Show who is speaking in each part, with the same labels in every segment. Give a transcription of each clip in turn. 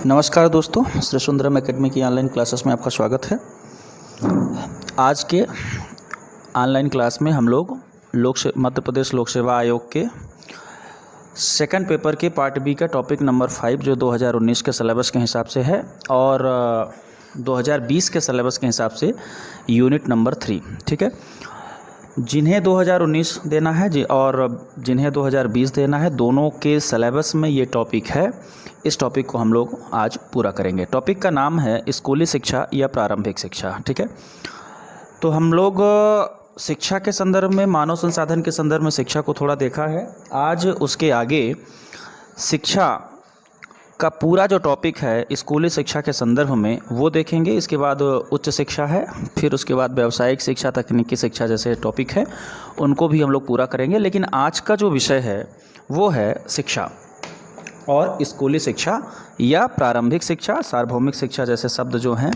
Speaker 1: नमस्कार दोस्तों, श्री सुंदरम एकेडमी की ऑनलाइन क्लासेस में आपका स्वागत है। आज के ऑनलाइन क्लास में हम लोग मध्य प्रदेश लोक सेवा आयोग के सेकंड पेपर के पार्ट बी का टॉपिक नंबर 5 जो 2019 के सिलेबस के हिसाब से है और 2020 के सिलेबस के हिसाब से यूनिट नंबर 3, ठीक है। जिन्हें 2019 देना है और जिन्हें 2020 देना है, दोनों के सिलेबस में ये टॉपिक है। इस टॉपिक को हम लोग आज पूरा करेंगे। टॉपिक का नाम है स्कूली शिक्षा या प्रारंभिक शिक्षा, ठीक है। तो हम लोग शिक्षा के संदर्भ में, मानव संसाधन के संदर्भ में शिक्षा को थोड़ा देखा है। आज उसके आगे शिक्षा का पूरा जो टॉपिक है स्कूली शिक्षा के संदर्भ में वो देखेंगे। इसके बाद उच्च शिक्षा है, फिर उसके बाद व्यावसायिक शिक्षा, तकनीकी शिक्षा जैसे टॉपिक है उनको भी हम लोग पूरा करेंगे। लेकिन आज का जो विषय है वो है शिक्षा और स्कूली शिक्षा या प्रारंभिक शिक्षा, सार्वभौमिक शिक्षा जैसे शब्द जो हैं।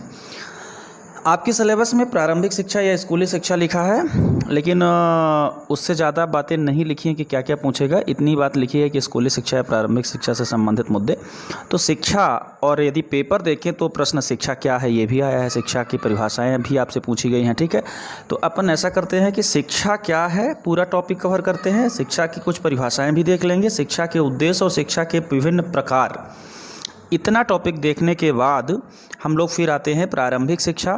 Speaker 1: आपके सिलेबस में प्रारंभिक शिक्षा या स्कूली शिक्षा लिखा है, लेकिन उससे ज़्यादा बातें नहीं लिखी हैं कि क्या क्या पूछेगा। इतनी बात लिखी है कि स्कूली शिक्षा या प्रारंभिक शिक्षा से संबंधित मुद्दे। तो शिक्षा, और यदि पेपर देखें तो प्रश्न शिक्षा क्या है ये भी आया है, शिक्षा की परिभाषाएं भी आपसे पूछी गई हैं, ठीक है। तो अपन ऐसा करते हैं कि शिक्षा क्या है पूरा टॉपिक कवर करते हैं, शिक्षा की कुछ परिभाषाएँ भी देख लेंगे, शिक्षा के उद्देश्य और शिक्षा के विभिन्न प्रकार। इतना टॉपिक देखने के बाद हम लोग फिर आते हैं प्रारंभिक शिक्षा,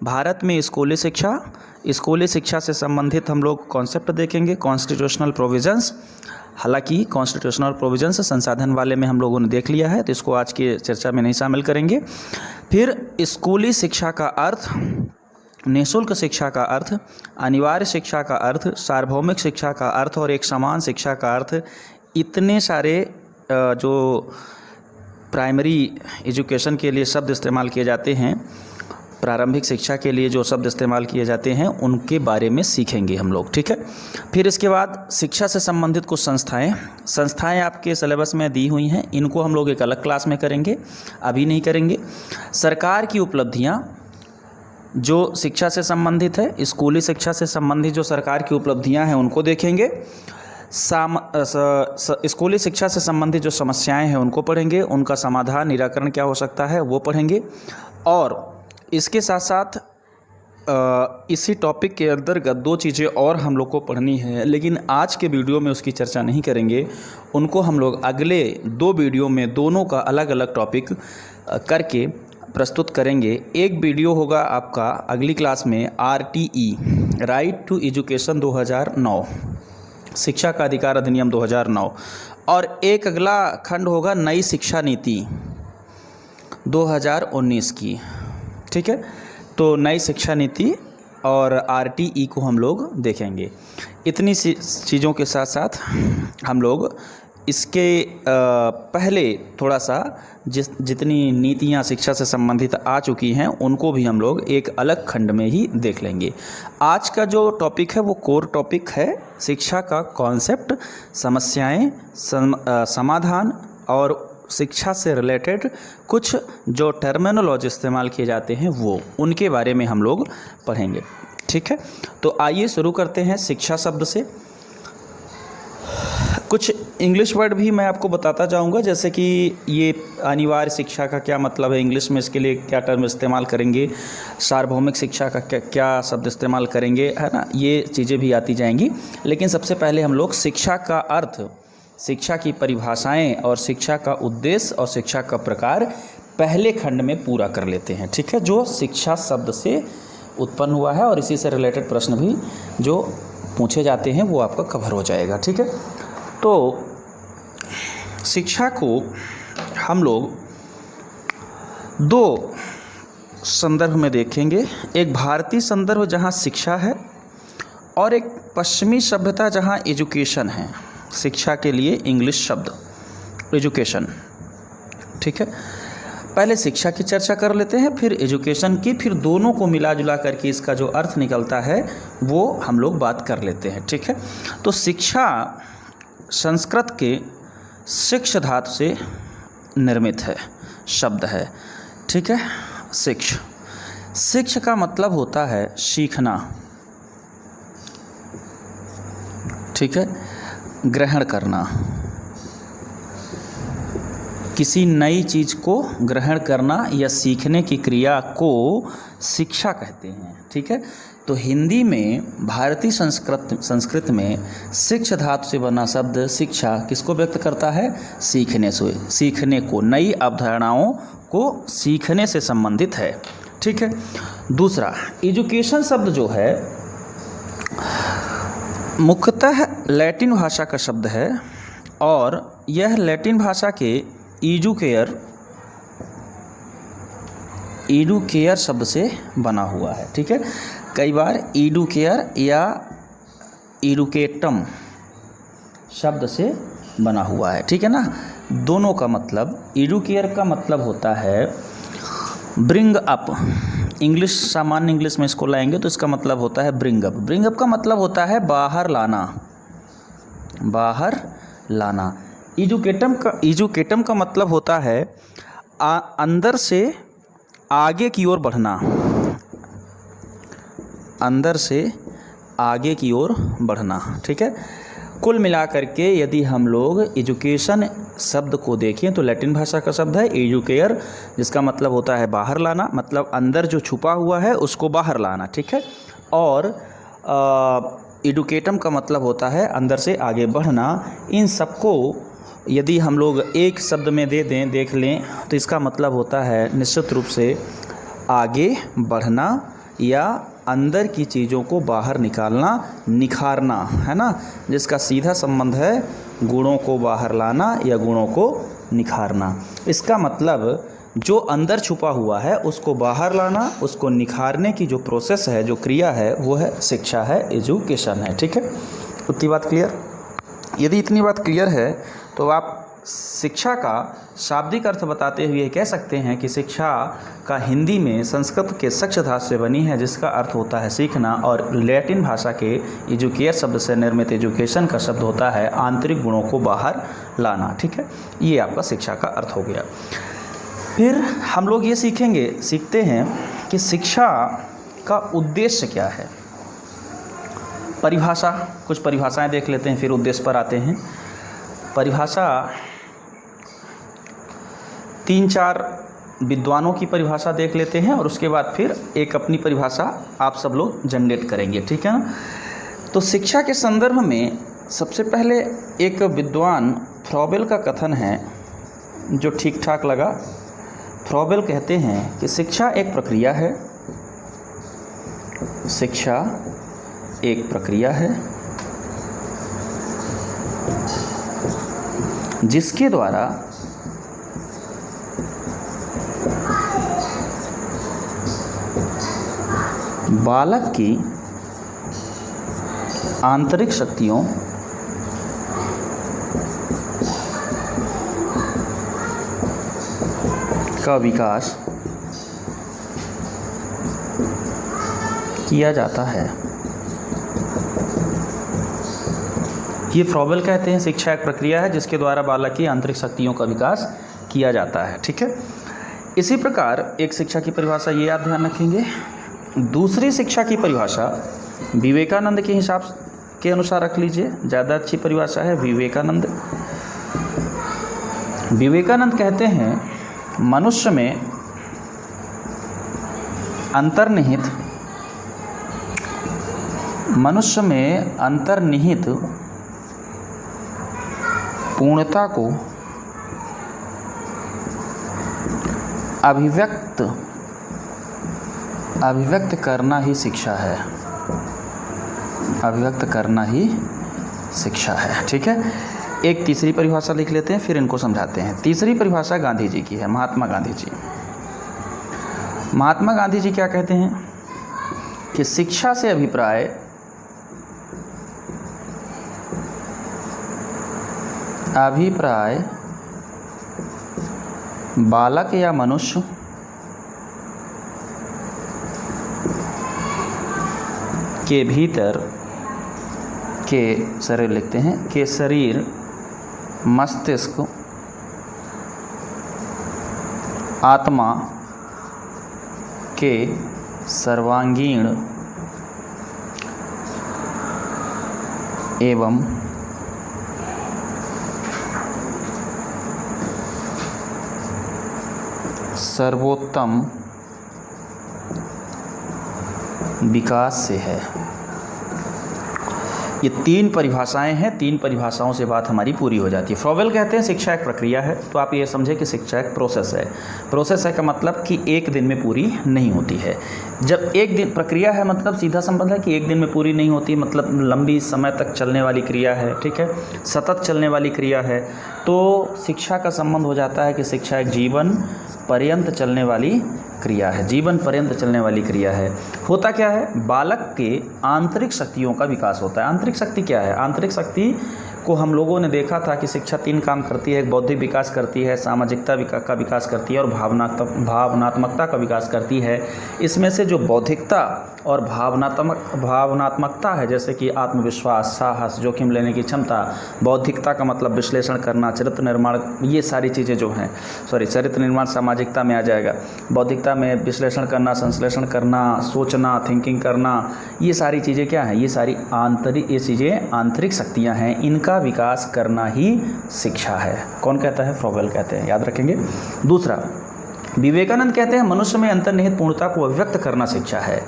Speaker 1: भारत में स्कूली शिक्षा। स्कूली शिक्षा से संबंधित हम लोग कॉन्सेप्ट देखेंगे, कॉन्स्टिट्यूशनल प्रोविजंस। हालांकि कॉन्स्टिट्यूशनल प्रोविजंस संसाधन वाले में हम लोगों ने देख लिया है, तो इसको आज की चर्चा में नहीं शामिल करेंगे। फिर स्कूली शिक्षा का अर्थ, निःशुल्क शिक्षा का अर्थ, अनिवार्य शिक्षा का अर्थ, सार्वभौमिक शिक्षा का अर्थ और एक समान शिक्षा का अर्थ। इतने सारे जो प्राइमरी एजुकेशन के लिए शब्द इस्तेमाल किए जाते हैं, प्रारंभिक शिक्षा के लिए जो शब्द इस्तेमाल किए जाते हैं उनके बारे में सीखेंगे हम लोग, ठीक है। फिर इसके बाद शिक्षा से संबंधित कुछ संस्थाएं आपके सिलेबस में दी हुई हैं, इनको हम लोग एक अलग क्लास में करेंगे, अभी नहीं करेंगे। सरकार की उपलब्धियां जो शिक्षा से संबंधित है, स्कूली शिक्षा से संबंधित जो सरकार की उपलब्धियाँ हैं उनको देखेंगे। स्कूली शिक्षा से संबंधित जो समस्याएं हैं उनको पढ़ेंगे, उनका समाधान, निराकरण क्या हो सकता है वो पढ़ेंगे। और इसके साथ साथ इसी टॉपिक के अंतर्गत दो चीज़ें और हम लोग को पढ़नी है, लेकिन आज के वीडियो में उसकी चर्चा नहीं करेंगे। उनको हम लोग अगले 2 वीडियो में दोनों का अलग अलग टॉपिक करके प्रस्तुत करेंगे। एक वीडियो होगा आपका अगली क्लास में RTE, राइट टू एजुकेशन 2009, शिक्षा का अधिकार अधिनियम 2009, और एक अगला खंड होगा नई शिक्षा नीति 2019 की, ठीक है। तो नई शिक्षा नीति और RTE को हम लोग देखेंगे। इतनी सी चीज़ों के साथ साथ हम लोग इसके पहले थोड़ा सा जितनी नीतियाँ शिक्षा से संबंधित आ चुकी हैं उनको भी हम लोग एक अलग खंड में ही देख लेंगे। आज का जो टॉपिक है वो कोर टॉपिक है, शिक्षा का कॉन्सेप्ट, समस्याएं, समाधान और शिक्षा से रिलेटेड कुछ जो टर्मिनोलॉजी इस्तेमाल किए जाते हैं वो, उनके बारे में हम लोग पढ़ेंगे, ठीक है। तो आइए शुरू करते हैं शिक्षा शब्द से। कुछ इंग्लिश वर्ड भी मैं आपको बताता जाऊंगा, जैसे कि ये अनिवार्य शिक्षा का क्या मतलब है, इंग्लिश में इसके लिए क्या टर्म इस्तेमाल करेंगे, सार्वभौमिक शिक्षा का क्या शब्द इस्तेमाल करेंगे, है ना, ये चीज़ें भी आती जाएंगी। लेकिन सबसे पहले हम लोग शिक्षा का अर्थ, शिक्षा की परिभाषाएं और शिक्षा का उद्देश्य और शिक्षा का प्रकार पहले खंड में पूरा कर लेते हैं, ठीक है, जो शिक्षा शब्द से उत्पन्न हुआ है। और इसी से रिलेटेड प्रश्न भी जो पूछे जाते हैं वो आपका कवर हो जाएगा, ठीक है। तो शिक्षा को हम लोग 2 संदर्भ में देखेंगे, एक भारतीय संदर्भ जहाँ शिक्षा है और एक पश्चिमी सभ्यता जहाँ एजुकेशन है। शिक्षा के लिए इंग्लिश शब्द एजुकेशन, ठीक है। पहले शिक्षा की चर्चा कर लेते हैं, फिर एजुकेशन की, फिर दोनों को मिला जुला करके इसका जो अर्थ निकलता है वो हम लोग बात कर लेते हैं, ठीक है। तो शिक्षा संस्कृत के शिक्ष धातु से निर्मित है, शब्द है, ठीक है। शिक्ष का मतलब होता है सीखना, ठीक है, ग्रहण करना। किसी नई चीज़ को ग्रहण करना या सीखने की क्रिया को शिक्षा कहते हैं। ठीक है, तो हिंदी में भारतीय संस्कृत में शिक्ष धातु से बना शब्द शिक्षा किसको व्यक्त करता है? सीखने से, सीखने को, नई अवधारणाओं को सीखने से संबंधित है। ठीक है, दूसरा एजुकेशन शब्द जो है मुख्यतः लैटिन भाषा का शब्द है और यह लैटिन भाषा के एडुकेयर शब्द से बना हुआ है। ठीक है, कई बार एडुकेयर या एडुकेटम शब्द से बना हुआ है। ठीक है ना, दोनों का मतलब, एडुकेयर का मतलब होता है ब्रिंग अप, इंग्लिश, सामान्य इंग्लिश में इसको लाएंगे तो इसका मतलब होता है ब्रिंग अप। ब्रिंग अप का मतलब होता है बाहर लाना, बाहर लाना। एजुकेटम का मतलब होता है अंदर से आगे की ओर बढ़ना, अंदर से आगे की ओर बढ़ना। ठीक है, कुल मिलाकर के यदि हम लोग एजुकेशन शब्द को देखें तो लैटिन भाषा का शब्द है एजुकेयर, जिसका मतलब होता है बाहर लाना, मतलब अंदर जो छुपा हुआ है उसको बाहर लाना। ठीक है, और एडुकेटम का मतलब होता है अंदर से आगे बढ़ना। इन सबको यदि हम लोग एक शब्द में दे दें, देख लें, तो इसका मतलब होता है निश्चित रूप से आगे बढ़ना या अंदर की चीज़ों को बाहर निकालना, निखारना, है ना, जिसका सीधा संबंध है गुणों को बाहर लाना या गुणों को निखारना। इसका मतलब जो अंदर छुपा हुआ है उसको बाहर लाना, उसको निखारने की जो प्रोसेस है, जो क्रिया है, वो है शिक्षा है, एजुकेशन है। ठीक है, उतनी बात क्लियर? यदि इतनी बात क्लियर है तो आप शिक्षा का शाब्दिक अर्थ बताते हुए कह सकते हैं कि शिक्षा का हिंदी में संस्कृत के शिक्ष धातु से बनी है, जिसका अर्थ होता है सीखना, और लैटिन भाषा के एजुकेयर शब्द से निर्मित एजुकेशन का शब्द होता है आंतरिक गुणों को बाहर लाना। ठीक है, ये आपका शिक्षा का अर्थ हो गया। फिर हम लोग ये सीखते हैं कि शिक्षा का उद्देश्य क्या है। परिभाषा, कुछ परिभाषाएं देख लेते हैं, फिर उद्देश्य पर आते हैं। परिभाषा 3-4 विद्वानों की परिभाषा देख लेते हैं और उसके बाद फिर एक अपनी परिभाषा आप सब लोग जनरेट करेंगे। ठीक है ना, तो शिक्षा के संदर्भ में सबसे पहले एक विद्वान फ्रॉबेल का कथन है जो ठीक ठाक लगा। फ्रॉबेल कहते हैं कि शिक्षा एक प्रक्रिया है, शिक्षा एक प्रक्रिया है जिसके द्वारा बालक की आंतरिक शक्तियों का विकास किया जाता है। ये फ्रॉबेल कहते हैं शिक्षा एक प्रक्रिया है जिसके द्वारा बालक की आंतरिक शक्तियों का विकास किया जाता है। ठीक है, इसी प्रकार एक शिक्षा की परिभाषा ये आप ध्यान रखेंगे। दूसरी शिक्षा की परिभाषा विवेकानंद के हिसाब के अनुसार रख लीजिए, ज़्यादा अच्छी परिभाषा है विवेकानंद। विवेकानंद कहते हैं मनुष्य में अंतर्निहित पूर्णता को अभिव्यक्त करना ही शिक्षा है, अभिव्यक्त करना ही शिक्षा है। ठीक है, एक तीसरी परिभाषा लिख लेते हैं, फिर इनको समझाते हैं। तीसरी परिभाषा गांधी जी की है, महात्मा गांधी जी। महात्मा गांधी जी क्या कहते हैं कि शिक्षा से अभिप्राय बालक या मनुष्य के भीतर के शरीर लिखते हैं के शरीर, मस्तिष्क, आत्मा के सर्वांगीण एवं सर्वोत्तम विकास से है। ये 3 परिभाषाएं हैं, 3 परिभाषाओं से बात हमारी पूरी हो जाती है। फ्रॉवेल कहते हैं शिक्षा एक प्रक्रिया है, तो आप ये समझे कि शिक्षा एक प्रोसेस है। प्रोसेस है का मतलब कि एक दिन में पूरी नहीं होती है। जब एक दिन प्रक्रिया है मतलब सीधा संबंध है कि एक दिन में पूरी नहीं होती, मतलब लंबी समय तक चलने वाली क्रिया है, ठीक है, सतत चलने वाली क्रिया है। तो शिक्षा का संबंध हो जाता है कि शिक्षा एक जीवन पर्यंत चलने वाली क्रिया है, जीवन पर्यंत चलने वाली क्रिया है। होता क्या है, बालक के आंतरिक शक्तियों का विकास होता है। आंतरिक शक्ति क्या है? आंतरिक शक्ति को हम लोगों ने देखा था कि शिक्षा 3 काम करती है। एक बौद्धिक विकास करती है, सामाजिकता का विकास करती है और भावनात्मकता का विकास करती है। इसमें से जो बौद्धिकता और भावनात्मकता है, जैसे कि आत्मविश्वास, साहस, जोखिम लेने की क्षमता, बौद्धिकता का मतलब विश्लेषण करना, चरित्र निर्माण, ये सारी चीज़ें जो हैं, चरित्र निर्माण सामाजिकता में आ जाएगा। बौद्धिकता में विश्लेषण करना, संश्लेषण करना, सोचना, थिंकिंग करना, ये सारी चीज़ें क्या हैं? ये सारी ये चीज़ें आंतरिक शक्तियाँ हैं। इनका विकास करना ही शिक्षा है। कौन कहता है? फ्रॉवेल कहते हैं, याद रखेंगे। दूसरा, विवेकानंद कहते हैं मनुष्य में अंतर्निहित पूर्णता को अभिव्यक्त करना शिक्षा है।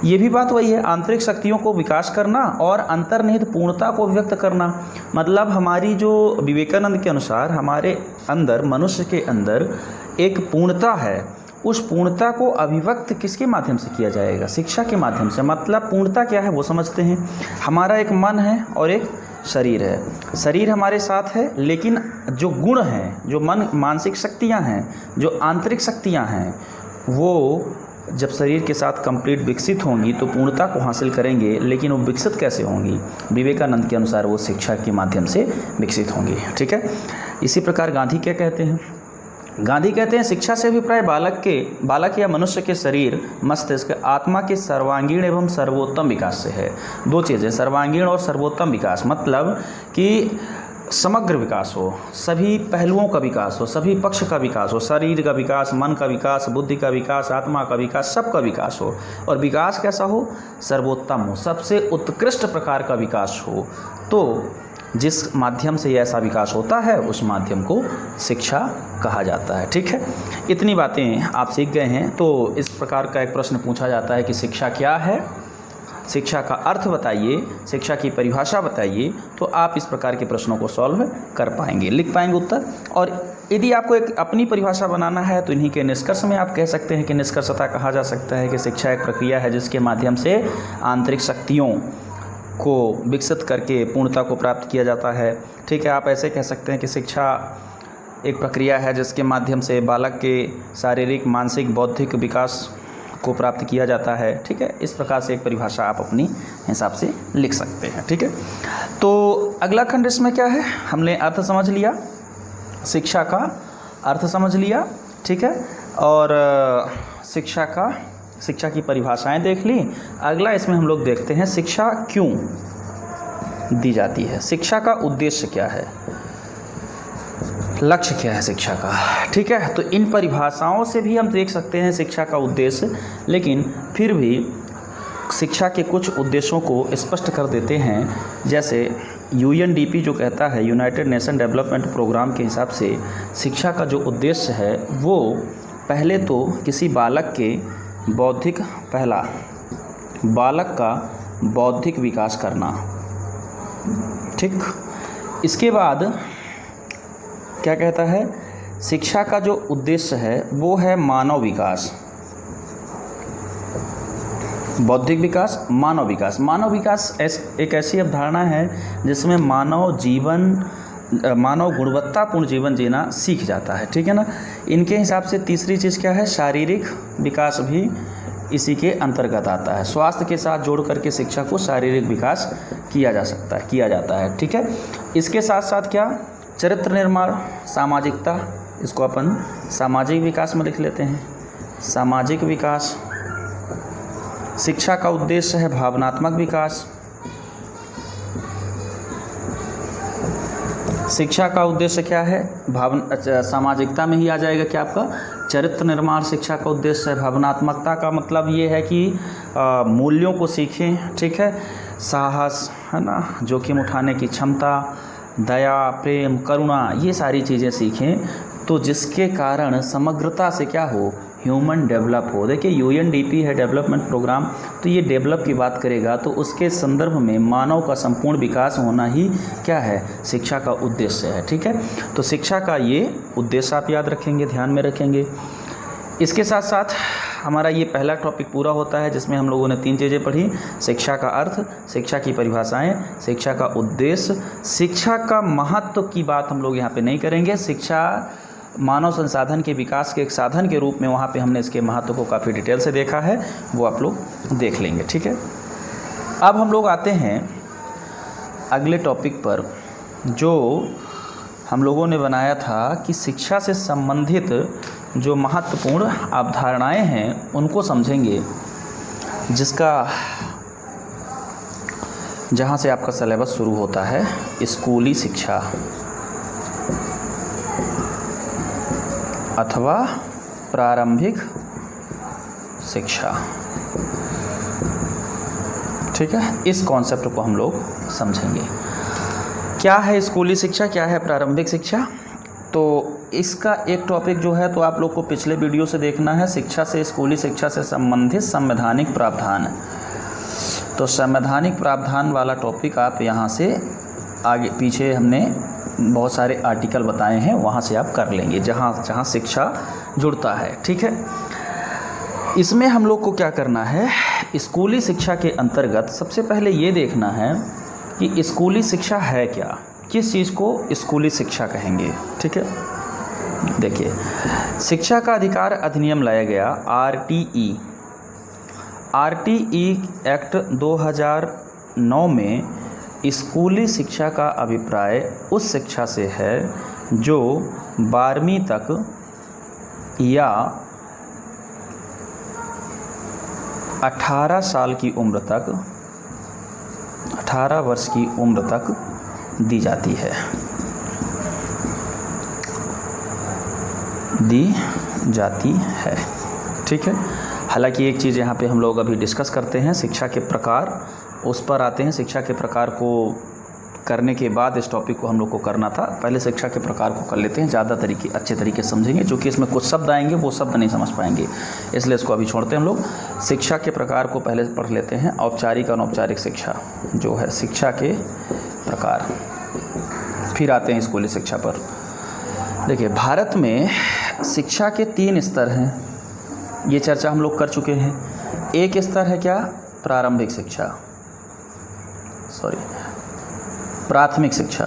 Speaker 1: ये भी बात वही है, आंतरिक शक्तियों को विकास करना और अंतर्निहित पूर्णता को व्यक्त करना। मतलब हमारी जो विवेकानंद के अनुसार हमारे अंदर, मनुष्य के अंदर एक पूर्णता है, उस पूर्णता को अभिव्यक्त किसके माध्यम से किया जाएगा? शिक्षा के माध्यम से। मतलब पूर्णता क्या है वो समझते हैं। हमारा एक मन है और एक शरीर है। शरीर हमारे साथ है, लेकिन जो गुण हैं, जो मानसिक शक्तियां हैं, जो आंतरिक शक्तियां हैं, वो जब शरीर के साथ कंप्लीट विकसित होंगी तो पूर्णता को हासिल करेंगे। लेकिन वो विकसित कैसे होंगी? विवेकानंद के अनुसार वो शिक्षा के माध्यम से विकसित होंगी। ठीक है। इसी प्रकार गांधी क्या कहते हैं? गांधी कहते हैं शिक्षा से अभिप्राय बालक या मनुष्य के शरीर, मस्तिष्क, आत्मा के सर्वांगीण एवं सर्वोत्तम विकास से है। 2 चीज़ें, सर्वांगीण और सर्वोत्तम विकास। मतलब कि समग्र विकास हो, सभी पहलुओं का विकास हो, सभी पक्ष का विकास हो, शरीर का विकास, मन का विकास, बुद्धि का विकास, आत्मा का विकास, सबका विकास हो। और विकास कैसा हो? सर्वोत्तम हो, सबसे उत्कृष्ट प्रकार का विकास हो। तो जिस माध्यम से ऐसा विकास होता है उस माध्यम को शिक्षा कहा जाता है। ठीक है, इतनी बातें आप सीख गए हैं। तो इस प्रकार का एक प्रश्न पूछा जाता है कि शिक्षा क्या है, शिक्षा का अर्थ बताइए, शिक्षा की परिभाषा बताइए, तो आप इस प्रकार के प्रश्नों को सॉल्व कर पाएंगे, लिख पाएंगे उत्तर। और यदि आपको एक अपनी परिभाषा बनाना है तो इन्हीं के निष्कर्ष में आप कह सकते हैं कि निष्कर्षता कहा जा सकता है कि शिक्षा एक प्रक्रिया है जिसके माध्यम से आंतरिक शक्तियों को विकसित करके पूर्णता को प्राप्त किया जाता है। ठीक है, आप ऐसे कह सकते हैं कि शिक्षा एक प्रक्रिया है जिसके माध्यम से बालक के शारीरिक, मानसिक, बौद्धिक विकास को प्राप्त किया जाता है। ठीक है, इस प्रकार से एक परिभाषा आप अपनी हिसाब से लिख सकते हैं। ठीक है, तो अगला खंड इसमें क्या है? हमने अर्थ समझ लिया, शिक्षा का अर्थ समझ लिया। ठीक है, और शिक्षा की परिभाषाएं देख ली। अगला इसमें हम लोग देखते हैं शिक्षा क्यों दी जाती है, शिक्षा का उद्देश्य क्या है, लक्ष्य क्या है शिक्षा का। ठीक है, तो इन परिभाषाओं से भी हम देख सकते हैं शिक्षा का उद्देश्य, लेकिन फिर भी शिक्षा के कुछ उद्देश्यों को स्पष्ट कर देते हैं। जैसे UNDP जो कहता है, यूनाइटेड नेशन डेवलपमेंट प्रोग्राम के हिसाब से शिक्षा का जो उद्देश्य है वो पहले तो किसी बालक के बालक का बौद्धिक विकास करना। ठीक, इसके बाद क्या कहता है? शिक्षा का जो उद्देश्य है वो है मानव विकास, बौद्धिक विकास, मानव विकास। मानव विकास एक ऐसी अवधारणा है जिसमें मानव गुणवत्तापूर्ण जीवन जीना सीख जाता है। ठीक है ना। इनके हिसाब से तीसरी चीज़ क्या है? शारीरिक विकास भी इसी के अंतर्गत आता है। स्वास्थ्य के साथ जोड़ करके शिक्षा को शारीरिक विकास किया जाता है। ठीक है, इसके साथ साथ क्या? चरित्र निर्माण, सामाजिकता, इसको अपन सामाजिक विकास में लिख लेते हैं। सामाजिक विकास। शिक्षा का उद्देश्य है भावनात्मक विकास। शिक्षा का उद्देश्य क्या है? सामाजिकता में ही आ जाएगा क्या आपका? चरित्र निर्माण शिक्षा का उद्देश्य है। भावनात्मकता का मतलब ये है कि मूल्यों को सीखें। ठीक है, साहस है ना, जोखिम उठाने की क्षमता, दया, प्रेम, करुणा, ये सारी चीज़ें सीखें। तो जिसके कारण समग्रता से क्या हो, ह्यूमन डेवलप हो। देखिए यूएनडीपी है डेवलपमेंट प्रोग्राम, तो ये डेवलप की बात करेगा, तो उसके संदर्भ में मानव का संपूर्ण विकास होना ही क्या है, शिक्षा का उद्देश्य है। ठीक है, तो शिक्षा का ये उद्देश्य आप याद रखेंगे, ध्यान में रखेंगे। इसके साथ साथ हमारा ये पहला टॉपिक पूरा होता है जिसमें हम लोगों ने 3 चीज़ें पढ़ी, शिक्षा का अर्थ, शिक्षा की परिभाषाएं, शिक्षा का उद्देश्य। शिक्षा का महत्व की बात हम लोग यहाँ पे नहीं करेंगे, शिक्षा मानव संसाधन के विकास के एक साधन के रूप में वहाँ पे हमने इसके महत्व को काफ़ी डिटेल से देखा है, वो आप लोग देख लेंगे। ठीक है, अब हम लोग आते हैं अगले टॉपिक पर, जो हम लोगों ने बनाया था कि शिक्षा से संबंधित जो महत्वपूर्ण अवधारणाएं हैं उनको समझेंगे, जहाँ से आपका सिलेबस शुरू होता है, स्कूली शिक्षा अथवा प्रारंभिक शिक्षा। ठीक है, इस कॉन्सेप्ट को हम लोग समझेंगे। क्या है स्कूली शिक्षा, क्या है प्रारंभिक शिक्षा, तो इसका एक टॉपिक जो है तो आप लोग को पिछले वीडियो से देखना है, शिक्षा से, स्कूली शिक्षा से संबंधित संवैधानिक प्रावधान। तो संवैधानिक प्रावधान वाला टॉपिक आप यहाँ से आगे पीछे हमने बहुत सारे आर्टिकल बताए हैं, वहाँ से आप कर लेंगे, जहाँ शिक्षा जुड़ता है। ठीक है, इसमें हम लोग को क्या करना है, स्कूली शिक्षा के अंतर्गत सबसे पहले ये देखना है कि स्कूली शिक्षा है क्या, किस चीज़ को स्कूली शिक्षा कहेंगे। ठीक है, देखिए शिक्षा का अधिकार अधिनियम लाया गया, आरटीई एक्ट 2009 में स्कूली शिक्षा का अभिप्राय उस शिक्षा से है जो 12वीं तक या 18 साल की उम्र तक, 18 वर्ष की उम्र तक दी जाती है, ठीक है। हालांकि एक चीज़ यहाँ पे हम लोग अभी डिस्कस करते हैं, शिक्षा के प्रकार, उस पर आते हैं। शिक्षा के प्रकार को करने के बाद इस टॉपिक को हम लोग को करना था, पहले शिक्षा के प्रकार को कर लेते हैं, ज़्यादा अच्छे तरीके से समझेंगे, क्योंकि इसमें कुछ शब्द आएंगे वो शब्द नहीं समझ पाएंगे, इसलिए इसको अभी छोड़ते हैं हम लोग। शिक्षा के प्रकार को पहले पढ़ लेते हैं, औपचारिक अनौपचारिक शिक्षा जो है शिक्षा के प्रकार, फिर आते हैं स्कूली शिक्षा पर। देखिए भारत में शिक्षा के 3 स्तर हैं, ये चर्चा हम लोग कर चुके हैं। एक स्तर है क्या, प्रारंभिक शिक्षा, प्राथमिक शिक्षा।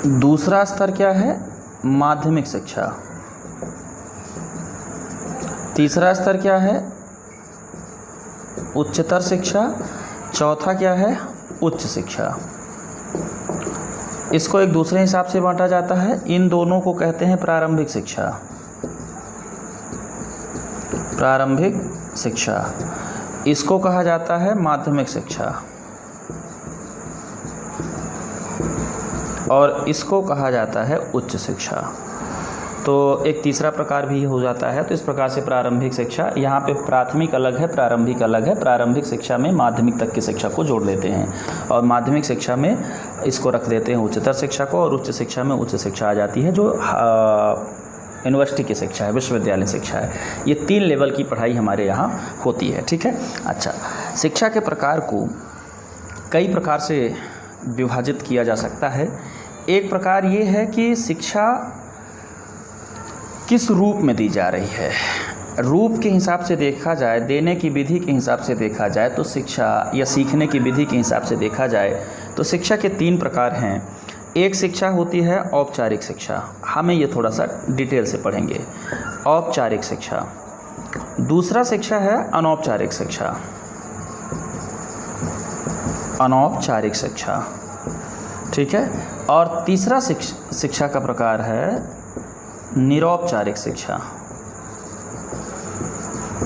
Speaker 1: दूसरा स्तर क्या है, माध्यमिक शिक्षा। तीसरा स्तर क्या है, उच्चतर शिक्षा। चौथा क्या है, उच्च शिक्षा। इसको एक दूसरे हिसाब से बांटा जाता है, इन दोनों को कहते हैं प्रारंभिक शिक्षा। प्रारंभिक शिक्षा, इसको कहा जाता है माध्यमिक शिक्षा, और इसको कहा जाता है उच्च शिक्षा। तो एक तीसरा प्रकार भी हो जाता है। तो इस प्रकार से प्रारंभिक शिक्षा, यहाँ पे प्राथमिक अलग है, प्रारंभिक अलग है। प्रारंभिक शिक्षा में माध्यमिक तक की शिक्षा को जोड़ लेते हैं, और माध्यमिक शिक्षा में इसको रख देते हैं उच्चतर शिक्षा को, और उच्च शिक्षा में उच्च शिक्षा आ जाती है जो यूनिवर्सिटी की शिक्षा है, विश्वविद्यालय शिक्षा है। ये 3 लेवल की पढ़ाई हमारे यहाँ होती है, ठीक है। अच्छा, शिक्षा के प्रकार को कई प्रकार से विभाजित किया जा सकता है। एक प्रकार ये है कि शिक्षा किस रूप में दी जा रही है, रूप के हिसाब से देखा जाए, देने की विधि के हिसाब से देखा जाए तो शिक्षा, या सीखने की विधि के हिसाब से देखा जाए तो शिक्षा के 3 प्रकार हैं। एक शिक्षा होती है औपचारिक शिक्षा, हमें ये थोड़ा सा डिटेल से पढ़ेंगे। औपचारिक शिक्षा। दूसरा शिक्षा है अनौपचारिक शिक्षा, अनौपचारिक शिक्षा, ठीक है। और तीसरा शिक्षा का प्रकार है निरौपचारिक शिक्षा।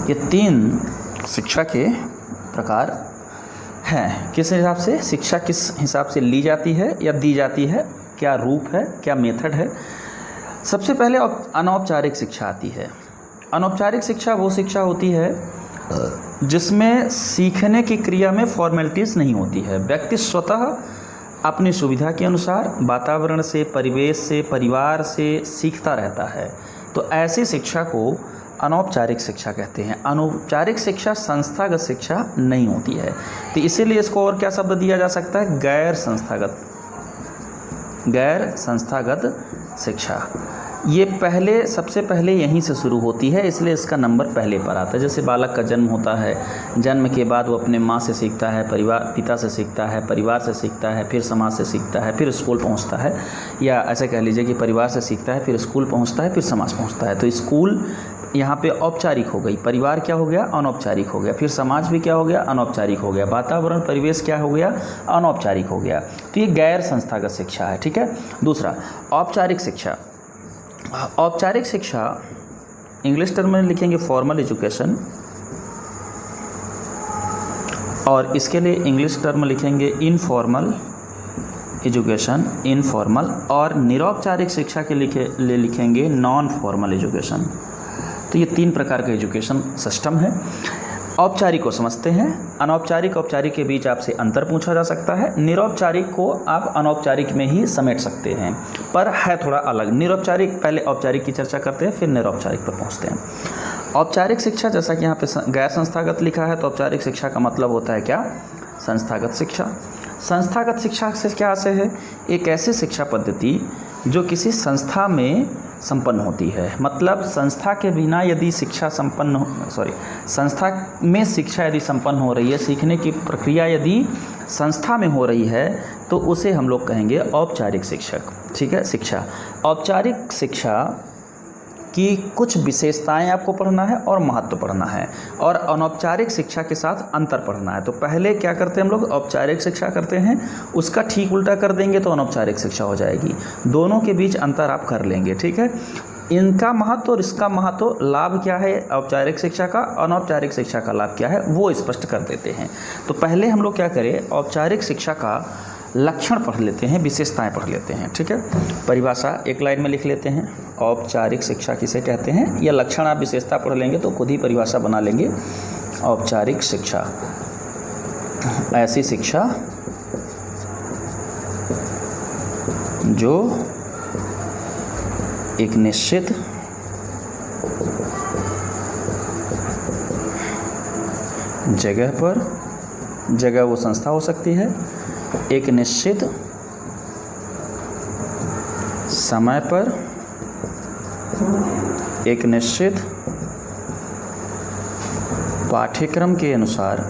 Speaker 1: ये 3 शिक्षा के प्रकार हैं। किस हिसाब से शिक्षा किस हिसाब से ली जाती है या दी जाती है, क्या रूप है, क्या मेथड है। सबसे पहले अनौपचारिक शिक्षा आती है। अनौपचारिक शिक्षा वो शिक्षा होती है जिसमें सीखने की क्रिया में फॉर्मेलिटीज़ नहीं होती है, व्यक्ति स्वतः अपनी सुविधा के अनुसार वातावरण से, परिवेश से, परिवार से सीखता रहता है। तो ऐसी शिक्षा को अनौपचारिक शिक्षा कहते हैं। अनौपचारिक शिक्षा संस्थागत शिक्षा नहीं होती है। तो इसीलिए इसको और क्या शब्द दिया जा सकता है? गैर संस्थागत शिक्षा। ये सबसे पहले यहीं से शुरू होती है, इसलिए इसका नंबर पहले पर आता है। जैसे बालक का जन्म होता है, जन्म के बाद वो अपने माँ से सीखता है, पिता से सीखता है, परिवार से सीखता है, फिर समाज से सीखता है, फिर स्कूल पहुँचता है। या ऐसे कह लीजिए कि परिवार से सीखता है, फिर स्कूल पहुँचता है, फिर समाज पहुँचता है। तो स्कूल यहाँ पे औपचारिक हो गई, परिवार क्या हो गया? अनौपचारिक हो गया, फिर समाज भी क्या हो गया? अनौपचारिक हो गया, वातावरण परिवेश क्या हो गया? अनौपचारिक हो गया। तो ये गैर संस्थागत शिक्षा है। ठीक है। दूसरा, औपचारिक शिक्षा। औपचारिक शिक्षा इंग्लिश टर्म में लिखेंगे फॉर्मल एजुकेशन, और इसके लिए इंग्लिश टर्म लिखेंगे इनफॉर्मल एजुकेशन, इनफॉर्मल, और निरौपचारिक शिक्षा के लिए लिखेंगे नॉन फॉर्मल एजुकेशन। तो ये 3 प्रकार का एजुकेशन सिस्टम है। औपचारिक को समझते हैं। अनौपचारिक औपचारिक के बीच आपसे अंतर पूछा जा सकता है। निरौपचारिक को आप अनौपचारिक में ही समेट सकते हैं, पर है थोड़ा अलग। निरौपचारिक, पहले औपचारिक की चर्चा करते हैं, फिर निरौपचारिक पर पहुंचते हैं। औपचारिक शिक्षा, जैसा कि यहाँ पे गैर संस्थागत लिखा है, तो औपचारिक शिक्षा का मतलब होता है क्या? संस्थागत शिक्षा। संस्थागत शिक्षा से क्या से है? एक ऐसी शिक्षा पद्धति जो किसी संस्था में संपन्न होती है। मतलब संस्था के बिना यदि संस्था में शिक्षा यदि संपन्न हो रही है, सीखने की प्रक्रिया यदि संस्था में हो रही है, तो उसे हम लोग कहेंगे औपचारिक शिक्षक। ठीक है, शिक्षा। औपचारिक शिक्षा की कुछ विशेषताएं आपको पढ़ना है और महत्व पढ़ना है, और अनौपचारिक शिक्षा के साथ अंतर पढ़ना है। तो पहले क्या करते हैं हम लोग? औपचारिक शिक्षा करते हैं, उसका ठीक उल्टा कर देंगे तो अनौपचारिक शिक्षा हो जाएगी। दोनों के बीच अंतर आप कर लेंगे। ठीक है। इनका महत्व और इसका महत्व, लाभ क्या है औपचारिक शिक्षा का, अनौपचारिक शिक्षा का लाभ क्या है, वो स्पष्ट कर देते हैं। तो पहले हम लोग क्या करें? औपचारिक शिक्षा का लक्षण पढ़ लेते हैं, विशेषताएं पढ़ लेते हैं। ठीक है। परिभाषा एक लाइन में लिख लेते हैं। औपचारिक शिक्षा किसे कहते हैं? या लक्षण आप विशेषता पढ़ लेंगे तो खुद ही परिभाषा बना लेंगे। औपचारिक शिक्षा ऐसी शिक्षा जो एक निश्चित जगह वो संस्था हो सकती है, एक निश्चित समय पर, एक निश्चित पाठ्यक्रम के अनुसार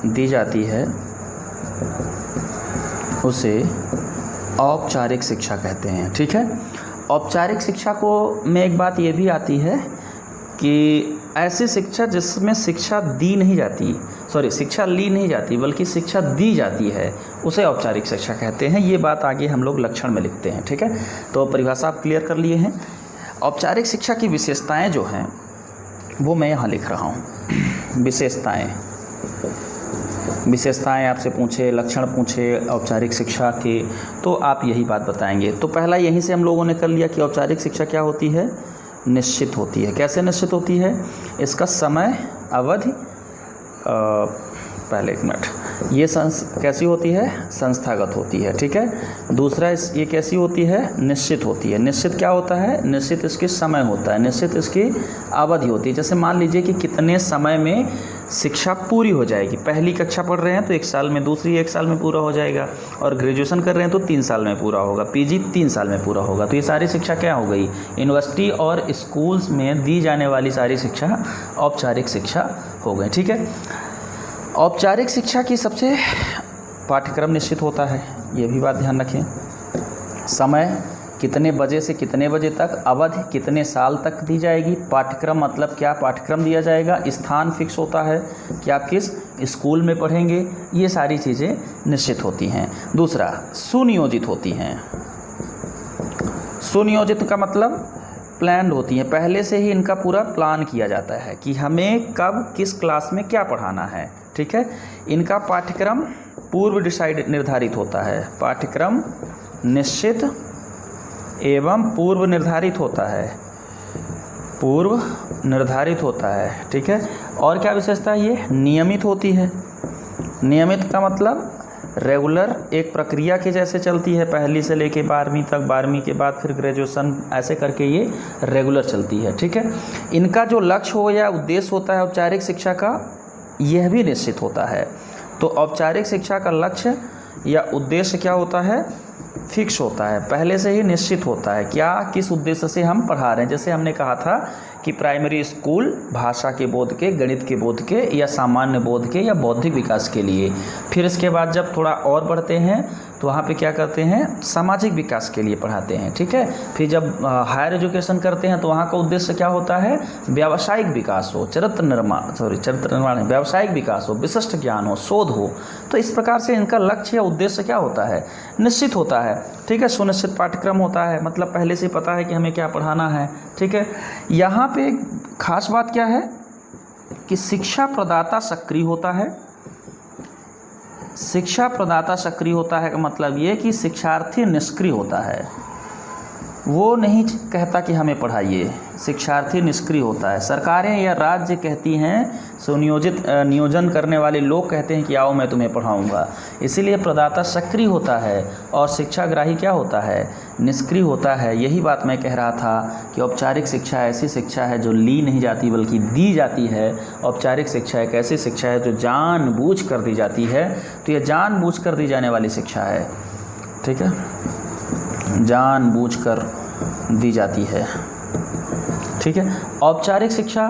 Speaker 1: दी जाती है, उसे औपचारिक शिक्षा कहते हैं। ठीक है। औपचारिक शिक्षा को में एक बात ये भी आती है कि ऐसी शिक्षा जिसमें शिक्षा ली नहीं जाती बल्कि शिक्षा दी जाती है, उसे औपचारिक शिक्षा कहते हैं। ये बात आगे हम लोग लक्षण में लिखते हैं। ठीक है। तो परिभाषा आप क्लियर कर लिए हैं। औपचारिक शिक्षा की विशेषताएं जो हैं वो मैं यहाँ लिख रहा हूँ। विशेषताएं आपसे पूछे, लक्षण पूछे औपचारिक शिक्षा के, तो आप यही बात बताएंगे। तो पहला यहीं से हम लोगों ने कर लिया कि औपचारिक शिक्षा क्या होती है? निश्चित होती है। कैसे निश्चित होती है? इसका समय अवधि, पहले एक मिनट, ये कैसी होती है? संस्थागत होती है। ठीक है। दूसरा, ये कैसी होती है? निश्चित होती है। निश्चित क्या होता है? निश्चित इसकी समय होता है, निश्चित इसकी अवधि होती है। जैसे मान लीजिए कि कितने समय में शिक्षा पूरी हो जाएगी। पहली कक्षा पढ़ रहे हैं तो 1 साल में, दूसरी 1 साल में पूरा हो जाएगा, और ग्रेजुएशन कर रहे हैं तो 3 साल में पूरा होगा, पीजी 3 साल में पूरा होगा। तो ये सारी शिक्षा क्या हो गई? यूनिवर्सिटी और स्कूल्स में दी जाने वाली सारी शिक्षा औपचारिक शिक्षा हो गई। ठीक है। औपचारिक शिक्षा की सबसे पाठ्यक्रम निश्चित होता है, ये भी बात ध्यान रखें। समय कितने बजे से कितने बजे तक, अवधि कितने साल तक दी जाएगी, पाठ्यक्रम मतलब क्या पाठ्यक्रम दिया जाएगा, स्थान फिक्स होता है कि आप किस स्कूल में पढ़ेंगे, ये सारी चीज़ें निश्चित होती हैं। दूसरा, सुनियोजित होती हैं। सुनियोजित का मतलब प्लान्ड होती हैं, पहले से ही इनका पूरा प्लान किया जाता है कि हमें कब किस क्लास में क्या पढ़ाना है। ठीक है। इनका पाठ्यक्रम पूर्व निर्धारित होता है, पाठ्यक्रम निश्चित एवं पूर्व निर्धारित होता है। पूर्व निर्धारित होता है, ठीक है। और क्या विशेषता है, ये नियमित होती है। नियमित का मतलब रेगुलर, एक प्रक्रिया के जैसे चलती है, पहली से लेके 12वीं तक, 12वीं के बाद फिर ग्रेजुएशन, ऐसे करके ये रेगुलर चलती है, ठीक है। इनका जो लक्ष्य हो या उद्देश्य होता है औपचारिक शिक्षा का, यह भी निश्चित होता है। तो औपचारिक शिक्षा का लक्ष्य या उद्देश्य क्या होता है, फिक्स होता है, पहले से ही निश्चित होता है, क्या किस उद्देश्य से हम पढ़ा रहे हैं। जैसे हमने कहा था कि प्राइमरी स्कूल भाषा के बोध के, गणित के बोध के, या सामान्य बोध के, या बौद्धिक विकास के लिए। फिर इसके बाद जब थोड़ा और बढ़ते हैं तो वहाँ पे क्या करते हैं, सामाजिक विकास के लिए पढ़ाते हैं, ठीक है। फिर जब हायर एजुकेशन करते हैं तो वहाँ का उद्देश्य क्या होता है, व्यावसायिक विकास हो, चरित्र निर्माण, व्यावसायिक विकास हो, विशिष्ट ज्ञान हो, शोध हो। तो इस प्रकार से इनका लक्ष्य या उद्देश्य क्या होता है, निश्चित होता है, ठीक है। सुनिश्चित पाठ्यक्रम होता है, मतलब पहले से पता है कि हमें क्या पढ़ाना है, ठीक है। यहाँ पे खास बात क्या है कि शिक्षा प्रदाता सक्रिय होता है। शिक्षा प्रदाता सक्रिय होता है का मतलब ये कि शिक्षार्थी निष्क्रिय होता है, वो नहीं कहता कि हमें पढ़ाइए, शिक्षार्थी निष्क्रिय होता है। सरकारें या राज्य कहती हैं, सुनियोजित नियोजन करने वाले लोग कहते हैं कि आओ मैं तुम्हें पढ़ाऊंगा, इसीलिए प्रदाता सक्रिय होता है और शिक्षाग्राही क्या होता है, निष्क्रिय होता है। यही बात मैं कह रहा था कि औपचारिक शिक्षा ऐसी शिक्षा है जो ली नहीं जाती बल्कि दी जाती है। औपचारिक शिक्षा एक ऐसी शिक्षा है जो जानबूझ कर दी जाती है, तो यह जानबूझ कर दी जाने वाली शिक्षा है, ठीक है, जानबूझकर दी जाती है, ठीक है। औपचारिक शिक्षा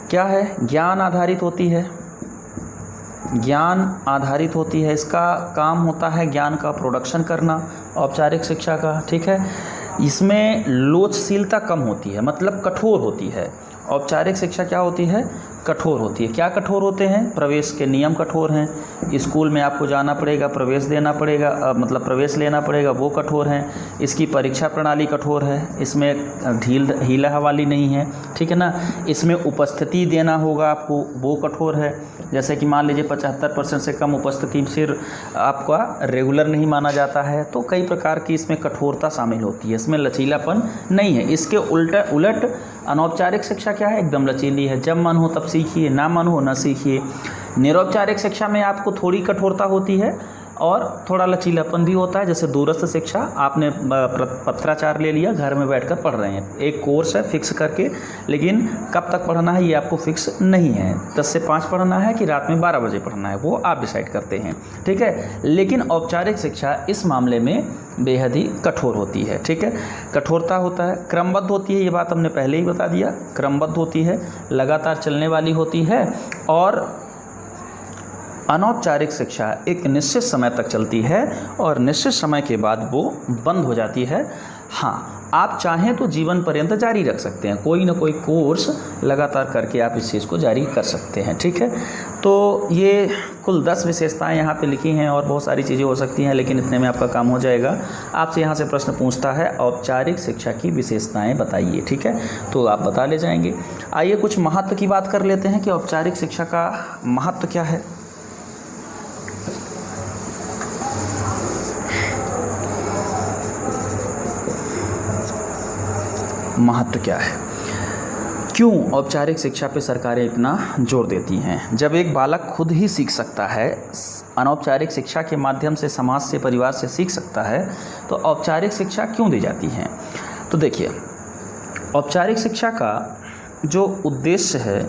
Speaker 1: क्या है, ज्ञान आधारित होती है, ज्ञान आधारित होती है। इसका काम होता है ज्ञान का प्रोडक्शन करना, औपचारिक शिक्षा का, ठीक है। इसमें लोचशीलता कम होती है, मतलब कठोर होती है। औपचारिक शिक्षा क्या होती है, कठोर होती है। क्या कठोर होते हैं, प्रवेश के नियम कठोर हैं, स्कूल में आपको जाना पड़ेगा, प्रवेश देना पड़ेगा, मतलब प्रवेश लेना पड़ेगा, वो कठोर हैं। इसकी परीक्षा प्रणाली कठोर है, इसमें हीला हवाली नहीं है, ठीक है ना। इसमें उपस्थिति देना होगा आपको, वो कठोर है। जैसे कि मान लीजिए 75% से कम उपस्थिति फिर आपका रेगुलर नहीं माना जाता है। तो कई प्रकार की इसमें कठोरता शामिल होती है, इसमें लचीलापन नहीं है। इसके उलट अनौपचारिक शिक्षा क्या है, एकदम लचीली है, जब मन हो तब सीखिए, ना मन हो ना सीखिए। निरौपचारिक शिक्षा में आपको थोड़ी कठोरता होती है और थोड़ा लचीलापन भी होता है। जैसे दूरस्थ शिक्षा, आपने पत्राचार ले लिया, घर में बैठकर पढ़ रहे हैं, एक कोर्स है फिक्स करके, लेकिन कब तक पढ़ना है ये आपको फिक्स नहीं है, 10 से 5 पढ़ना है कि रात में 12 बजे पढ़ना है, वो आप डिसाइड करते हैं, ठीक है। लेकिन औपचारिक शिक्षा इस मामले में बेहद ही कठोर होती है, ठीक है। कठोरता होता है, क्रमबद्ध होती है, ये बात हमने पहले ही बता दिया, क्रमबद्ध होती है, लगातार चलने वाली होती है। और अनौपचारिक शिक्षा एक निश्चित समय तक चलती है और निश्चित समय के बाद वो बंद हो जाती है। हाँ, आप चाहें तो जीवन पर्यंत जारी रख सकते हैं, कोई ना कोई कोर्स लगातार करके आप इस चीज़ को जारी कर सकते हैं, ठीक है। तो ये कुल 10 विशेषताएं यहाँ पे लिखी हैं और बहुत सारी चीज़ें हो सकती हैं, लेकिन इतने में आपका काम हो जाएगा। आपसे यहाँ से प्रश्न पूछता है औपचारिक शिक्षा की विशेषताएं बताइए, ठीक है, तो आप बता ले जाएंगे। आइए कुछ महत्व की बात कर लेते हैं कि औपचारिक शिक्षा का महत्व क्या है। महत्व क्या है, क्यों औपचारिक शिक्षा पे सरकारें इतना जोर देती हैं। जब एक बालक खुद ही सीख सकता है, अनौपचारिक शिक्षा के माध्यम से समाज से, परिवार से सीख सकता है, तो औपचारिक शिक्षा क्यों दी जाती है। तो देखिए, औपचारिक शिक्षा का जो उद्देश्य है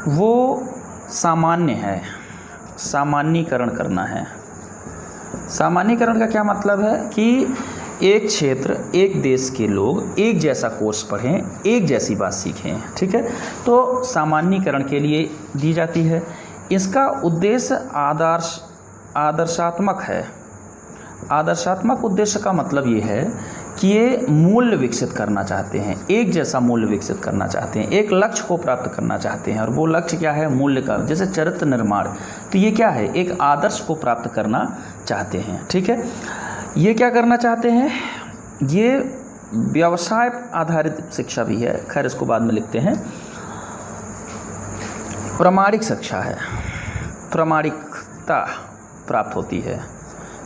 Speaker 1: वो सामान्य है, सामान्यीकरण करना है। सामान्यीकरण का क्या मतलब है कि एक क्षेत्र, एक देश के लोग एक जैसा कोर्स पढ़ें, एक जैसी बात सीखें, ठीक है। तो सामान्यीकरण के लिए दी जाती है। इसका उद्देश्य आदर्शात्मक है। आदर्शात्मक उद्देश्य का मतलब ये है कि ये मूल्य विकसित करना चाहते हैं, एक जैसा मूल्य विकसित करना चाहते हैं, एक लक्ष्य को प्राप्त करना चाहते हैं। और वो लक्ष्य क्या है, मूल्य का, जैसे चरित्र निर्माण, तो ये क्या है, एक आदर्श को प्राप्त करना चाहते हैं, ठीक है। ये क्या करना चाहते हैं, ये व्यवसाय आधारित शिक्षा भी है, खैर इसको बाद में लिखते हैं। प्रामाणिक शिक्षा है, प्रामाणिकता प्राप्त होती है,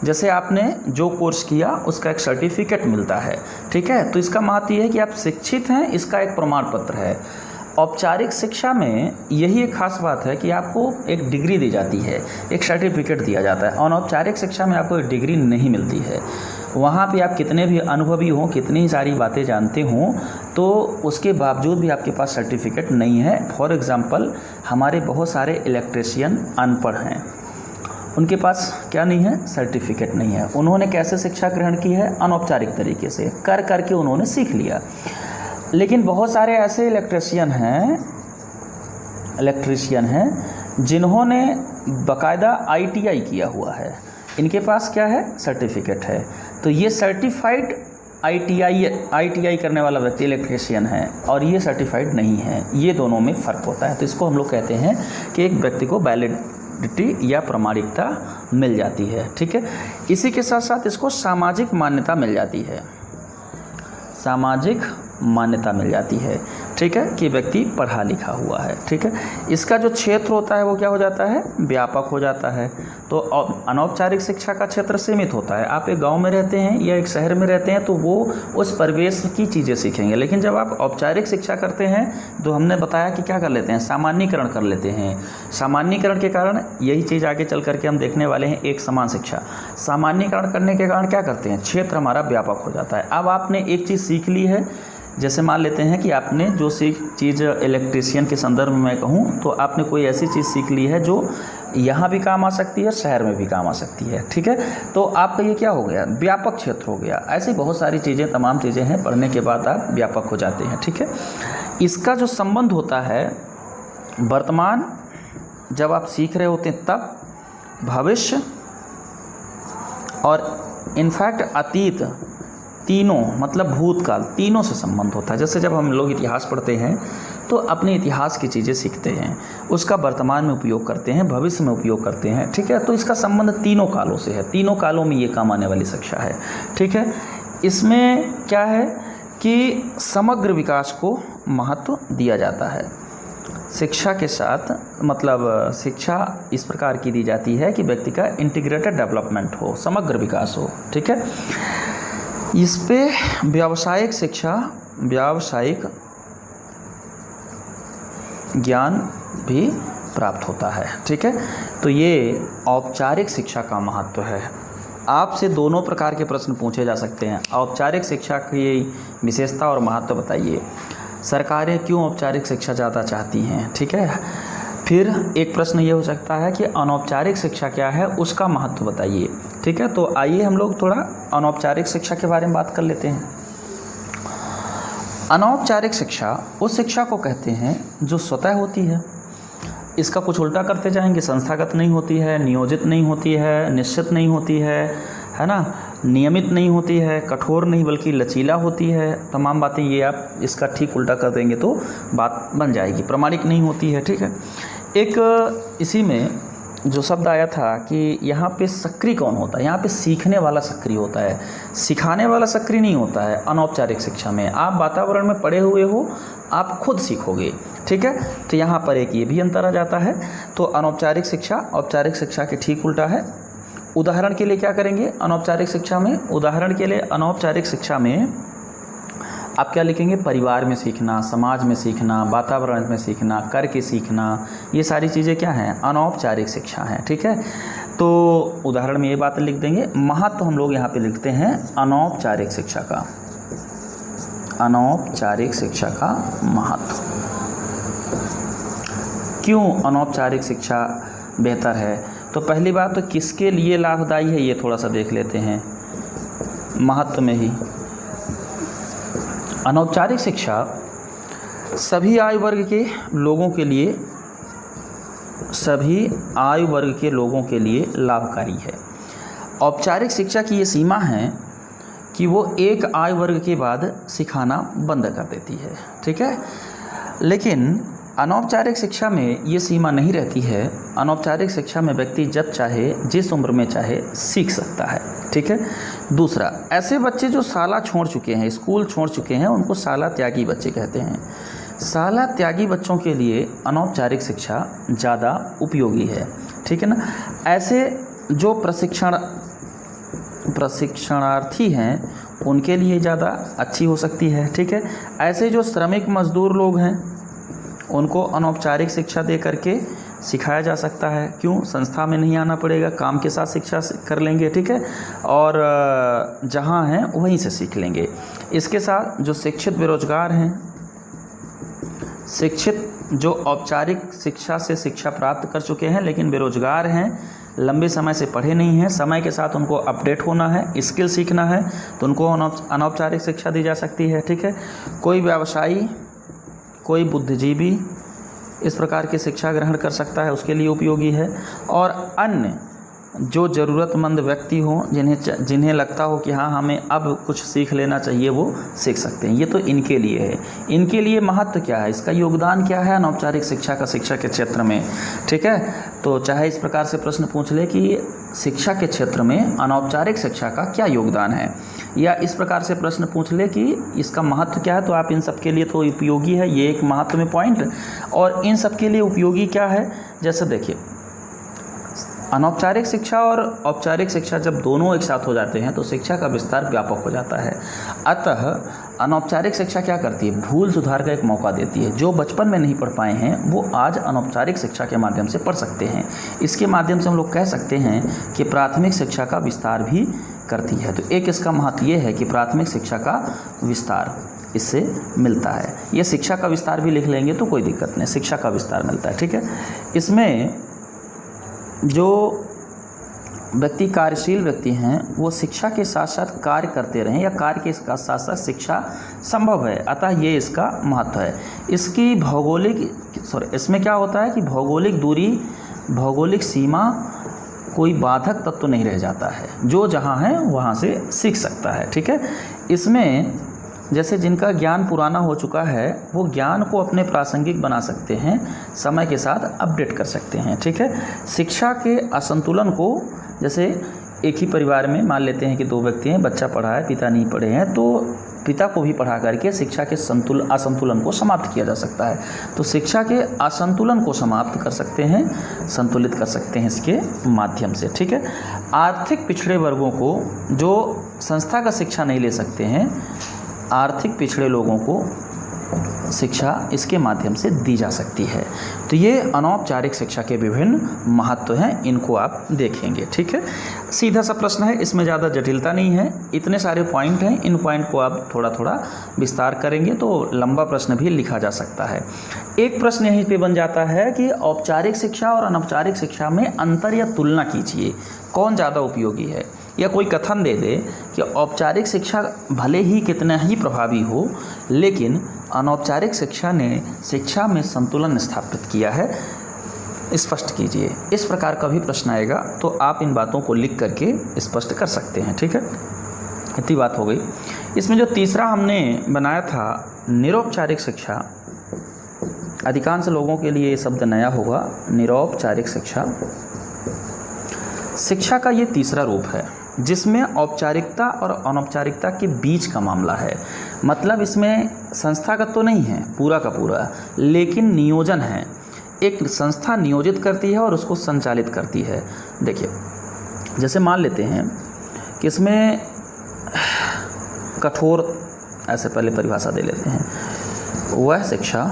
Speaker 1: जैसे आपने जो कोर्स किया उसका एक सर्टिफिकेट मिलता है, ठीक है। तो इसका महत्व ये है कि आप शिक्षित हैं, इसका एक प्रमाण पत्र है। औपचारिक शिक्षा में यही एक खास बात है कि आपको एक डिग्री दी जाती है, एक सर्टिफिकेट दिया जाता है। अनौपचारिक शिक्षा में आपको एक डिग्री नहीं मिलती है। वहाँ पे आप कितने भी अनुभवी हों, कितनी ही सारी बातें जानते हों, तो उसके बावजूद भी आपके पास सर्टिफिकेट नहीं है। फॉर एग्ज़ाम्पल, हमारे बहुत सारे इलेक्ट्रीशियन अनपढ़ हैं, उनके पास क्या नहीं है, सर्टिफिकेट नहीं है। उन्होंने कैसे शिक्षा ग्रहण की है, अनौपचारिक तरीके से कर करके उन्होंने सीख लिया। लेकिन बहुत सारे ऐसे इलेक्ट्रीशियन हैं जिन्होंने बाकायदा ITI किया हुआ है, इनके पास क्या है, सर्टिफिकेट है। तो ये सर्टिफाइड ITI करने वाला व्यक्ति इलेक्ट्रीशियन है और ये सर्टिफाइड नहीं है। ये दोनों में फ़र्क होता है। तो इसको हम लोग कहते हैं कि एक व्यक्ति को वैलिडिटी या प्रमाणिकता मिल जाती है, ठीक है। इसी के साथ साथ इसको सामाजिक मान्यता मिल जाती है, सामाजिक मान्यता मिल जाती है, ठीक है, कि व्यक्ति पढ़ा लिखा हुआ है, ठीक है। इसका जो क्षेत्र होता है वो क्या हो जाता है, व्यापक हो जाता है। तो अनौपचारिक शिक्षा का क्षेत्र सीमित होता है। आप एक गांव में रहते हैं या एक शहर में रहते हैं तो वो उस परिवेश की चीज़ें सीखेंगे। लेकिन जब आप औपचारिक शिक्षा करते हैं तो हमने बताया कि क्या कर लेते हैं, सामान्यीकरण कर लेते हैं। सामान्यीकरण के कारण यही चीज़ आगे चल करके हम देखने वाले हैं, एक समान शिक्षा। सामान्यीकरण करने के कारण क्या करते हैं, क्षेत्र हमारा व्यापक हो जाता है। अब आपने एक चीज़ सीख ली है, जैसे मान लेते हैं कि आपने जो चीज़ इलेक्ट्रीशियन के संदर्भ में मैं कहूँ तो आपने कोई ऐसी चीज़ सीख ली है जो यहाँ भी काम आ सकती है, शहर में भी काम आ सकती है, ठीक है। तो आपका ये क्या हो गया, व्यापक क्षेत्र हो गया। ऐसी बहुत सारी चीज़ें, तमाम चीज़ें हैं, पढ़ने के बाद आप व्यापक हो जाते हैं, ठीक है। इसका जो संबंध होता है वर्तमान, जब आप सीख रहे होते हैं तब, भविष्य और इनफैक्ट अतीत, तीनों मतलब भूतकाल, तीनों से संबंध होता है। जैसे जब हम लोग इतिहास पढ़ते हैं तो अपने इतिहास की चीज़ें सीखते हैं, उसका वर्तमान में उपयोग करते हैं, भविष्य में उपयोग करते हैं, ठीक है। तो इसका संबंध तीनों कालों से है, तीनों कालों में ये काम आने वाली शिक्षा है, ठीक है। इसमें क्या है कि समग्र विकास को महत्व दिया जाता है। शिक्षा के साथ मतलब शिक्षा इस प्रकार की दी जाती है कि व्यक्ति का इंटीग्रेटेड डेवलपमेंट हो, समग्र विकास हो, ठीक है। इस पे व्यावसायिक शिक्षा, व्यावसायिक ज्ञान भी प्राप्त होता है, ठीक है। तो ये औपचारिक शिक्षा का महत्व है। आपसे दोनों प्रकार के प्रश्न पूछे जा सकते हैं। औपचारिक शिक्षा की विशेषता और महत्व बताइए। सरकारें क्यों औपचारिक शिक्षा ज़्यादा चाहती हैं, ठीक है। फिर एक प्रश्न ये हो सकता है कि अनौपचारिक शिक्षा क्या है, उसका महत्व बताइए, ठीक है। तो आइए हम लोग थोड़ा अनौपचारिक शिक्षा के बारे में बात कर लेते हैं। अनौपचारिक शिक्षा उस शिक्षा को कहते हैं जो स्वतः होती है। इसका कुछ उल्टा करते जाएंगे, संस्थागत नहीं होती है, नियोजित नहीं होती है, निश्चित नहीं होती है ना, नियमित नहीं होती है, कठोर नहीं बल्कि लचीला होती है। तमाम बातें ये आप इसका ठीक उल्टा कर देंगे तो बात बन जाएगी। प्रामाणिक नहीं होती है, ठीक है। एक इसी में जो शब्द आया था कि यहाँ पे सक्रिय कौन होता है, यहाँ पे सीखने वाला सक्रिय होता है, सिखाने वाला सक्रिय नहीं होता है। अनौपचारिक शिक्षा में आप वातावरण में पड़े हुए हो, आप खुद सीखोगे, ठीक है। तो यहाँ पर एक ये भी अंतर आ जाता है। तो अनौपचारिक शिक्षा औपचारिक शिक्षा के ठीक उल्टा है। उदाहरण के लिए क्या करेंगे अनौपचारिक शिक्षा में, उदाहरण के लिए अनौपचारिक शिक्षा में आप क्या लिखेंगे, परिवार में सीखना, समाज में सीखना, वातावरण में सीखना, करके सीखना, ये सारी चीज़ें क्या हैं, अनौपचारिक शिक्षा हैं, ठीक है। तो उदाहरण में ये बात लिख देंगे। महत्व हम लोग यहाँ पे लिखते हैं अनौपचारिक शिक्षा का, अनौपचारिक शिक्षा का महत्व। क्यों अनौपचारिक शिक्षा बेहतर है, तो पहली बात तो किसके लिए लाभदायी है ये थोड़ा सा देख लेते हैं। महत्व में ही अनौपचारिक शिक्षा सभी आयु वर्ग के लोगों के लिए, सभी आयु वर्ग के लोगों के लिए लाभकारी है। औपचारिक शिक्षा की ये सीमा है कि वो एक आयु वर्ग के बाद सिखाना बंद कर देती है, ठीक है। लेकिन अनौपचारिक शिक्षा में ये सीमा नहीं रहती है। अनौपचारिक शिक्षा में व्यक्ति जब चाहे, जिस उम्र में चाहे सीख सकता है, ठीक है। दूसरा, ऐसे बच्चे जो शाला छोड़ चुके हैं, स्कूल छोड़ चुके हैं, उनको शाला त्यागी बच्चे कहते हैं। शाला त्यागी बच्चों के लिए अनौपचारिक शिक्षा ज़्यादा उपयोगी है, ठीक है ना। ऐसे जो प्रशिक्षण प्रशिक्षणार्थी हैं उनके लिए ज़्यादा अच्छी हो सकती है। ठीक है, ऐसे जो श्रमिक मजदूर लोग हैं उनको अनौपचारिक शिक्षा दे करके सिखाया जा सकता है। क्यों? संस्था में नहीं आना पड़ेगा, काम के साथ शिक्षा कर लेंगे। ठीक है, और जहाँ हैं वहीं से सीख लेंगे। इसके साथ जो शिक्षित बेरोजगार हैं, शिक्षित जो औपचारिक शिक्षा से शिक्षा प्राप्त कर चुके हैं लेकिन बेरोजगार हैं, लंबे समय से पढ़े नहीं हैं, समय के साथ उनको अपडेट होना है, स्किल सीखना है, तो उनको अनौपचारिक शिक्षा दी जा सकती है। ठीक है, कोई व्यवसायी, कोई बुद्धिजीवी इस प्रकार की शिक्षा ग्रहण कर सकता है, उसके लिए उपयोगी है। और अन्य जो ज़रूरतमंद व्यक्ति हों, जिन्हें लगता हो कि हाँ हमें अब कुछ सीख लेना चाहिए, वो सीख सकते हैं। ये तो इनके लिए है। इनके लिए महत्व क्या है, इसका योगदान क्या है अनौपचारिक शिक्षा का शिक्षा के क्षेत्र में। ठीक है, तो चाहे इस प्रकार से प्रश्न पूछ ले कि शिक्षा के क्षेत्र में अनौपचारिक शिक्षा का क्या योगदान है, या इस प्रकार से प्रश्न पूछ ले कि इसका महत्व क्या है, तो आप इन सब के लिए तो उपयोगी है, ये एक महत्व में पॉइंट। और इन सब के लिए उपयोगी क्या है, जैसे देखिए अनौपचारिक शिक्षा और औपचारिक शिक्षा जब दोनों एक साथ हो जाते हैं तो शिक्षा का विस्तार व्यापक हो जाता है। अतः अनौपचारिक शिक्षा क्या करती है, भूल सुधार का एक मौका देती है। जो बचपन में नहीं पढ़ पाए हैं वो आज अनौपचारिक शिक्षा के माध्यम से पढ़ सकते हैं। इसके माध्यम से हम लोग कह सकते हैं कि प्राथमिक शिक्षा का विस्तार भी करती है। तो एक इसका महत्व ये है कि प्राथमिक शिक्षा का विस्तार इससे मिलता है। ये शिक्षा का विस्तार भी लिख लेंगे तो कोई दिक्कत नहीं, शिक्षा का विस्तार मिलता है। ठीक है, इसमें जो व्यक्ति कार्यशील व्यक्ति हैं वो शिक्षा के साथ साथ कार्य करते रहें, या कार्य के साथ साथ शिक्षा संभव है, अतः ये इसका महत्व है। इसकी इसमें क्या होता है कि भौगोलिक दूरी, भौगोलिक सीमा कोई बाधक तत्व नहीं रह जाता है, जो जहाँ है वहाँ से सीख सकता है। ठीक है, इसमें जैसे जिनका ज्ञान पुराना हो चुका है वो ज्ञान को अपने प्रासंगिक बना सकते हैं, समय के साथ अपडेट कर सकते हैं। ठीक है, शिक्षा के असंतुलन को, जैसे एक ही परिवार में मान लेते हैं कि दो व्यक्ति हैं, बच्चा पढ़ा है, पिता नहीं पढ़े हैं, तो पिता को भी पढ़ा करके शिक्षा के असंतुलन को समाप्त किया जा सकता है। तो शिक्षा के असंतुलन को समाप्त कर सकते हैं, संतुलित कर सकते हैं इसके माध्यम से। ठीक है, आर्थिक पिछड़े वर्गों को जो संस्थागत शिक्षा नहीं ले सकते हैं, आर्थिक पिछड़े लोगों को शिक्षा इसके माध्यम से दी जा सकती है। तो ये अनौपचारिक शिक्षा के विभिन्न महत्व हैं, इनको आप देखेंगे। ठीक है, सीधा सा प्रश्न है, इसमें ज़्यादा जटिलता नहीं है, इतने सारे पॉइंट हैं, इन पॉइंट को आप थोड़ा थोड़ा विस्तार करेंगे तो लंबा प्रश्न भी लिखा जा सकता है। एक प्रश्न यहीं पे बन जाता है कि औपचारिक शिक्षा और अनौपचारिक शिक्षा में अंतर या तुलना कीजिए, कौन ज़्यादा उपयोगी है। या कोई कथन दे दे कि औपचारिक शिक्षा भले ही कितना ही प्रभावी हो, लेकिन अनौपचारिक शिक्षा ने शिक्षा में संतुलन स्थापित किया है, स्पष्ट कीजिए। इस प्रकार का भी प्रश्न आएगा तो आप इन बातों को लिख करके स्पष्ट कर सकते हैं। ठीक है, इतनी बात हो गई। इसमें जो तीसरा हमने बनाया था निरौपचारिक शिक्षा, अधिकांश लोगों के लिए ये शब्द नया होगा, निरौपचारिक शिक्षा। शिक्षा का ये तीसरा रूप है जिसमें औपचारिकता और अनौपचारिकता के बीच का मामला है। मतलब इसमें संस्थागत तो नहीं है पूरा का पूरा, लेकिन नियोजन है। एक संस्था नियोजित करती है और उसको संचालित करती है। देखिए, जैसे मान लेते हैं कि इसमें कठोर, ऐसे पहले परिभाषा दे लेते हैं, वह शिक्षा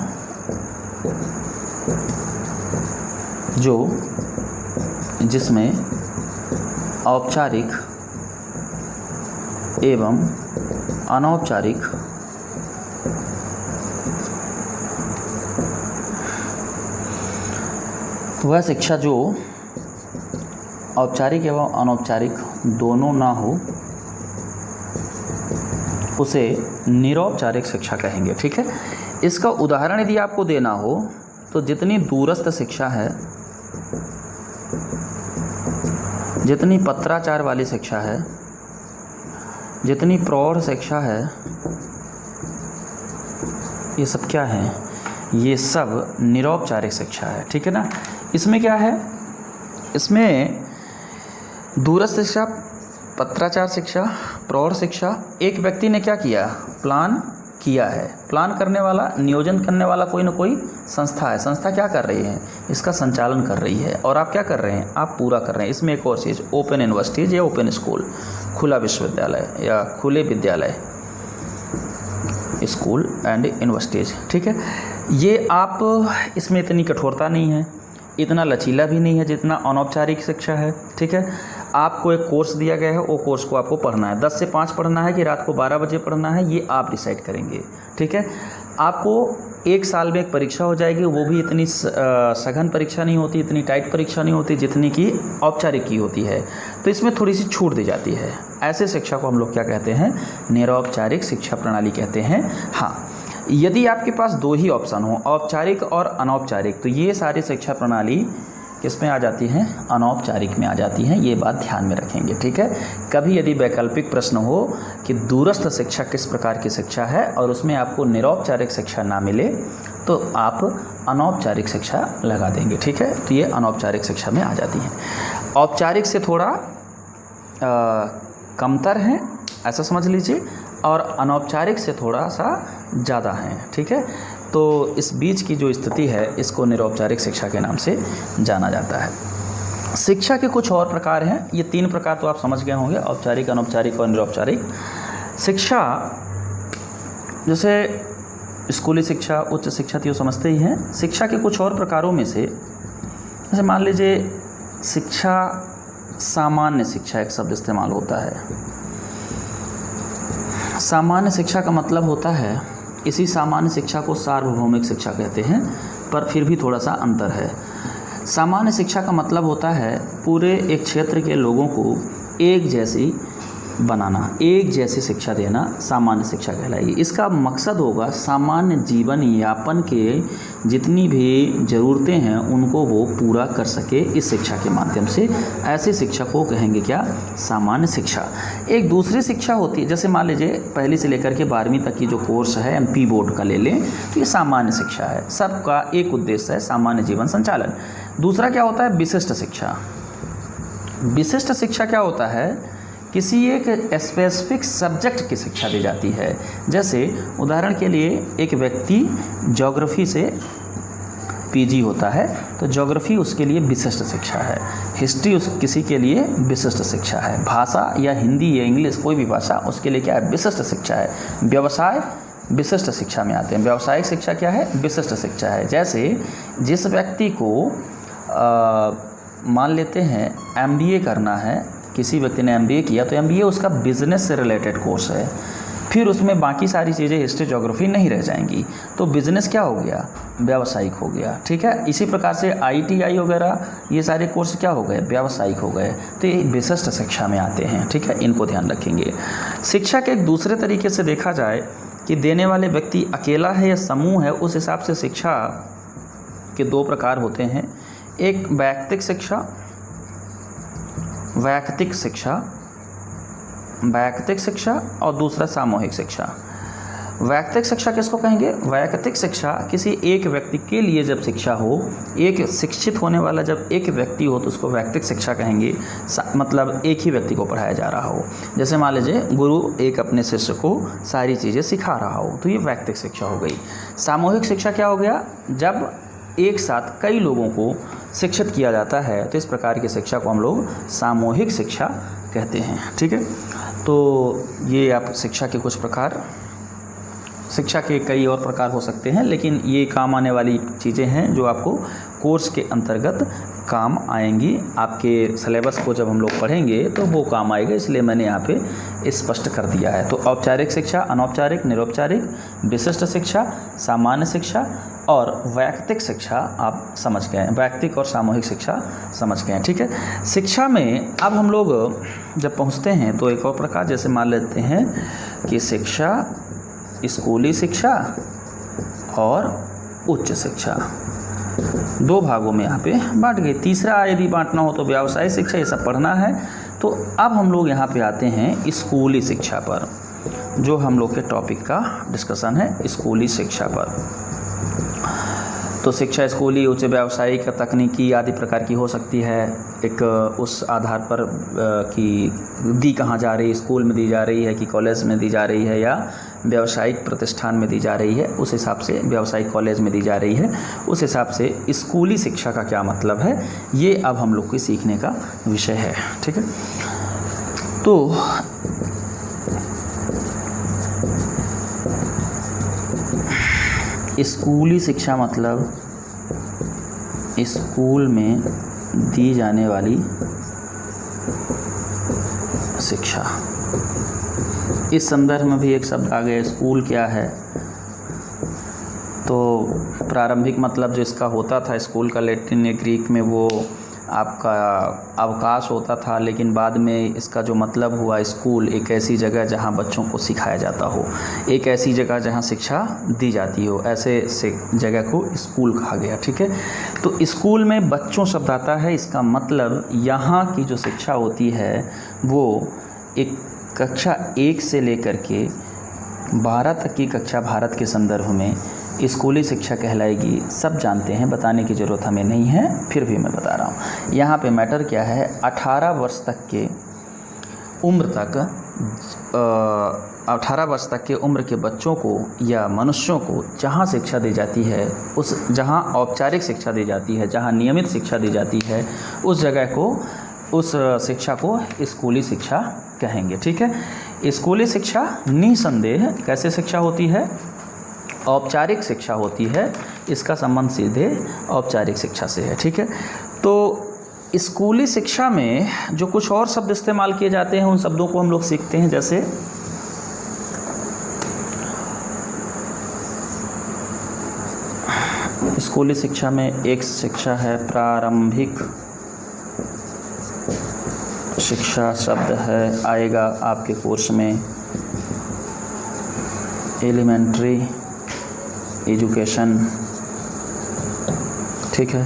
Speaker 1: जिसमें औपचारिक एवं अनौपचारिक वह शिक्षा जो औपचारिक एवं अनौपचारिक दोनों ना हो उसे निरौपचारिक शिक्षा कहेंगे। ठीक है, इसका उदाहरण यदि आपको देना हो तो जितनी दूरस्थ शिक्षा है, जितनी पत्राचार वाली शिक्षा है, जितनी प्रौढ़ शिक्षा है, ये सब क्या है, ये सब निरौपचारिक शिक्षा है। ठीक है ना। इसमें क्या है, इसमें दूरस्थ शिक्षा, पत्राचार शिक्षा, प्रौढ़ शिक्षा, एक व्यक्ति ने क्या किया, प्लान किया है। प्लान करने वाला, नियोजन करने वाला कोई ना कोई संस्था है। संस्था क्या कर रही है? इसका संचालन कर रही है, और आप क्या कर रहे हैं? आप पूरा कर रहे हैं। इसमें एक और चीज़, ओपन यूनिवर्सिटीज या ओपन स्कूल, खुला विश्वविद्यालय या खुले विद्यालय, स्कूल एंड यूनिवर्सिटीज, ठीक है। ये आप, इसमें इतनी कठोरता नहीं है, इतना लचीला भी नहीं है जितना अनौपचारिक शिक्षा है, ठीक है। आपको एक कोर्स दिया गया है, वो कोर्स को आपको पढ़ना है, 10 से 5 पढ़ना है कि रात को 12 बजे पढ़ना है, ये आप डिसाइड करेंगे, ठीक है। आपको 1 साल में एक परीक्षा हो जाएगी, वो भी इतनी सघन परीक्षा नहीं होती, इतनी टाइट परीक्षा नहीं होती जितनी कि औपचारिक की होती है, तो इसमें थोड़ी सी छूट दी जाती है। ऐसे शिक्षा को हम लोग क्या कहते हैं? निरौपचारिक शिक्षा प्रणाली कहते हैं। हाँ, यदि आपके पास 2 ही ऑप्शन हो, औपचारिक और अनौपचारिक, तो ये सारी शिक्षा प्रणाली किस में आ जाती हैं? अनौपचारिक में आ जाती हैं। ये बात ध्यान में रखेंगे, ठीक है। कभी यदि वैकल्पिक प्रश्न हो कि दूरस्थ शिक्षा किस प्रकार की शिक्षा है और उसमें आपको निरौपचारिक शिक्षा ना मिले, तो आप अनौपचारिक शिक्षा लगा देंगे, ठीक है। तो ये अनौपचारिक शिक्षा में आ जाती हैं। औपचारिक से थोड़ा कमतर हैं, ऐसा समझ लीजिए, और अनौपचारिक से थोड़ा सा ज़्यादा हैं, ठीक है। तो इस बीच की जो स्थिति है, इसको निरौपचारिक शिक्षा के नाम से जाना जाता है। शिक्षा के कुछ और प्रकार हैं। ये 3 प्रकार तो आप समझ गए होंगे, औपचारिक, अनौपचारिक और निरौपचारिक शिक्षा। जैसे स्कूली शिक्षा, उच्च शिक्षा तो समझते ही हैं। शिक्षा के कुछ और प्रकारों में से, जैसे मान लीजिए शिक्षा, सामान्य शिक्षा एक शब्द इस्तेमाल होता है। सामान्य शिक्षा का मतलब होता है, इसी सामान्य शिक्षा को सार्वभौमिक शिक्षा कहते हैं, पर फिर भी थोड़ा सा अंतर है। सामान्य शिक्षा का मतलब होता है पूरे एक क्षेत्र के लोगों को एक जैसी बनाना, एक जैसी शिक्षा देना सामान्य शिक्षा कहलाएगी। इसका मकसद होगा सामान्य जीवन यापन के जितनी भी ज़रूरतें हैं उनको वो पूरा कर सके इस शिक्षा के माध्यम से। ऐसी शिक्षा को कहेंगे क्या? सामान्य शिक्षा। एक दूसरी शिक्षा होती है, जैसे मान लीजिए पहली से लेकर के 12वीं तक की जो कोर्स है MP बोर्ड का ले लें, तो ये सामान्य शिक्षा है। सबका एक उद्देश्य है, सामान्य जीवन संचालन। दूसरा क्या होता है? विशिष्ट शिक्षा। विशिष्ट शिक्षा क्या होता है? किसी एक स्पेसिफिक सब्जेक्ट की शिक्षा दी जाती है। जैसे उदाहरण के लिए एक व्यक्ति ज्योग्राफी से PG होता है, तो ज्योग्राफी उसके लिए विशिष्ट शिक्षा है। हिस्ट्री उस किसी के लिए विशिष्ट शिक्षा है। भाषा या हिंदी या इंग्लिश कोई भी भाषा उसके लिए क्या है? विशिष्ट शिक्षा है। व्यवसाय विशिष्ट शिक्षा में आते हैं। व्यावसायिक शिक्षा क्या है? विशिष्ट शिक्षा है। जैसे जिस व्यक्ति को मान लेते हैं MBA करना है, किसी व्यक्ति ने MBA किया, तो MBA उसका बिजनेस से रिलेटेड कोर्स है, फिर उसमें बाकी सारी चीज़ें हिस्ट्री ज्योग्राफी नहीं रह जाएंगी, तो बिजनेस क्या हो गया? व्यावसायिक हो गया, ठीक है। इसी प्रकार से ITI वगैरह ये सारे कोर्स क्या हो गए? व्यावसायिक हो गए। तो ये विशिष्ट शिक्षा में आते हैं, ठीक है, इनको ध्यान रखेंगे। शिक्षा के एक दूसरे तरीके से देखा जाए कि देने वाले व्यक्ति अकेला है या समूह है, उस हिसाब से शिक्षा के 2 प्रकार होते हैं। एक वैयक्तिक शिक्षा, वैयक्तिक शिक्षा और दूसरा सामूहिक शिक्षा। वैयक्तिक शिक्षा किसको कहेंगे? वैयक्तिक शिक्षा किसी एक व्यक्ति के लिए जब शिक्षा हो, एक शिक्षित होने वाला जब एक व्यक्ति हो तो उसको वैयक्तिक शिक्षा कहेंगे। मतलब एक ही व्यक्ति को पढ़ाया जा रहा हो। जैसे मान लीजिए गुरु एक अपने शिष्य को सारी चीज़ें सिखा रहा हो, तो ये वैयक्तिक शिक्षा हो गई। सामूहिक शिक्षा क्या हो गया? जब एक साथ कई लोगों को शिक्षित किया जाता है, तो इस प्रकार की शिक्षा को हम लोग सामूहिक शिक्षा कहते हैं, ठीक है। तो ये आप शिक्षा के कुछ प्रकार, शिक्षा के कई और प्रकार हो सकते हैं, लेकिन ये काम आने वाली चीज़ें हैं जो आपको कोर्स के अंतर्गत काम आएंगी। आपके सिलेबस को जब हम लोग पढ़ेंगे तो वो काम आएगा, इसलिए मैंने यहाँ पे स्पष्ट कर दिया है। तो औपचारिक शिक्षा, अनौपचारिक, निरौपचारिक, विशिष्ट शिक्षा, सामान्य शिक्षा और वैयक्तिक शिक्षा आप समझ गए हैं। वैयक्तिक और सामूहिक शिक्षा समझ गए हैं, ठीक है। शिक्षा में अब हम लोग जब पहुँचते हैं तो एक और प्रकार, जैसे मान लेते हैं कि शिक्षा, स्कूली शिक्षा और उच्च शिक्षा, 2 भागों में यहाँ पे बांट गई। तीसरा यदि बांटना हो तो व्यावसायिक शिक्षा, ये सब पढ़ना है। तो अब हम लोग यहाँ पे आते हैं स्कूली शिक्षा पर, जो हम लोग के टॉपिक का डिस्कशन है, स्कूली शिक्षा पर। तो शिक्षा स्कूली, उच्च व्यावसायिक, तकनीकी आदि प्रकार की हो सकती है। एक उस आधार पर कि दी कहाँ जा रही है, स्कूल में दी जा रही है कि कॉलेज में दी जा रही है या व्यावसायिक प्रतिष्ठान में दी जा रही है, उस हिसाब से व्यावसायिक कॉलेज में दी जा रही है, उस हिसाब से स्कूली शिक्षा का क्या मतलब है, ये अब हम लोग के सीखने का विषय है। ठीक है, तो स्कूली शिक्षा मतलब स्कूल में दी जाने वाली शिक्षा। इस संदर्भ में भी एक शब्द आ गया, स्कूल क्या है। तो प्रारंभिक मतलब जो इसका होता था स्कूल का, लैटिन या ग्रीक में वो आपका अवकाश होता था, लेकिन बाद में इसका जो मतलब हुआ स्कूल एक ऐसी जगह जहाँ बच्चों को सिखाया जाता हो, एक ऐसी जगह जहाँ शिक्षा दी जाती हो, ऐसे से जगह को स्कूल कहा गया। ठीक है, तो स्कूल में बच्चों शब्द आता है, इसका मतलब यहाँ की जो शिक्षा होती है वो एक कक्षा 1 से लेकर के 12 तक की कक्षा भारत के संदर्भ में स्कूली शिक्षा कहलाएगी। सब जानते हैं, बताने की ज़रूरत हमें नहीं है, फिर भी मैं बता रहा हूँ। यहाँ पे मैटर क्या है, 18 वर्ष तक के उम्र तक 18 वर्ष तक के उम्र के बच्चों को या मनुष्यों को जहाँ शिक्षा दी जाती है, उस जहाँ औपचारिक शिक्षा दी जाती है, जहाँ नियमित शिक्षा दी जाती है, उस जगह को, उस शिक्षा को स्कूली शिक्षा कहेंगे। ठीक है, स्कूली शिक्षा निसंदेह कैसे शिक्षा होती है, औपचारिक शिक्षा होती है, इसका संबंध सीधे औपचारिक शिक्षा से है। ठीक है, तो स्कूली शिक्षा में जो कुछ और शब्द इस्तेमाल किए जाते हैं उन शब्दों को हम लोग सीखते हैं। जैसे स्कूली शिक्षा में एक शिक्षा है प्रारंभिक शिक्षा, शब्द है आएगा आपके कोर्स में एलिमेंट्री एजुकेशन। ठीक है,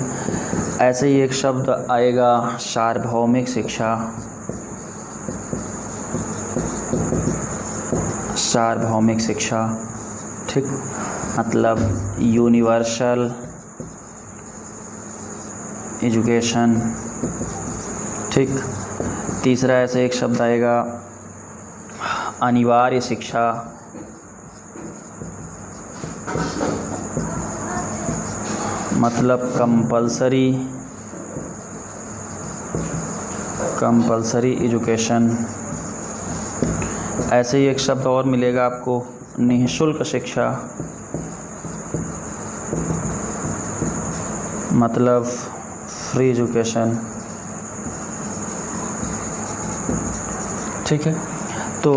Speaker 1: ऐसे ही एक शब्द आएगा सार्वभौमिक शिक्षा, सार्वभौमिक शिक्षा। ठीक, मतलब यूनिवर्सल एजुकेशन। ठीक, तीसरा ऐसे एक शब्द आएगा अनिवार्य शिक्षा, मतलब कंपल्सरी एजुकेशन। ऐसे ही एक शब्द और मिलेगा आपको निःशुल्क शिक्षा, मतलब फ्री एजुकेशन। ठीक है, तो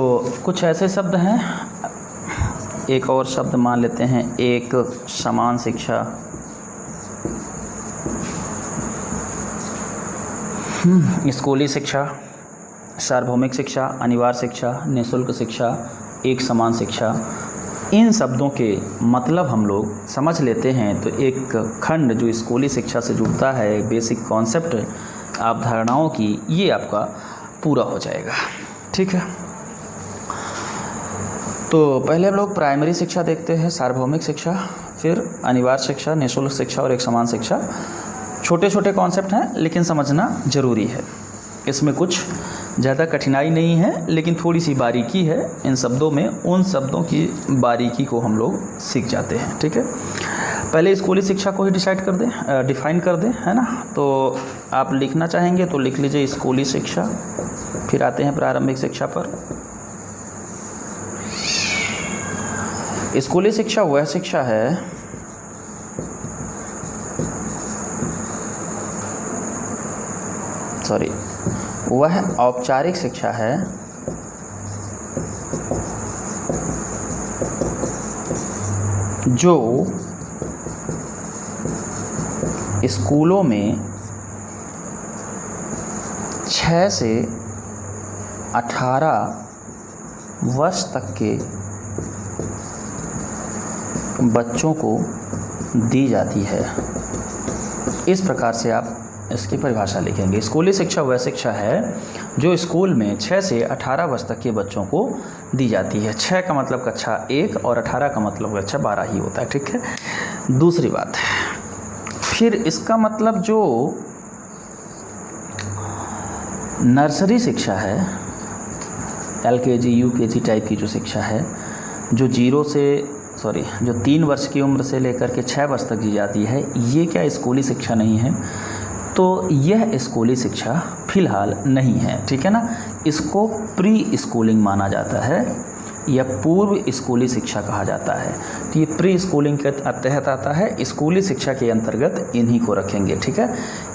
Speaker 1: कुछ ऐसे शब्द हैं। एक और शब्द मान लेते हैं, एक समान शिक्षा। स्कूली शिक्षा, सार्वभौमिक शिक्षा, अनिवार्य शिक्षा, निःशुल्क शिक्षा, एक समान शिक्षा, इन शब्दों के मतलब हम लोग समझ लेते हैं तो एक खंड जो स्कूली शिक्षा से जुड़ता है, बेसिक कॉन्सेप्ट अवधारणाओं की, ये आपका पूरा हो जाएगा। ठीक है, तो पहले हम लोग प्राइमरी शिक्षा देखते हैं, सार्वभौमिक शिक्षा, फिर अनिवार्य शिक्षा, निःशुल्क शिक्षा और एक समान शिक्षा। छोटे छोटे कॉन्सेप्ट हैं लेकिन समझना ज़रूरी है, इसमें कुछ ज़्यादा कठिनाई नहीं है, लेकिन थोड़ी सी बारीकी है इन शब्दों में। उन शब्दों की बारीकी को हम लोग सीख जाते हैं। ठीक है, पहले स्कूली शिक्षा को ही डिफाइन कर दें, है ना। तो आप लिखना चाहेंगे तो लिख लीजिए स्कूली शिक्षा, फिर आते हैं प्रारंभिक शिक्षा पर। स्कूली शिक्षा वह शिक्षा है वह औपचारिक शिक्षा है जो स्कूलों में 6 से 18 वर्ष तक के बच्चों को दी जाती है। इस प्रकार से आप इसकी परिभाषा लिखेंगे। स्कूली शिक्षा वह शिक्षा है जो स्कूल में 6 से 18 वर्ष तक के बच्चों को दी जाती है। 6 का मतलब कक्षा 1 और 18 का मतलब कक्षा 12 ही होता है। ठीक है, दूसरी बात, फिर इसका मतलब जो नर्सरी शिक्षा है, LKG UKG टाइप की जो शिक्षा है, जो 3 वर्ष की उम्र से लेकर के 6 वर्ष तक दी जाती है, ये क्या स्कूली शिक्षा नहीं है? तो यह स्कूली शिक्षा फ़िलहाल नहीं है, ठीक है ना। इसको प्री स्कूलिंग माना जाता है या पूर्व स्कूली शिक्षा कहा जाता है। तो ये प्री स्कूलिंग के तहत आता है। स्कूली शिक्षा के अंतर्गत इन्हीं को रखेंगे, ठीक है।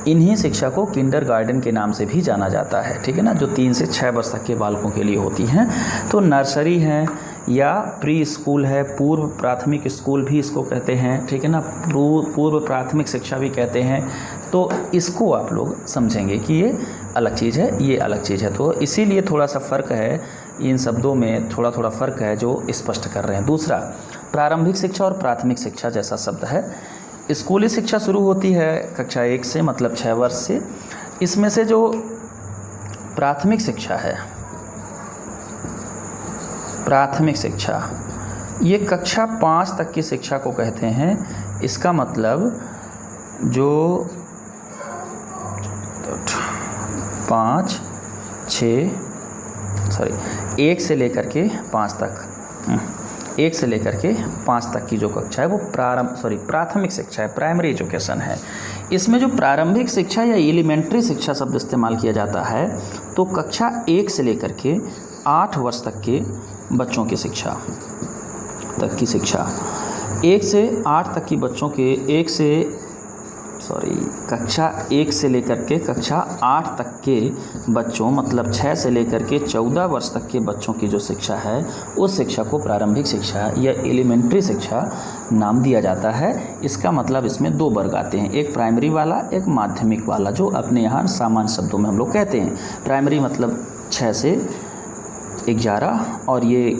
Speaker 1: इन्हीं शिक्षा को किंडरगार्टन के नाम से भी जाना जाता है, ठीक है ना, जो 3 से 6 वर्ष तक के बालकों के लिए होती हैं। तो नर्सरी है या प्री स्कूल है, पूर्व प्राथमिक स्कूल भी इसको कहते हैं, ठीक है ना, पूर्व प्राथमिक शिक्षा भी कहते हैं। तो इसको आप लोग समझेंगे कि ये अलग चीज़ है, ये अलग चीज़ है। तो इसीलिए थोड़ा सा फ़र्क है, इन शब्दों में थोड़ा थोड़ा फ़र्क है जो स्पष्ट कर रहे हैं। दूसरा, प्रारंभिक शिक्षा और प्राथमिक शिक्षा जैसा शब्द है। स्कूली शिक्षा शुरू होती है कक्षा 1 से, मतलब 6 वर्ष से। इसमें से जो प्राथमिक शिक्षा है, प्राथमिक शिक्षा, ये कक्षा 5 तक की शिक्षा को कहते हैं। इसका मतलब जो 1 से लेकर के 5 तक, 1 से लेकर के 5 तक की जो कक्षा है वो प्राथमिक शिक्षा है, प्राइमरी एजुकेशन है। इसमें जो प्रारंभिक शिक्षा या एलिमेंट्री शिक्षा शब्द इस्तेमाल किया जाता है, तो कक्षा 1 से लेकर के 8 वर्ष तक के बच्चों की शिक्षा, 1 से 8 तक की बच्चों के कक्षा 1 से लेकर के कक्षा 8 तक के बच्चों, मतलब 6 से लेकर के 14 वर्ष तक के बच्चों की जो शिक्षा है, उस शिक्षा को प्रारंभिक शिक्षा या एलिमेंट्री शिक्षा नाम दिया जाता है। इसका मतलब इसमें 2 वर्ग आते हैं, एक प्राइमरी वाला, एक माध्यमिक वाला, जो अपने यहाँ सामान्य शब्दों में हम लोग कहते हैं। प्राइमरी मतलब 6 से 11 और ये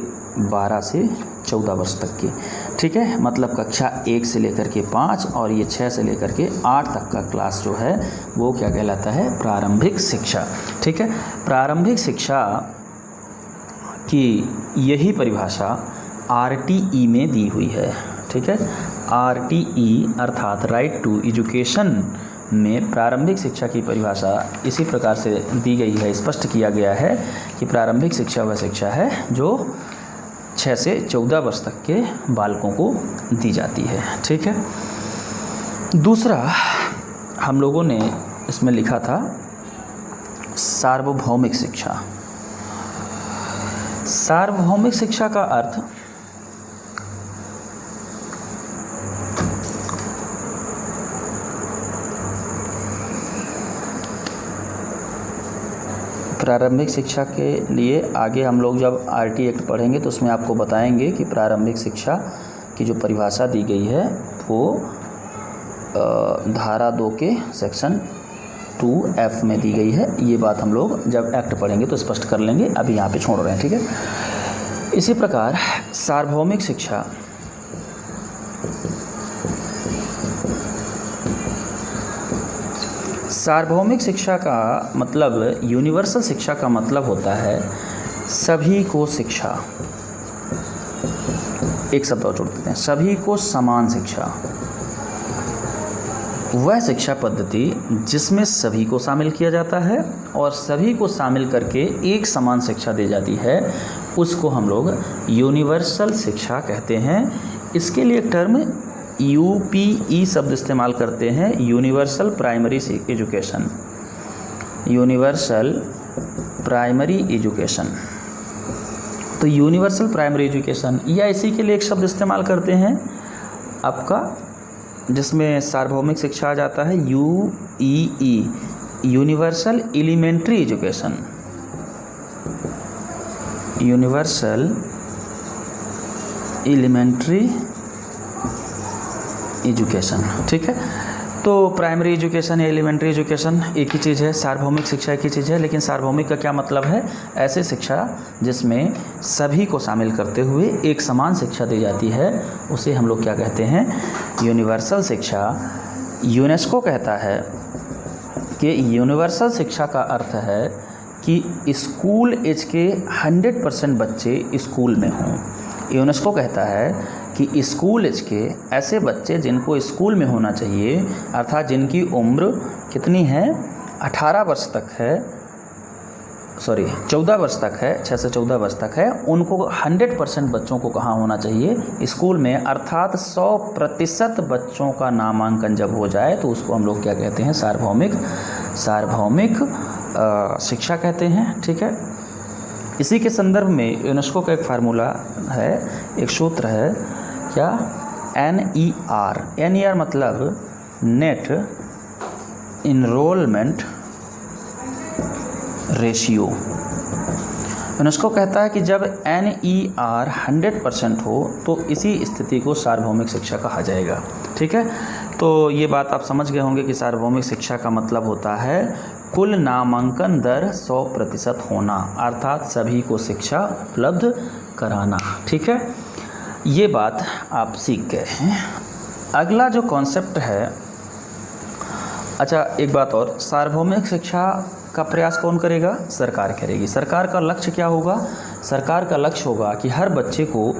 Speaker 1: 12 से 14 वर्ष तक की, ठीक है, मतलब कक्षा 1 से लेकर के 5 और ये 6 से लेकर के 8 तक का क्लास जो है वो क्या कहलाता है? प्रारंभिक शिक्षा, ठीक है। प्रारंभिक शिक्षा की यही परिभाषा RTE में दी हुई है, ठीक है। RTE अर्थात राइट टू एजुकेशन में प्रारंभिक शिक्षा की परिभाषा इसी प्रकार से दी गई है, स्पष्ट किया गया है कि प्रारंभिक शिक्षा वह शिक्षा है जो 6 से 14 वर्ष तक के बालकों को दी जाती है, ठीक है। दूसरा हम लोगों ने इसमें लिखा था सार्वभौमिक शिक्षा। सार्वभौमिक शिक्षा का अर्थ प्रारंभिक शिक्षा के लिए आगे हम लोग जब RT एक्ट पढ़ेंगे तो उसमें आपको बताएंगे कि प्रारंभिक शिक्षा की जो परिभाषा दी गई है वो धारा 2 के सेक्शन 2F में दी गई है। ये बात हम लोग जब एक्ट पढ़ेंगे तो स्पष्ट कर लेंगे, अभी यहाँ पे छोड़ रहे हैं, ठीक है। इसी प्रकार सार्वभौमिक शिक्षा सार्वभौमिक शिक्षा का मतलब, यूनिवर्सल शिक्षा का मतलब होता है सभी को शिक्षा, एक शब्द और जोड़ देते हैं, सभी को समान शिक्षा। वह शिक्षा पद्धति जिसमें सभी को शामिल किया जाता है और सभी को शामिल करके एक समान शिक्षा दी जाती है, उसको हम लोग यूनिवर्सल शिक्षा कहते हैं। इसके लिए एक टर्म UPE शब्द इस्तेमाल करते हैं, universal primary education, universal primary education. तो यूनिवर्सल प्राइमरी एजुकेशन या इसी के लिए एक शब्द इस्तेमाल करते हैं आपका, जिसमें सार्वभौमिक शिक्षा आ जाता है UEE, universal elementary education, universal elementary education, ठीक है। तो प्राइमरी एजुकेशन या एलिमेंट्री एजुकेशन एक ही चीज़ है, सार्वभौमिक शिक्षा एक ही चीज़ है, लेकिन सार्वभौमिक का क्या मतलब है? ऐसे शिक्षा जिसमें सभी को शामिल करते हुए एक समान शिक्षा दी जाती है, उसे हम लोग क्या कहते हैं? यूनिवर्सल शिक्षा। यूनेस्को कहता है कि यूनिवर्सल शिक्षा का अर्थ है कि स्कूल एज के 100% बच्चे स्कूल में हों। यूनेस्को कहता है कि स्कूल एज के ऐसे बच्चे जिनको स्कूल में होना चाहिए, अर्थात जिनकी उम्र कितनी है? 18 वर्ष तक है, 14 वर्ष तक है, 6 से 14 वर्ष तक है, उनको 100% बच्चों को कहाँ होना चाहिए, स्कूल में। अर्थात 100% बच्चों का नामांकन जब हो जाए तो उसको हम लोग क्या कहते हैं, सार्वभौमिक शिक्षा कहते हैं। ठीक है। इसी के संदर्भ में यूनेस्को का एक फार्मूला है, एक सूत्र है, क्या, NER मतलब नेट इनरोलमेंट रेशियो। यूनेस्को कहता है कि जब NER 100% हो तो इसी स्थिति को सार्वभौमिक शिक्षा कहा जाएगा। ठीक है। तो ये बात आप समझ गए होंगे कि सार्वभौमिक शिक्षा का मतलब होता है कुल नामांकन दर 100% होना, अर्थात सभी को शिक्षा उपलब्ध कराना। ठीक है। ये बात आप सीख गए हैं। अगला जो कॉन्सेप्ट है, अच्छा एक बात और, सार्वभौमिक शिक्षा का प्रयास कौन करेगा, सरकार करेगी। सरकार का लक्ष्य क्या होगा, सरकार का लक्ष्य होगा कि हर बच्चे को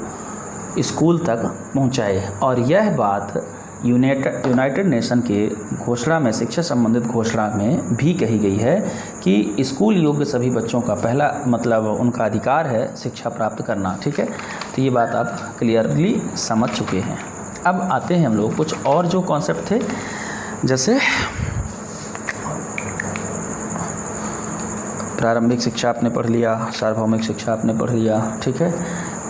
Speaker 1: स्कूल तक पहुंचाए। और यह बात यूनाइटेड नेशन के घोषणा में, शिक्षा संबंधित घोषणा में भी कही गई है कि स्कूल योग्य सभी बच्चों का पहला मतलब उनका अधिकार है शिक्षा प्राप्त करना। ठीक है। तो ये बात आप क्लियरली समझ चुके हैं। अब आते हैं हम लोग कुछ और जो कॉन्सेप्ट थे, जैसे प्रारंभिक शिक्षा आपने पढ़ लिया, सार्वभौमिक शिक्षा आपने पढ़ लिया। ठीक है।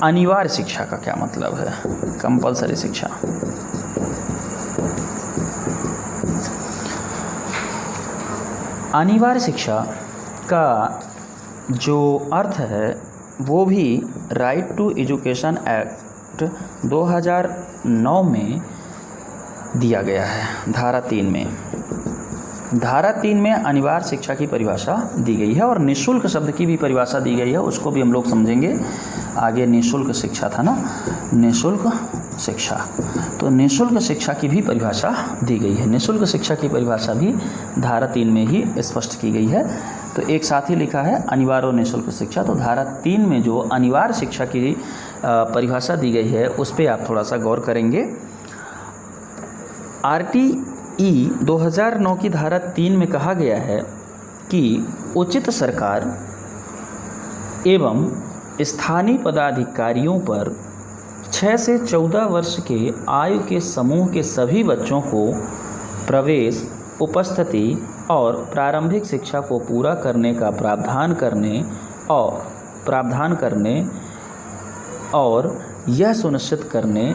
Speaker 1: अनिवार्य शिक्षा का क्या मतलब है, कंपलसरी शिक्षा। अनिवार्य शिक्षा का जो अर्थ है वो भी राइट टू एजुकेशन एक्ट 2009 में दिया गया है, धारा 3 में। धारा 3 में अनिवार्य शिक्षा की परिभाषा दी गई है और निःशुल्क शब्द की भी परिभाषा दी गई है, उसको भी हम लोग समझेंगे आगे। निःशुल्क शिक्षा था ना, निःशुल्क शिक्षा, तो निःशुल्क शिक्षा की भी परिभाषा दी गई है। निःशुल्क शिक्षा की परिभाषा भी धारा 3 में ही स्पष्ट की गई है। तो एक साथ ही लिखा है अनिवार्य और निःशुल्क शिक्षा। तो धारा 3 में जो अनिवार्य शिक्षा की परिभाषा दी गई है उस पर आप थोड़ा सा गौर करेंगे। RTE 2009 की धारा 3 में कहा गया है कि उचित सरकार एवं स्थानीय पदाधिकारियों पर 6 से 14 वर्ष के आयु के समूह के सभी बच्चों को प्रवेश, उपस्थिति और प्रारंभिक शिक्षा को पूरा करने का प्रावधान करने और यह सुनिश्चित करने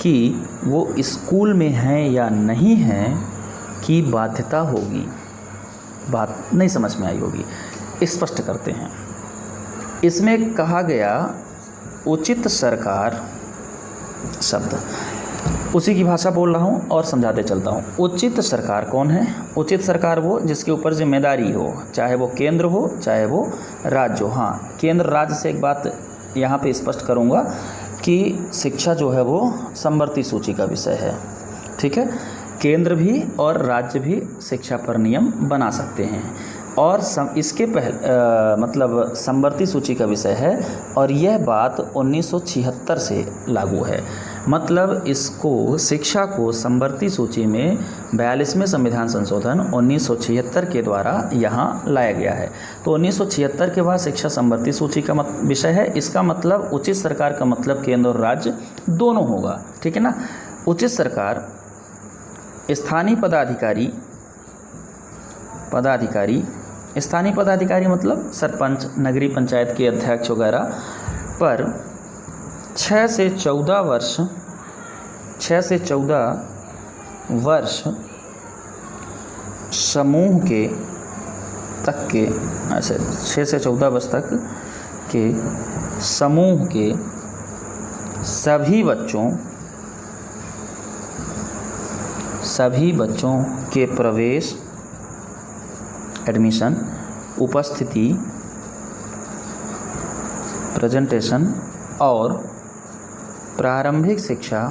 Speaker 1: कि वो स्कूल में हैं या नहीं हैं की बाध्यता होगी। बात नहीं समझ में आई होगी, स्पष्ट करते हैं। इसमें कहा गया उचित सरकार शब्द, उसी की भाषा बोल रहा हूँ और समझाते चलता हूँ। उचित सरकार कौन है, उचित सरकार वो जिसके ऊपर जिम्मेदारी हो, चाहे वो केंद्र हो चाहे वो राज्य हो। हाँ, केंद्र राज्य से एक बात यहाँ पे स्पष्ट करूँगा कि शिक्षा जो है वो समवर्ती सूची का विषय है। ठीक है। केंद्र भी और राज्य भी शिक्षा पर नियम बना सकते हैं और इसके मतलब समवर्ती सूची का विषय है और यह बात 1976 से लागू है। मतलब इसको, शिक्षा को समवर्ती सूची में 42वें संविधान संशोधन 1976 के द्वारा यहाँ लाया गया है। तो 1976 के बाद शिक्षा समवर्ती सूची का विषय है। इसका मतलब उचित सरकार का मतलब केंद्र और राज्य दोनों होगा। ठीक है ना। उचित सरकार स्थानीय पदाधिकारी मतलब सरपंच, नगरीय पंचायत के अध्यक्ष वगैरह पर 6 से 14 वर्ष समूह के तक के, ऐसे 6 से 14 वर्ष तक के समूह के सभी बच्चों के प्रवेश, एडमिशन, उपस्थिति, प्रेजेंटेशन और प्रारंभिक शिक्षा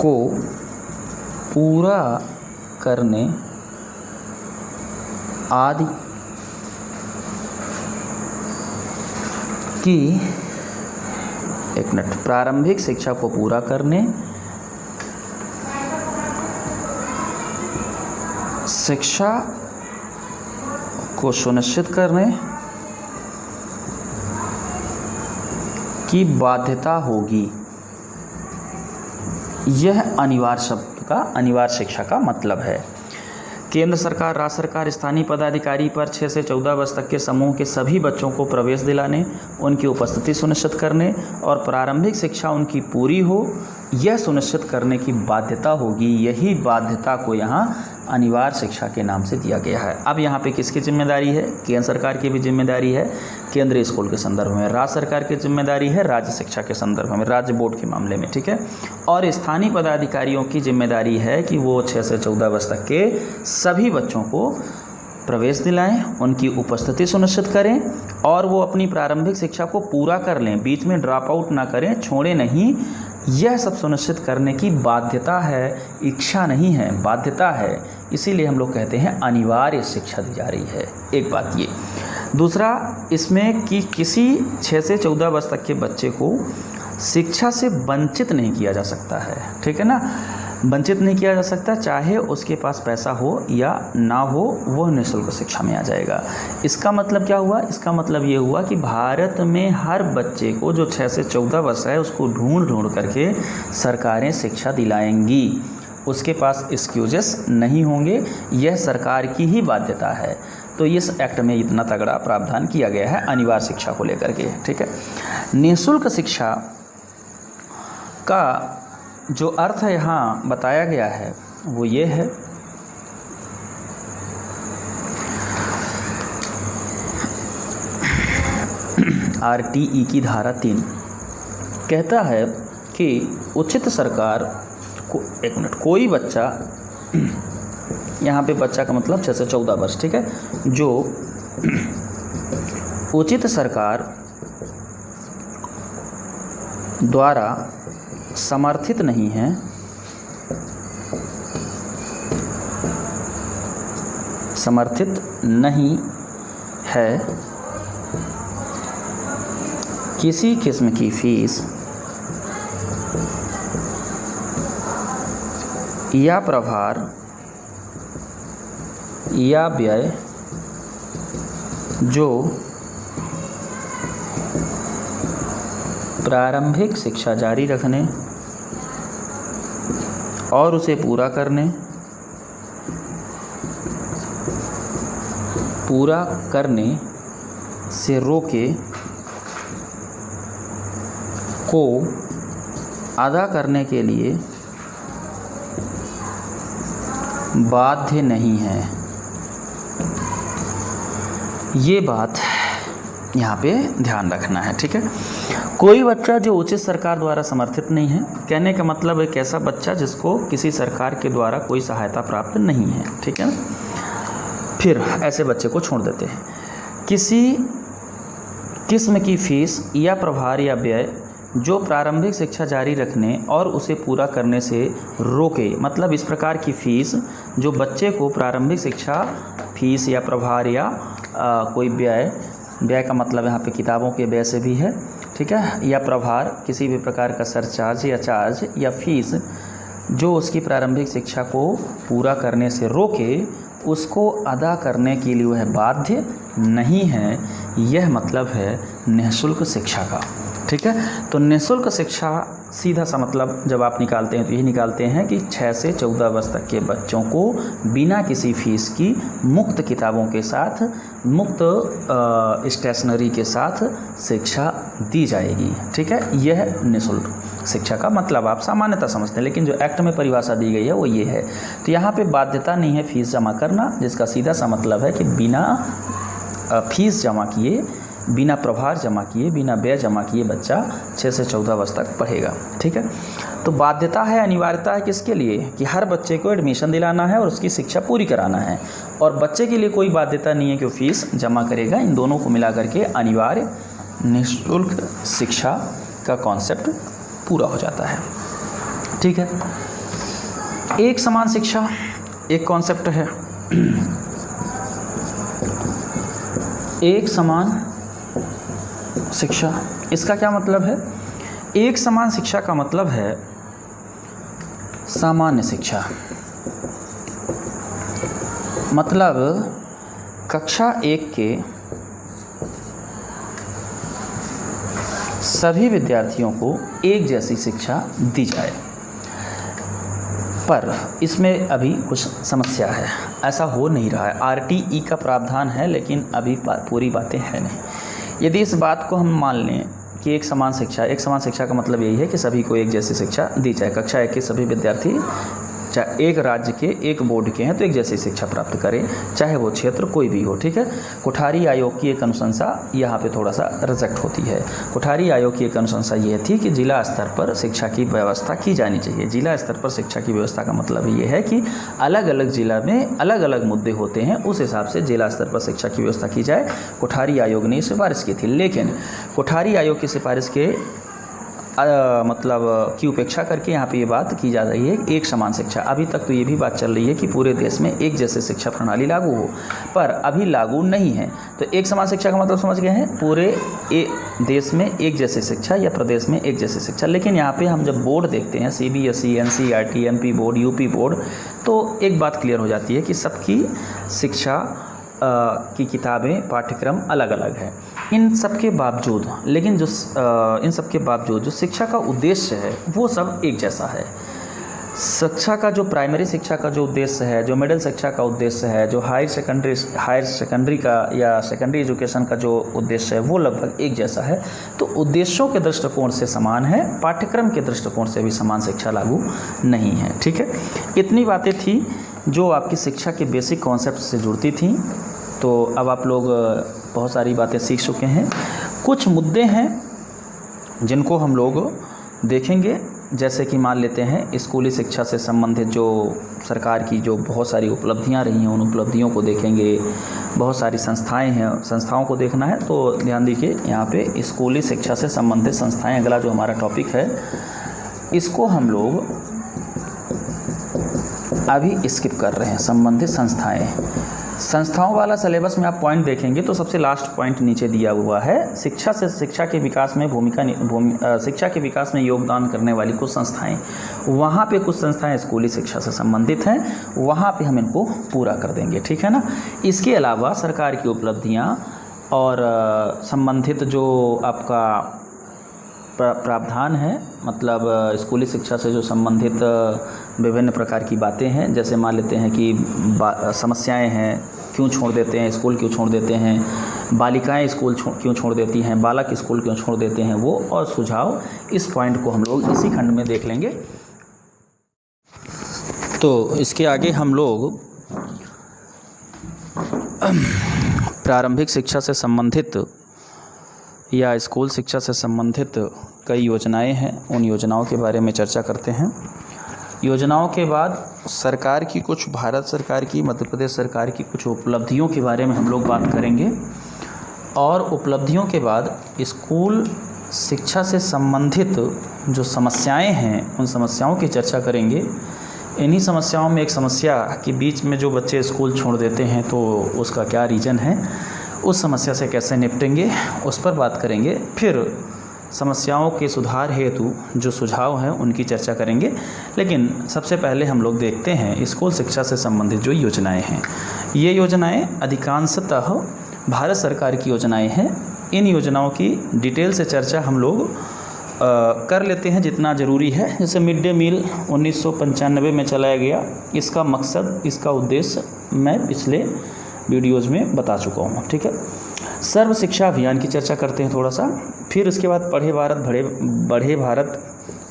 Speaker 1: को पूरा करने आदि की, एक मिनट, प्रारंभिक शिक्षा को पूरा करने, शिक्षा को सुनिश्चित करने की बाध्यता होगी। यह अनिवार्य शब्द का अनिवार्य शिक्षा का मतलब है। केंद्र सरकार, राज्य सरकार स्थानीय पदाधिकारी पर 6 से 14 वर्ष तक के समूह के सभी बच्चों को प्रवेश दिलाने, उनकी उपस्थिति सुनिश्चित करने और प्रारंभिक शिक्षा उनकी पूरी हो, यह सुनिश्चित करने की बाध्यता होगी। यही बाध्यता को यहाँ अनिवार्य शिक्षा के नाम से दिया गया है। अब यहाँ पे किसकी जिम्मेदारी है? केंद्र सरकार की भी जिम्मेदारी है केंद्रीय स्कूल के संदर्भ में, राज्य सरकार की जिम्मेदारी है राज्य शिक्षा के संदर्भ में, राज्य बोर्ड के मामले में, ठीक है। और स्थानीय पदाधिकारियों की जिम्मेदारी है कि वो 6 से 14 वर्ष तक के सभी बच्चों को प्रवेश दिलाएं, उनकी उपस्थिति सुनिश्चित करें और वो अपनी प्रारंभिक शिक्षा को पूरा कर लें, बीच में ड्रॉप आउट ना करें, छोड़े नहीं। यह सब सुनिश्चित करने की बाध्यता है, इच्छा नहीं है, बाध्यता है। इसीलिए हम लोग कहते हैं अनिवार्य शिक्षा दी जा रही है। एक बात ये। दूसरा इसमें कि किसी 6 से 14 वर्ष तक के बच्चे को शिक्षा से वंचित नहीं किया जा सकता है, ठीक है ना। वंचित नहीं किया जा सकता, चाहे उसके पास पैसा हो या ना हो, वह निःशुल्क शिक्षा में आ जाएगा। इसका मतलब क्या हुआ? इसका मतलब ये हुआ कि भारत में हर बच्चे को जो 6 से 14 वर्ष है उसको ढूंढ करके सरकारें शिक्षा दिलाएंगी। उसके पास एक्सक्यूजेस नहीं होंगे, यह सरकार की ही बाध्यता है। तो इस एक्ट में इतना तगड़ा प्रावधान किया गया है अनिवार्य शिक्षा को लेकर के, ठीक है। निःशुल्क शिक्षा का जो अर्थ यहाँ बताया गया है वो ये है RTE की धारा 3 कहता है कि उचित सरकार को, एक मिनट, कोई बच्चा, यहाँ पे बच्चा का मतलब 6 से 14 वर्ष, ठीक है, जो उचित सरकार द्वारा समर्थित नहीं है, समर्थित नहीं है, किसी किस्म की फीस या प्रभार या व्यय जो प्रारंभिक शिक्षा जारी रखने और उसे पूरा करने से रोके को अदा करने के लिए बाध्य नहीं है। ये बात यहाँ पे ध्यान रखना है, ठीक है। कोई बच्चा जो उचित सरकार द्वारा समर्थित नहीं है, कहने का मतलब एक ऐसा बच्चा जिसको किसी सरकार के द्वारा कोई सहायता प्राप्त नहीं है, ठीक है ना। फिर ऐसे बच्चे को छोड़ देते हैं। किसी किस्म की फीस या प्रभार या व्यय जो प्रारंभिक शिक्षा जारी रखने और उसे पूरा करने से रोके, मतलब इस प्रकार की फीस जो बच्चे को प्रारंभिक शिक्षा, फीस या प्रभार या कोई व्यय का मतलब यहाँ पे किताबों के व्यय से भी है, ठीक है, या प्रभार, किसी भी प्रकार का सरचार्ज या चार्ज या फीस जो उसकी प्रारंभिक शिक्षा को पूरा करने से रोके, उसको अदा करने के लिए वह बाध्य नहीं है। यह मतलब है निःशुल्क शिक्षा का, ठीक है। तो निःशुल्क शिक्षा सीधा सा मतलब जब आप निकालते हैं तो यही निकालते हैं कि 6 से 14 वर्ष तक के बच्चों को बिना किसी फीस की मुफ्त किताबों के साथ, मुफ्त स्टेशनरी के साथ शिक्षा दी जाएगी, ठीक है। यह निःशुल्क शिक्षा का मतलब आप सामान्यतः समझते हैं, लेकिन जो एक्ट में परिभाषा दी गई है वो ये है। तो यहाँ पे बाध्यता नहीं है फीस जमा करना, जिसका सीधा सा मतलब है कि बिना फीस जमा किए, बिना प्रभार जमा किए, बिना व्यय जमा किए बच्चा 6 से 14 वर्ष तक पढ़ेगा, ठीक है। तो बाध्यता है, अनिवार्यता है किसके लिए? कि हर बच्चे को एडमिशन दिलाना है और उसकी शिक्षा पूरी कराना है, और बच्चे के लिए कोई बाध्यता नहीं है कि वो फीस जमा करेगा। इन दोनों को मिला करके अनिवार्य निःशुल्क शिक्षा का कॉन्सेप्ट पूरा हो जाता है, ठीक है। एक समान शिक्षा एक कॉन्सेप्ट है। एक समान शिक्षा, इसका क्या मतलब है? एक समान शिक्षा का मतलब है सामान्य शिक्षा, मतलब कक्षा 1 के सभी विद्यार्थियों को एक जैसी शिक्षा दी जाए, पर इसमें अभी कुछ समस्या है, ऐसा हो नहीं रहा है। RTE का प्रावधान है लेकिन अभी पूरी बातें हैं नहीं। यदि इस बात को हम मान लें कि एक समान शिक्षा का मतलब यही है कि सभी को एक जैसी शिक्षा दी जाए, कक्षा 1 के सभी विद्यार्थी चाहे एक राज्य के एक बोर्ड के हैं तो एक जैसी शिक्षा प्राप्त करें, चाहे वो क्षेत्र कोई भी हो। ठीक है। कोठारी आयोग की एक अनुशंसा यहाँ पे थोड़ा सा रिजेक्ट होती है। कोठारी आयोग की एक अनुशंसा ये थी कि जिला स्तर पर शिक्षा की व्यवस्था की जानी चाहिए। जिला स्तर पर शिक्षा की व्यवस्था का मतलब ये है कि अलग अलग जिला में अलग अलग मुद्दे होते हैं, उस हिसाब से जिला स्तर पर शिक्षा की व्यवस्था की जाए। कोठारी आयोग ने सिफारिश की थी, लेकिन कोठारी आयोग की सिफारिश के मतलब की उपेक्षा करके यहाँ पे ये बात की जा रही है एक समान शिक्षा। अभी तक तो ये भी बात चल रही है कि पूरे देश में एक जैसे शिक्षा प्रणाली लागू हो, पर अभी लागू नहीं है। तो एक समान शिक्षा का मतलब समझ गए हैं, पूरे देश में एक जैसे शिक्षा या प्रदेश में एक जैसी शिक्षा। लेकिन यहाँ पे हम जब बोर्ड देखते हैं CBSE, NCERT, MP board, UP board, तो एक बात क्लियर हो जाती है कि सबकी शिक्षा की किताबें, पाठ्यक्रम अलग अलग है। इन सब के बावजूद जो शिक्षा का उद्देश्य है वो सब एक जैसा है। शिक्षा का जो प्राइमरी शिक्षा का जो उद्देश्य है, जो मिडिल शिक्षा का उद्देश्य है, जो हायर सेकेंडरी का या सेकेंडरी एजुकेशन का जो उद्देश्य है वो लगभग एक जैसा है। तो उद्देश्यों के दृष्टिकोण से समान है, पाठ्यक्रम के दृष्टिकोण से भी समान शिक्षा लागू नहीं है। ठीक है। इतनी बातें थी जो आपकी शिक्षा के बेसिक कॉन्सेप्ट से जुड़ती थी। तो अब आप लोग बहुत सारी बातें सीख चुके हैं। कुछ मुद्दे हैं जिनको हम लोग देखेंगे, जैसे कि मान लेते हैं स्कूली शिक्षा से संबंधित जो सरकार की जो बहुत सारी उपलब्धियां रही हैं उन उपलब्धियों को देखेंगे। बहुत सारी संस्थाएं हैं, संस्थाओं को देखना है तो ध्यान दीजिए यहाँ पे स्कूली शिक्षा से संबंधित संस्थाएं, अगला जो हमारा टॉपिक है इसको हम लोग अभी स्किप कर रहे हैं। संबंधित संस्थाओं वाला सिलेबस में आप पॉइंट देखेंगे तो सबसे लास्ट पॉइंट नीचे दिया हुआ है, शिक्षा के विकास में योगदान करने वाली कुछ संस्थाएं। वहाँ पे कुछ संस्थाएं स्कूली शिक्षा से संबंधित हैं, वहाँ पे हम इनको पूरा कर देंगे। ठीक है ना। इसके अलावा सरकार की उपलब्धियाँ और संबंधित जो आपका प्रावधान है, मतलब स्कूली शिक्षा से जो संबंधित विभिन्न प्रकार की बातें हैं, जैसे मान लेते हैं कि समस्याएं हैं, क्यों छोड़ देते हैं स्कूल, क्यों छोड़ देते हैं बालिकाएं स्कूल क्यों छोड़ देती हैं, बालक स्कूल क्यों छोड़ देते हैं, वो और सुझाव, इस पॉइंट को हम लोग इसी खंड में देख लेंगे। तो इसके आगे हम लोग प्रारंभिक शिक्षा से संबंधित या स्कूल शिक्षा से संबंधित कई योजनाएं हैं, उन योजनाओं के बारे में चर्चा करते हैं। योजनाओं के बाद सरकार की कुछ, भारत सरकार की, मध्य प्रदेश सरकार की कुछ उपलब्धियों के बारे में हम लोग बात करेंगे, और उपलब्धियों के बाद स्कूल शिक्षा से संबंधित जो समस्याएं हैं उन समस्याओं की चर्चा करेंगे। इन्हीं समस्याओं में एक समस्या के बीच में जो बच्चे स्कूल छोड़ देते हैं तो उसका क्या रीज़न है, उस समस्या से कैसे निपटेंगे उस पर बात करेंगे। फिर समस्याओं के सुधार हेतु जो सुझाव हैं उनकी चर्चा करेंगे। लेकिन सबसे पहले हम लोग देखते हैं स्कूल शिक्षा से संबंधित जो योजनाएं हैं। ये योजनाएं अधिकांशतः भारत सरकार की योजनाएं हैं। इन योजनाओं की डिटेल से चर्चा हम लोग कर लेते हैं जितना ज़रूरी है। जैसे मिड डे मील 1995 में चलाया गया, इसका मकसद, इसका उद्देश्य मैं पिछले वीडियोज़ में बता चुका हूँ। ठीक है। सर्व शिक्षा अभियान की चर्चा करते हैं थोड़ा सा। फिर उसके बाद पढ़े भारत बढ़े भारत,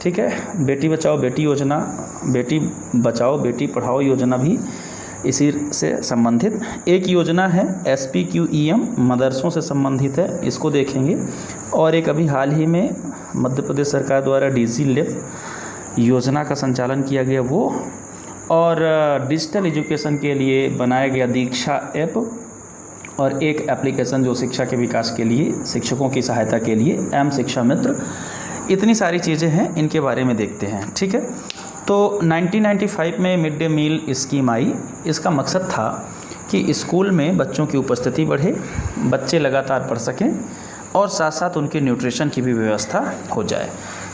Speaker 1: ठीक है, बेटी बचाओ बेटी योजना, बेटी बचाओ बेटी पढ़ाओ योजना भी इसी से संबंधित। एक योजना है SPQEM, मदरसों से संबंधित है, इसको देखेंगे। और एक अभी हाल ही में मध्य प्रदेश सरकार द्वारा DigiLab योजना का संचालन किया गया वो, और डिजिटल एजुकेशन के लिए बनाया गया दीक्षा ऐप, और एक एप्लीकेशन जो शिक्षा के विकास के लिए, शिक्षकों की सहायता के लिए, M शिक्षा मित्र। इतनी सारी चीज़ें हैं, इनके बारे में देखते हैं। ठीक है। तो 1995 में मिड डे मील स्कीम आई। इसका मकसद था कि स्कूल में बच्चों की उपस्थिति बढ़े, बच्चे लगातार पढ़ सकें और साथ साथ उनके न्यूट्रिशन की भी व्यवस्था हो जाए।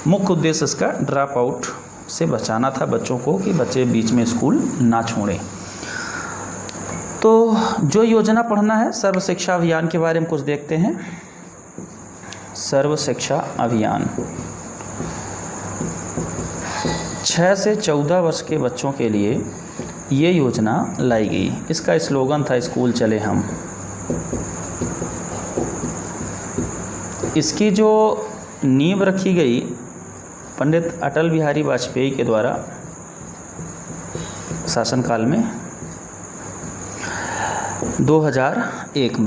Speaker 1: मुख्य उद्देश्य इसका ड्रॉप आउट से बचाना था बच्चों को, कि बच्चे बीच में स्कूल ना छोड़ें। तो जो योजना पढ़ना है, सर्व शिक्षा अभियान के बारे में कुछ देखते हैं। सर्व शिक्षा अभियान 6 से 14 वर्ष के बच्चों के लिए ये योजना लाई गई। इसका स्लोगन था स्कूल चले हम। इसकी जो नींव रखी गई पंडित अटल बिहारी वाजपेयी के द्वारा शासनकाल में 2001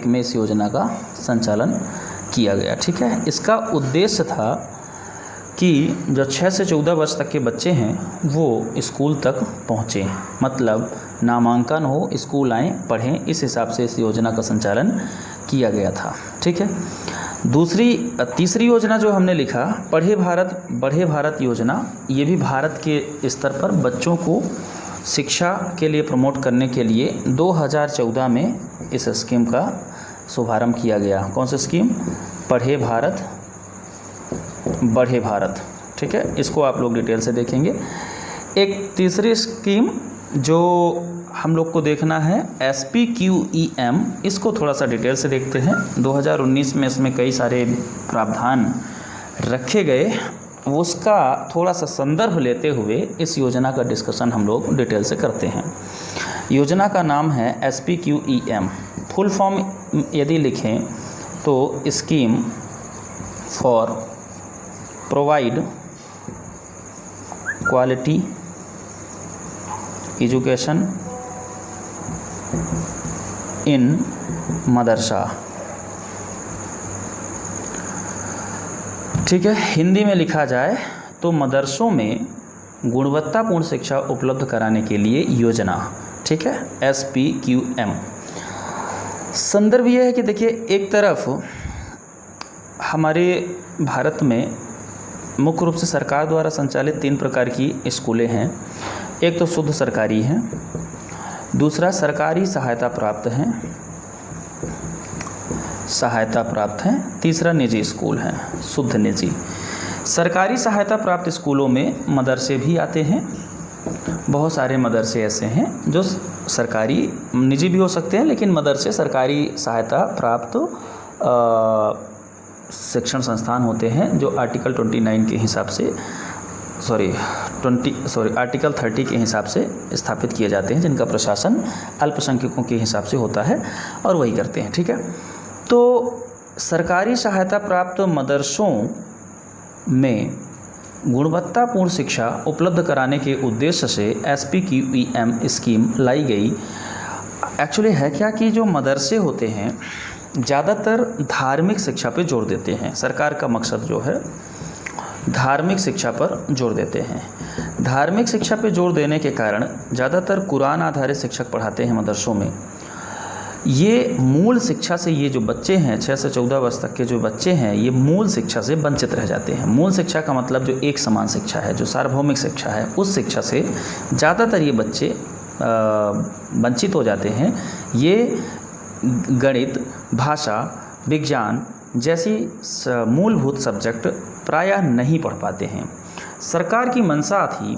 Speaker 1: में इस योजना का संचालन किया गया। ठीक है, इसका उद्देश्य था कि जो 6 से 14 वर्ष तक के बच्चे हैं वो स्कूल तक पहुँचें, मतलब नामांकन हो, स्कूल आएँ, पढ़ें, इस हिसाब से इस योजना का संचालन किया गया था। ठीक है, तीसरी योजना जो हमने लिखा, पढ़े भारत बढ़े भारत योजना, ये भी भारत के स्तर पर बच्चों को शिक्षा के लिए प्रमोट करने के लिए 2014 में इस स्कीम का शुभारंभ किया गया। कौन सी स्कीम? पढ़े भारत बढ़े भारत। ठीक है, इसको आप लोग डिटेल से देखेंगे। एक तीसरी स्कीम जो हम लोग को देखना है SPQEM, इसको थोड़ा सा डिटेल से देखते हैं। 2019 में इसमें कई सारे प्रावधान रखे गए, उसका थोड़ा सा संदर्भ लेते हुए इस योजना का डिस्कशन हम लोग डिटेल से करते हैं। योजना का नाम है SPQEM। फुल फॉर्म यदि लिखें तो scheme for provide quality education in madrasa. ठीक है, हिंदी में लिखा जाए तो मदरसों में गुणवत्तापूर्ण शिक्षा उपलब्ध कराने के लिए योजना। ठीक है, SPQM। संदर्भ यह है कि देखिए, एक तरफ हमारे भारत में मुख्य रूप से सरकार द्वारा संचालित 3 प्रकार की स्कूलें हैं। एक तो शुद्ध सरकारी हैं, दूसरा सरकारी सहायता प्राप्त हैं, तीसरा निजी स्कूल हैं, शुद्ध निजी। सरकारी सहायता प्राप्त स्कूलों में मदरसे भी आते हैं। बहुत सारे मदरसे ऐसे हैं जो सरकारी, निजी भी हो सकते हैं, लेकिन मदरसे सरकारी सहायता प्राप्त शिक्षण संस्थान होते हैं जो आर्टिकल 29 के हिसाब से आर्टिकल 30 के हिसाब से स्थापित किए जाते हैं, जिनका प्रशासन अल्पसंख्यकों के हिसाब से होता है और वही करते हैं। ठीक है, तो सरकारी सहायता प्राप्त मदरसों में गुणवत्तापूर्ण शिक्षा उपलब्ध कराने के उद्देश्य से SPQEM स्कीम लाई गई। एक्चुअली है क्या कि जो मदरसे होते हैं ज़्यादातर धार्मिक शिक्षा पे जोर देते हैं। सरकार का मकसद जो है धार्मिक शिक्षा पर जोर देते हैं। धार्मिक शिक्षा पे जोर देने के कारण ज़्यादातर कुरान आधारित शिक्षक पढ़ाते हैं मदरसों में। ये मूल शिक्षा से, ये जो बच्चे हैं 6 से 14 वर्ष तक के जो बच्चे हैं, ये मूल शिक्षा से वंचित रह जाते हैं। मूल शिक्षा का मतलब जो एक समान शिक्षा है, जो सार्वभौमिक शिक्षा है, उस शिक्षा से ज़्यादातर ये बच्चे वंचित हो जाते हैं। ये गणित, भाषा, विज्ञान जैसी मूलभूत सब्जेक्ट प्रायः नहीं पढ़ पाते हैं। सरकार की मंशा थी,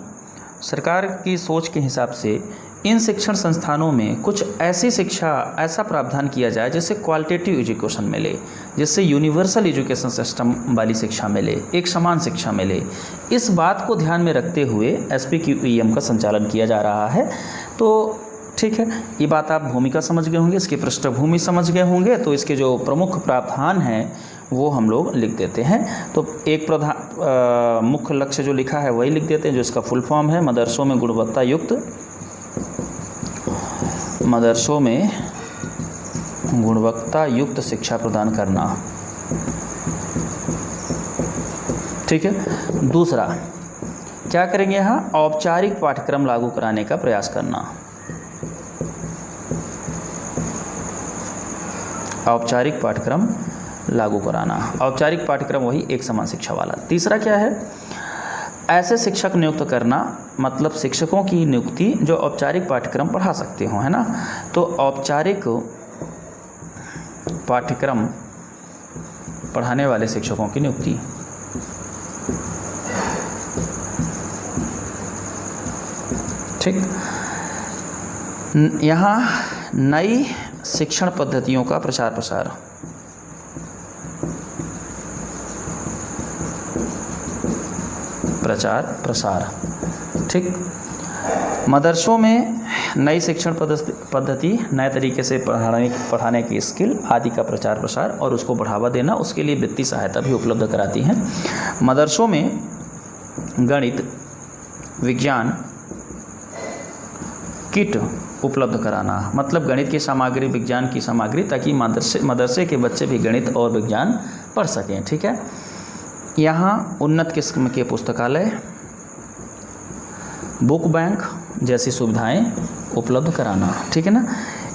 Speaker 1: सरकार की सोच के हिसाब से इन शिक्षण संस्थानों में कुछ ऐसा प्रावधान किया जाए जिससे क्वालिटेटिव एजुकेशन मिले, जिससे यूनिवर्सल एजुकेशन सिस्टम वाली शिक्षा मिले, एक समान शिक्षा मिले। इस बात को ध्यान में रखते हुए SPQEM का संचालन किया जा रहा है। तो ठीक है, ये बात आप भूमिका समझ गए होंगे, इसकी पृष्ठभूमि समझ गए होंगे, तो इसके जो प्रमुख प्रावधान हैं वो हम लोग लिख देते हैं। तो एक मुख्य लक्ष्य जो लिखा है वही लिख देते हैं, जो इसका फुल फॉर्म है मदरसों में गुणवत्ता युक्त शिक्षा प्रदान करना। ठीक है, दूसरा क्या करेंगे, यहाँ औपचारिक पाठ्यक्रम लागू कराने का प्रयास करना। औपचारिक पाठ्यक्रम लागू कराना, औपचारिक पाठ्यक्रम वही एक समान शिक्षा वाला। तीसरा क्या है, ऐसे शिक्षक नियुक्त करना, मतलब शिक्षकों की नियुक्ति जो औपचारिक पाठ्यक्रम पढ़ा सकते हो, है ना। तो औपचारिक पाठ्यक्रम पढ़ाने वाले शिक्षकों की नियुक्ति। ठीक, यहाँ नई शिक्षण पद्धतियों का प्रचार प्रसार। प्रचार प्रसार, ठीक। मदरसों में नई शिक्षण पद्धति, नए तरीके से पढ़ाने की स्किल आदि का प्रचार प्रसार और उसको बढ़ावा देना, उसके लिए वित्तीय सहायता भी उपलब्ध कराती हैं। मदरसों में गणित, विज्ञान किट उपलब्ध कराना, मतलब गणित की सामग्री, विज्ञान की सामग्री, ताकि मदरसे के बच्चे भी गणित और विज्ञान पढ़ सकें, ठीक है। यहाँ उन्नत किस्म के पुस्तकालय, बुक बैंक जैसी सुविधाएं उपलब्ध कराना, ठीक है ना।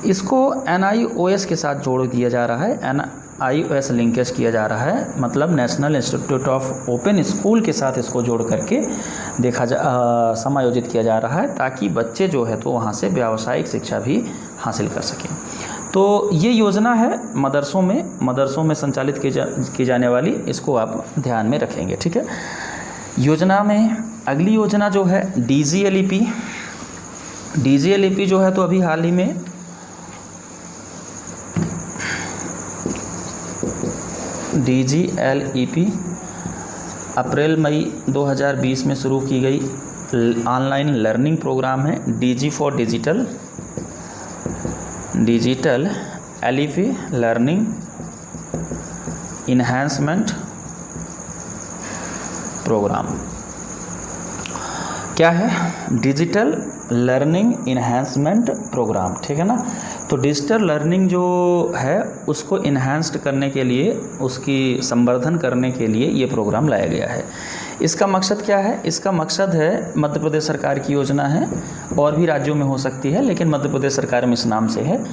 Speaker 1: इसको NIOS के साथ जोड़ दिया जा रहा है, NIOS लिंकेज किया जा रहा है, मतलब national institute of open school के साथ इसको जोड़ करके समायोजित किया जा रहा है, ताकि बच्चे जो है तो वहाँ से व्यावसायिक शिक्षा भी हासिल कर सकें। तो ये योजना है मदरसों में संचालित की जाने वाली, इसको आप ध्यान में रखेंगे, ठीक है। योजना में अगली योजना जो है DGLEP जो है तो अभी हाल ही में DGLEP अप्रैल मई 2020 में शुरू की गई ऑनलाइन लर्निंग प्रोग्राम है। DG for digital LEP learning enhancement programme. क्या है? डिजिटल लर्निंग इन्हांसमेंट प्रोग्राम, ठीक है ना। तो डिजिटल लर्निंग जो है उसको इन्हांस्ड करने के लिए, उसकी संवर्धन करने के लिए ये प्रोग्राम लाया गया है। इसका मकसद क्या है? इसका मकसद है, मध्य प्रदेश सरकार की योजना है, और भी राज्यों में हो सकती है, लेकिन मध्य प्रदेश सरकार में इस नाम से है।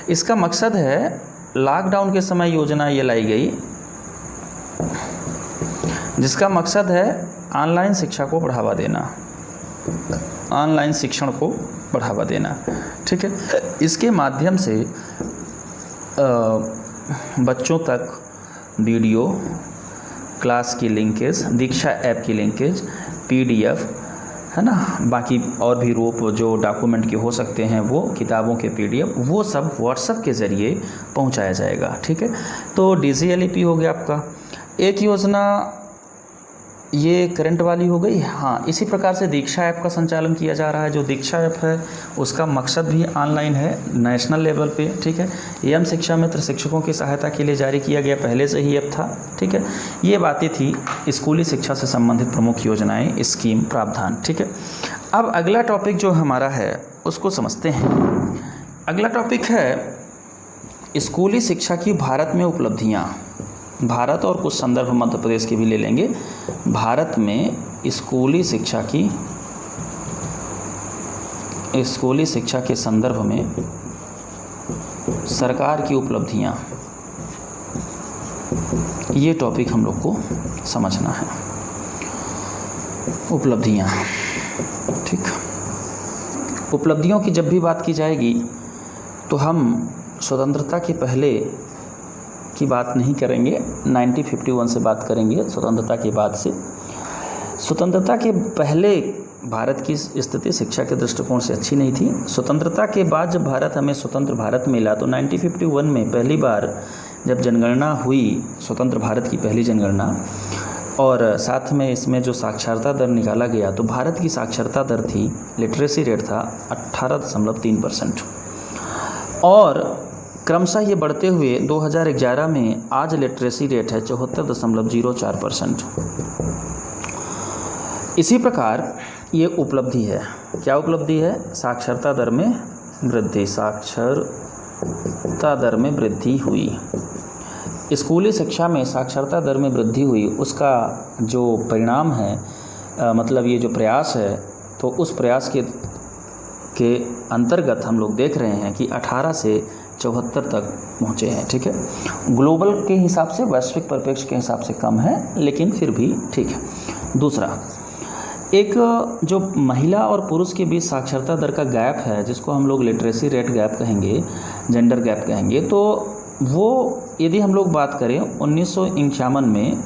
Speaker 1: इसका मकसद है, लॉकडाउन के समय योजना ये लाई गई, जिसका मकसद है ऑनलाइन शिक्षा को बढ़ावा देना, ऑनलाइन शिक्षण को बढ़ावा देना, ठीक है। इसके माध्यम से बच्चों तक वीडियो क्लास की लिंकेज, दीक्षा ऐप की लिंकेज, PDF है ना, बाकी और भी रूप जो डॉक्यूमेंट के हो सकते हैं, वो किताबों के PDF, वो सब व्हाट्सएप के ज़रिए पहुंचाया जाएगा, ठीक है। तो DGLEP हो गया आपका। एक योजना ये करंट वाली हो गई। हाँ, इसी प्रकार से दीक्षा ऐप का संचालन किया जा रहा है। जो दीक्षा ऐप है उसका मकसद भी ऑनलाइन है, नेशनल लेवल पे, ठीक है। एम शिक्षा मित्र शिक्षकों की सहायता के लिए जारी किया गया, पहले से ही ऐप था, ठीक है। ये बातें थी स्कूली शिक्षा से संबंधित प्रमुख योजनाएं, स्कीम, प्रावधान, ठीक है। अब अगला टॉपिक जो हमारा है उसको समझते हैं। अगला टॉपिक है स्कूली शिक्षा की भारत में उपलब्धियाँ। भारत और कुछ संदर्भ मध्य प्रदेश के भी ले लेंगे। भारत में स्कूली शिक्षा के संदर्भ में सरकार की उपलब्धियां, ये टॉपिक हम लोग को समझना है। उपलब्धियां, ठीक। उपलब्धियों की जब भी बात की जाएगी तो हम स्वतंत्रता के पहले की बात नहीं करेंगे, 1951 से बात करेंगे। स्वतंत्रता के बाद से, स्वतंत्रता के पहले भारत की स्थिति शिक्षा के दृष्टिकोण से अच्छी नहीं थी। स्वतंत्रता के बाद जब हमें स्वतंत्र भारत मिला तो 1951 में पहली बार जब जनगणना हुई, स्वतंत्र भारत की पहली जनगणना, और साथ में इसमें जो साक्षरता दर निकाला गया, तो भारत की साक्षरता दर थी, लिटरेसी रेट था 18.3%, और क्रमशः ये बढ़ते हुए 2011 में आज लिटरेसी रेट है 74.04%। इसी प्रकार ये उपलब्धि है। क्या उपलब्धि है? साक्षरता दर में वृद्धि, साक्षरता दर में वृद्धि हुई। स्कूली शिक्षा में साक्षरता दर में वृद्धि हुई, उसका जो परिणाम है, मतलब ये जो प्रयास है, तो उस प्रयास के अंतर्गत हम लोग देख रहे हैं कि 18 से 74 तक पहुँचे हैं, ठीक है। ग्लोबल के हिसाब से, वैश्विक परिप्रेक्ष्य के हिसाब से कम है, लेकिन फिर भी ठीक है। दूसरा, एक जो महिला और पुरुष के बीच साक्षरता दर का गैप है, जिसको हम लोग लिटरेसी रेट गैप कहेंगे, जेंडर गैप कहेंगे, तो वो यदि हम लोग बात करें 1951 में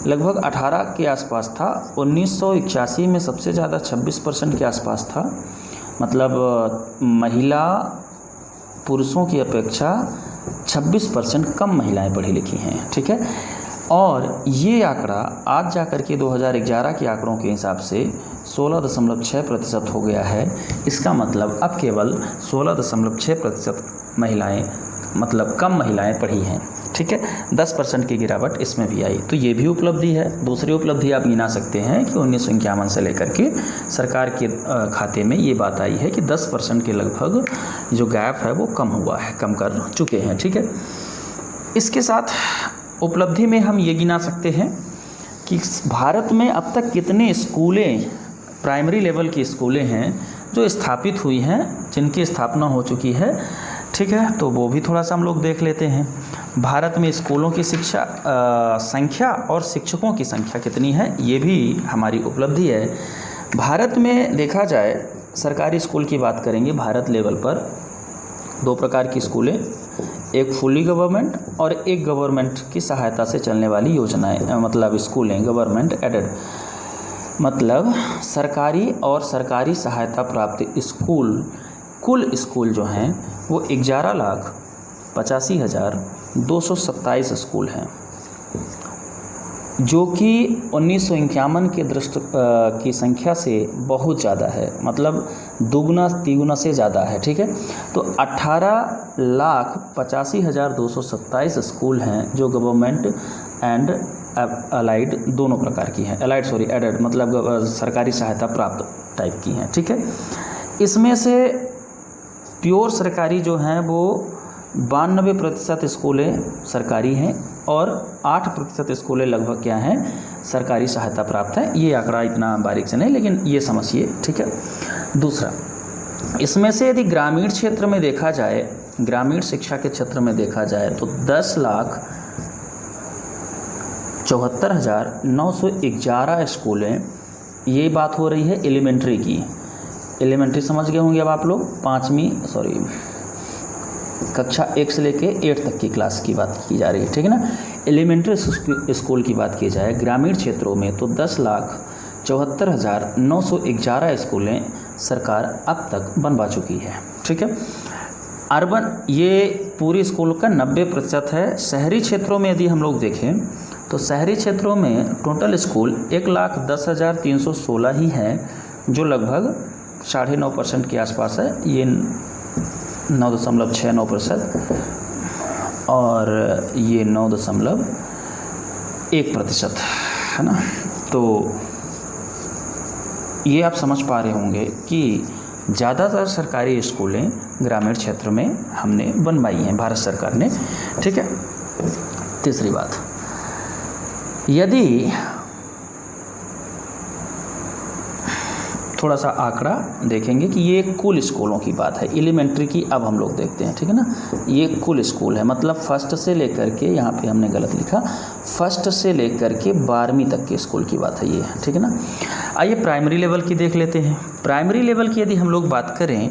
Speaker 1: लगभग 18 के आसपास था, 1981 में सबसे ज़्यादा 26% के आसपास था, मतलब महिला पुरुषों की अपेक्षा 26% कम महिलाएं पढ़ी लिखी हैं, ठीक है। और ये आंकड़ा आज जाकर के 2011 के आंकड़ों के हिसाब से 16.6% हो गया है। इसका मतलब अब केवल 16.6% महिलाएं, मतलब कम महिलाएं पढ़ी हैं, ठीक है। 10% की गिरावट इसमें भी आई, तो ये भी उपलब्धि है। दूसरी उपलब्धि आप गिना सकते हैं कि 1951 से लेकर के सरकार के खाते में ये बात आई है कि 10% के लगभग जो गैप है वो कम हुआ है, कम कर चुके हैं, ठीक है। इसके साथ उपलब्धि में हम ये गिना सकते हैं कि भारत में अब तक कितने स्कूलें, प्राइमरी लेवल की स्कूलें हैं जो स्थापित हुई हैं, जिनकी स्थापना हो चुकी है, ठीक है। तो वो भी थोड़ा सा हम लोग देख लेते हैं। भारत में स्कूलों की संख्या और शिक्षकों की संख्या कितनी है, ये भी हमारी उपलब्धि है। भारत में देखा जाए, सरकारी स्कूल की बात करेंगे, भारत लेवल पर 2 प्रकार की स्कूलें, एक फुली गवर्नमेंट और एक गवर्नमेंट की सहायता से चलने वाली योजनाएं, मतलब स्कूलें गवर्नमेंट एडेड, मतलब सरकारी और सरकारी सहायता प्राप्त स्कूल। कुल स्कूल जो हैं वो 11,85,227 स्कूल हैं, जो कि 1951 के की संख्या से बहुत ज़्यादा है, मतलब दुगना तिगुना से ज़्यादा है, ठीक है। तो 18,85,227 स्कूल हैं जो गवर्नमेंट एंड अलाइड दोनों प्रकार की हैं, एडेड मतलब सरकारी सहायता प्राप्त टाइप की हैं, ठीक है। इसमें से प्योर सरकारी जो हैं वो 92% स्कूलें सरकारी हैं और 8% स्कूलें लगभग क्या हैं, सरकारी सहायता प्राप्त है। ये आंकड़ा इतना बारीक से नहीं, लेकिन ये समझिए, ठीक है। दूसरा, इसमें से यदि ग्रामीण क्षेत्र में देखा जाए, ग्रामीण शिक्षा के क्षेत्र में देखा जाए तो 10,74,911 स्कूलें, ये बात हो रही है एलिमेंट्री की। एलिमेंट्री समझ गए होंगे अब आप लोग, कक्षा 1 से लेके 8 तक की क्लास की बात की जा रही है, ठीक है ना। एलिमेंट्री स्कूल की बात की जाए ग्रामीण क्षेत्रों में तो 10,74,911 स्कूलें सरकार अब तक बनवा चुकी है, ठीक है। अर्बन, ये पूरी स्कूल का 90% है। शहरी क्षेत्रों में यदि हम लोग देखें तो शहरी क्षेत्रों में टोटल स्कूल 1,10,316 ही हैं, जो लगभग 9.5% के आसपास है। ये 9.69% और ये 9.1% है ना। तो ये आप समझ पा रहे होंगे कि ज़्यादातर सरकारी स्कूलें ग्रामीण क्षेत्र में हमने बनवाई हैं, भारत सरकार ने, ठीक है। तीसरी बात, यदि थोड़ा सा आंकड़ा देखेंगे कि ये कुल स्कूलों की बात है, एलिमेंट्री की अब हम लोग देखते हैं, ठीक है ना। ये कुल स्कूल है, मतलब फर्स्ट से लेकर के, यहाँ पे हमने गलत लिखा, फर्स्ट से लेकर के 12वीं तक के स्कूल की बात है ये, ठीक है ना। आइए प्राइमरी लेवल की देख लेते हैं। प्राइमरी लेवल की यदि हम लोग बात करें,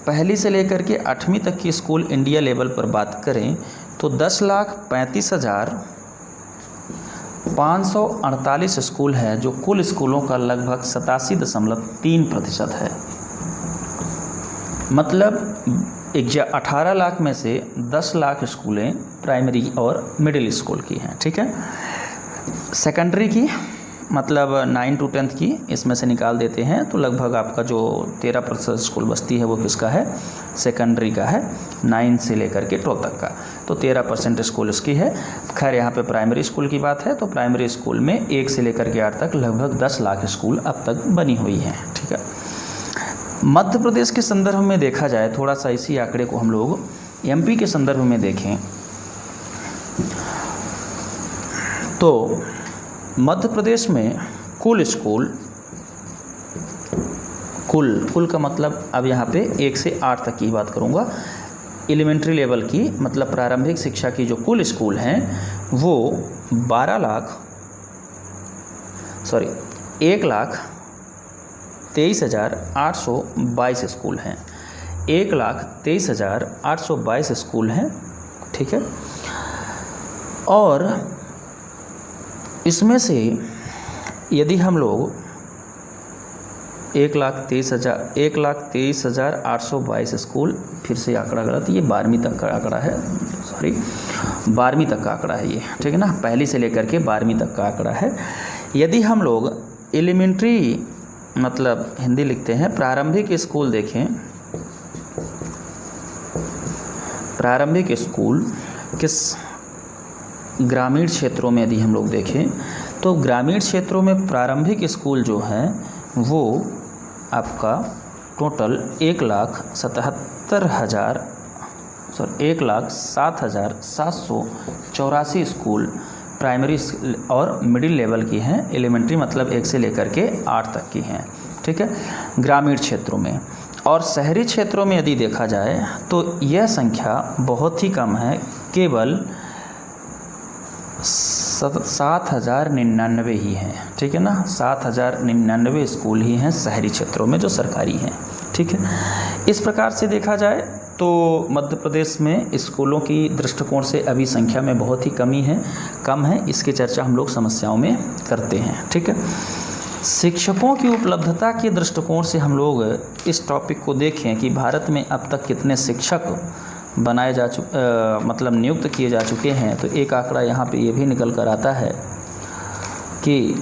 Speaker 1: पहली से लेकर के 8वीं तक की स्कूल इंडिया लेवल पर बात करें तो 10,35,548 स्कूल है, जो कुल स्कूलों का लगभग 87.3% है। मतलब 18 लाख में से 10 लाख स्कूलें प्राइमरी और मिडिल स्कूल की हैं, ठीक है। सेकेंडरी की मतलब 9 to 10th की इसमें से निकाल देते हैं तो लगभग आपका जो 13% स्कूल बस्ती है वो किसका है, सेकेंडरी का है, 9 से लेकर के 12 तक का, तो 13% स्कूल इसकी है। खैर यहाँ पे प्राइमरी स्कूल की बात है तो प्राइमरी स्कूल में 1 से लेकर के 8 तक लगभग 10 लाख स्कूल अब तक बनी हुई हैं, ठीक है। मध्य प्रदेश के संदर्भ में देखा जाए, थोड़ा सा इसी आंकड़े को हम लोग एमपी के संदर्भ में देखें तो मध्य प्रदेश में कुल स्कूल, कुल का मतलब अब यहाँ पे 1 से 8 तक की बात करूँगा, एलिमेंट्री लेवल की मतलब प्रारंभिक शिक्षा की जो कुल स्कूल हैं वो 1,23,822 स्कूल हैं, 1,23,822 स्कूल हैं, ठीक है। और इसमें से यदि हम लोग 1,23,822 स्कूल, फिर से आंकड़ा गलत, ये 12वीं तक का आंकड़ा है, सॉरी 12वीं तक का आंकड़ा है ये, ठीक है ना, पहली से लेकर के 12वीं तक का आंकड़ा है। यदि हम लोग एलिमेंट्री मतलब हिंदी लिखते हैं, प्रारंभिक स्कूल देखें, प्रारंभिक स्कूल किस ग्रामीण क्षेत्रों में यदि हम लोग देखें तो ग्रामीण क्षेत्रों में प्रारंभिक स्कूल जो है वो आपका टोटल 1,07,784 स्कूल प्राइमरी और मिडिल लेवल की हैं, एलिमेंट्री मतलब 1 से लेकर के 8 तक की हैं, ठीक है, ग्रामीण क्षेत्रों में। और शहरी क्षेत्रों में यदि देखा जाए तो यह संख्या बहुत ही कम है, केवल 7,099 ही हैं, ठीक है ना, 7,099 स्कूल ही हैं शहरी क्षेत्रों में जो सरकारी हैं, ठीक है। इस प्रकार से देखा जाए तो मध्य प्रदेश में स्कूलों की दृष्टिकोण से अभी संख्या में बहुत ही कम है, इसकी चर्चा हम लोग समस्याओं में करते हैं, ठीक है। शिक्षकों की उपलब्धता के दृष्टिकोण से हम लोग इस टॉपिक को देखें कि भारत में अब तक कितने शिक्षक बनाए मतलब नियुक्त किए जा चुके हैं, तो एक आंकड़ा यहाँ पे ये भी निकल कर आता है कि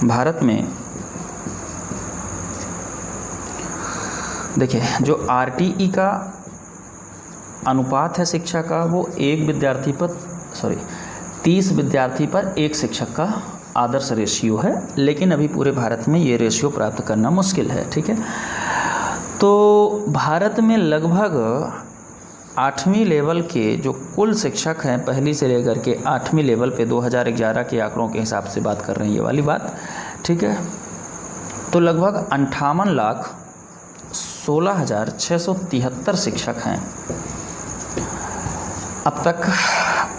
Speaker 1: भारत में देखिए जो आरटीई का अनुपात है शिक्षा का वो 30 विद्यार्थी पर 1 शिक्षक का आदर्श रेशियो है, लेकिन अभी पूरे भारत में ये रेशियो प्राप्त करना मुश्किल है, ठीक है। तो भारत में लगभग 8वीं लेवल के जो कुल शिक्षक हैं, पहली से लेकर के 8वीं लेवल पे 2011 के आंकड़ों के हिसाब से बात कर रहे हैं ये वाली बात, ठीक है, तो लगभग 58,16,673 शिक्षक हैं। अब तक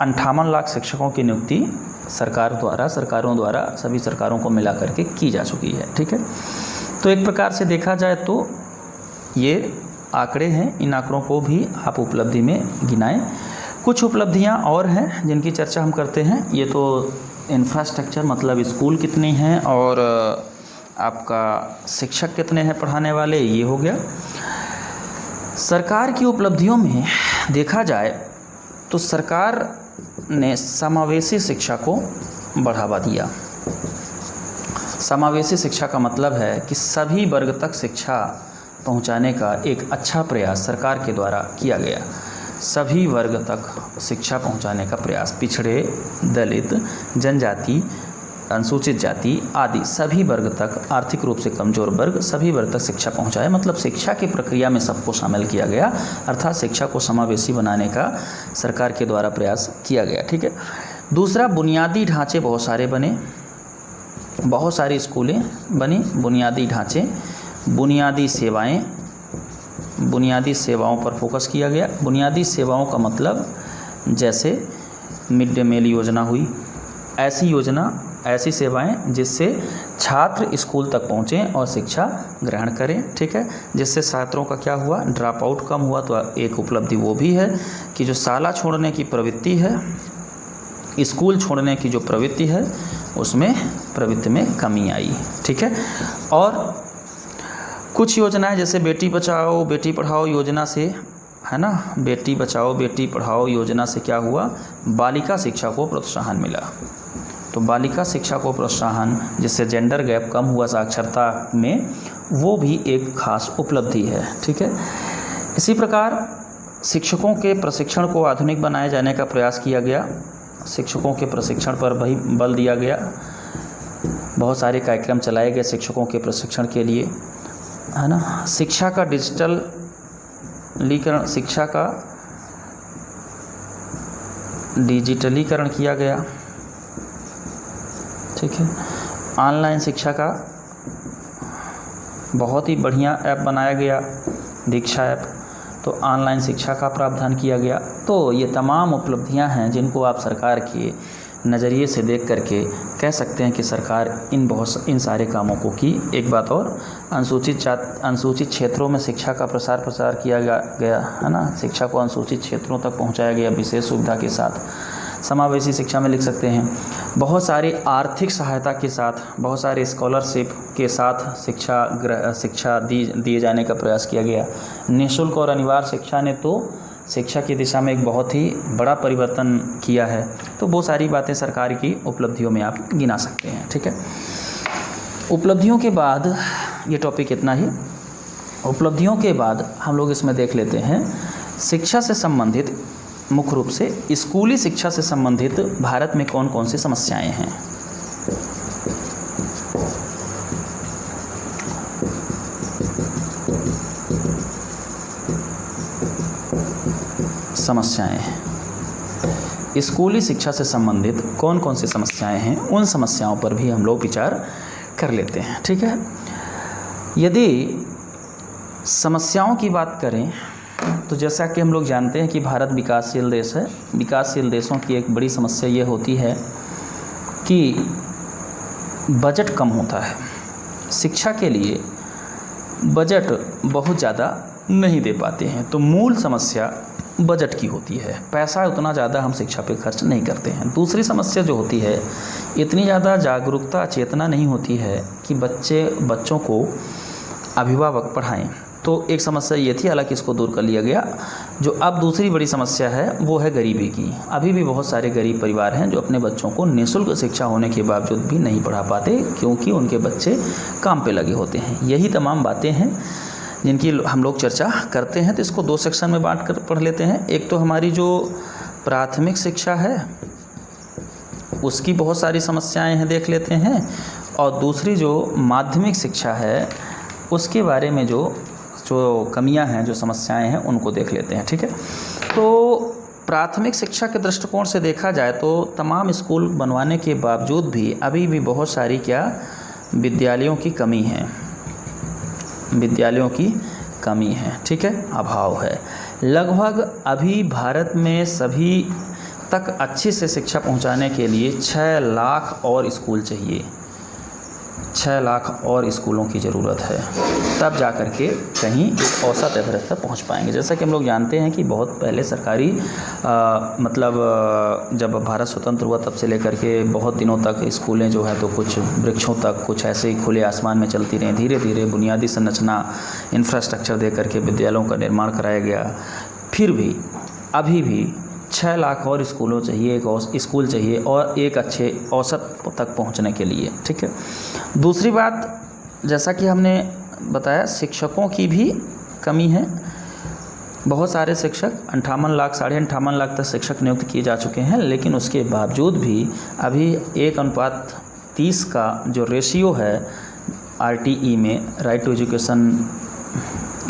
Speaker 1: 58 लाख शिक्षकों की नियुक्ति सरकारों द्वारा सभी सरकारों को मिला करके की जा चुकी है, ठीक है। तो एक प्रकार से देखा जाए तो ये आंकड़े हैं, इन आंकड़ों को भी आप उपलब्धि में गिनाएं। कुछ उपलब्धियां और हैं जिनकी चर्चा हम करते हैं। ये तो इंफ्रास्ट्रक्चर मतलब स्कूल कितने हैं और आपका शिक्षक कितने हैं पढ़ाने वाले, ये हो गया। सरकार की उपलब्धियों में देखा जाए तो सरकार ने समावेशी शिक्षा को बढ़ावा दिया। समावेशी शिक्षा का मतलब है कि सभी वर्ग तक शिक्षा पहुंचाने का एक अच्छा प्रयास सरकार के द्वारा किया गया। सभी वर्ग तक शिक्षा पहुंचाने का प्रयास, पिछड़े, दलित, जनजाति, अनुसूचित जाति आदि सभी वर्ग तक, आर्थिक रूप से कमज़ोर वर्ग, सभी वर्ग तक शिक्षा पहुंचाए, मतलब शिक्षा की प्रक्रिया में सबको शामिल किया गया, अर्थात शिक्षा को समावेशी बनाने का सरकार के द्वारा प्रयास किया गया, ठीक है। दूसरा, बुनियादी ढांचे बहुत सारे बने, बहुत सारी स्कूलें बनी, बुनियादी ढांचे, बुनियादी सेवाओं पर फोकस किया गया। बुनियादी सेवाओं का मतलब जैसे मिड डे मील योजना हुई, ऐसी सेवाएं जिससे छात्र स्कूल तक पहुँचें और शिक्षा ग्रहण करें, ठीक है, जिससे छात्रों का क्या हुआ, ड्रॉप आउट कम हुआ। तो एक उपलब्धि वो भी है कि जो शाला छोड़ने की प्रवृत्ति है, स्कूल छोड़ने की जो प्रवृत्ति है, उसमें प्रवृत्ति में कमी आई, ठीक है। और कुछ योजनाएं जैसे बेटी बचाओ बेटी पढ़ाओ योजना से, है ना, बेटी बचाओ बेटी पढ़ाओ योजना से क्या हुआ, बालिका शिक्षा को प्रोत्साहन मिला। तो बालिका शिक्षा को प्रोत्साहन, जिससे जेंडर गैप कम हुआ साक्षरता में, वो भी एक खास उपलब्धि है, ठीक है। इसी प्रकार शिक्षकों के प्रशिक्षण को आधुनिक बनाए जाने का प्रयास किया गया। शिक्षकों के प्रशिक्षण पर वही बल दिया गया, बहुत सारे कार्यक्रम चलाए गए शिक्षकों के प्रशिक्षण के लिए, है ना। शिक्षा का डिजिटलीकरण किया गया, ठीक है। ऑनलाइन शिक्षा का बहुत ही बढ़िया ऐप बनाया गया, दीक्षा ऐप, तो ऑनलाइन शिक्षा का प्रावधान किया गया। तो ये तमाम उपलब्धियां हैं जिनको आप सरकार के नज़रिए से देख करके कह सकते हैं कि सरकार इन सारे कामों को की। एक बात और, अनुसूचित क्षेत्रों में शिक्षा का प्रसार किया गया है ना, शिक्षा को अनुसूचित क्षेत्रों तक पहुंचाया गया विशेष सुविधा के साथ। समावेशी शिक्षा में लिख सकते हैं बहुत सारी आर्थिक सहायता के साथ, बहुत सारे स्कॉलरशिप के साथ शिक्षा दिए जाने का प्रयास किया गया। निःशुल्क और अनिवार्य शिक्षा ने तो शिक्षा की दिशा में एक बहुत ही बड़ा परिवर्तन किया है। तो वो सारी बातें सरकार की उपलब्धियों में आप गिना सकते हैं। ठीक है, उपलब्धियों के बाद ये टॉपिक इतना ही। उपलब्धियों के बाद हम लोग इसमें देख लेते हैं शिक्षा से संबंधित, मुख्य रूप से स्कूली शिक्षा से संबंधित भारत में कौन कौन सी समस्याएं हैं। स्कूली शिक्षा से संबंधित कौन कौन सी समस्याएं हैं, उन समस्याओं पर भी हम लोग विचार कर लेते हैं। ठीक है, यदि समस्याओं की बात करें तो जैसा कि हम लोग जानते हैं कि भारत विकासशील देश है। विकासशील देशों की एक बड़ी समस्या ये होती है कि बजट कम होता है। शिक्षा के लिए बजट बहुत ज़्यादा नहीं दे पाते हैं। तो मूल समस्या बजट की होती है, पैसा उतना ज़्यादा हम शिक्षा पे खर्च नहीं करते हैं। दूसरी समस्या जो होती है, इतनी ज़्यादा जागरूकता चेतना नहीं होती है कि बच्चों को अभिभावक पढ़ाएं। तो एक समस्या ये थी, हालांकि इसको दूर कर लिया गया। जो अब दूसरी बड़ी समस्या है वो है गरीबी की। अभी भी बहुत सारे गरीब परिवार हैं जो अपने बच्चों को निःशुल्क शिक्षा होने के बावजूद भी नहीं पढ़ा पाते, क्योंकि उनके बच्चे काम पे लगे होते हैं। यही तमाम बातें हैं जिनकी हम लोग चर्चा करते हैं। तो इसको दो सेक्शन में बांट कर पढ़ लेते हैं। एक तो हमारी जो प्राथमिक शिक्षा है उसकी बहुत सारी समस्याएं हैं, देख लेते हैं। और दूसरी जो माध्यमिक शिक्षा है उसके बारे में जो कमियां हैं, जो समस्याएं हैं, उनको देख लेते हैं। ठीक है, तो प्राथमिक शिक्षा के दृष्टिकोण से देखा जाए तो तमाम स्कूल बनवाने के बावजूद भी अभी भी बहुत सारी विद्यालयों की कमी है। ठीक है, अभाव है। लगभग अभी भारत में सभी तक अच्छी से शिक्षा पहुंचाने के लिए 6 लाख और स्कूल चाहिए। 6 लाख और स्कूलों की ज़रूरत है, तब जा कर के कहीं एक औसत एवरेज तक पहुँच पाएंगे। जैसा कि हम लोग जानते हैं कि बहुत पहले सरकारी जब भारत स्वतंत्र हुआ तब से लेकर के बहुत दिनों तक स्कूलें जो है तो कुछ वृक्षों तक, कुछ ऐसे ही खुले आसमान में चलती रहीं। धीरे धीरे बुनियादी संरचना, इंफ्रास्ट्रक्चर दे करके विद्यालयों का निर्माण कराया गया। फिर भी अभी भी 6 लाख और स्कूल चाहिए और एक अच्छे औसत तक पहुंचने के लिए। ठीक है, दूसरी बात, जैसा कि हमने बताया, शिक्षकों की भी कमी है। बहुत सारे शिक्षक 58 लाख, 58.5 लाख तक शिक्षक नियुक्त किए जा चुके हैं, लेकिन उसके बावजूद भी अभी 1:30 का जो रेशियो है RTE में, राइट टू एजुकेशन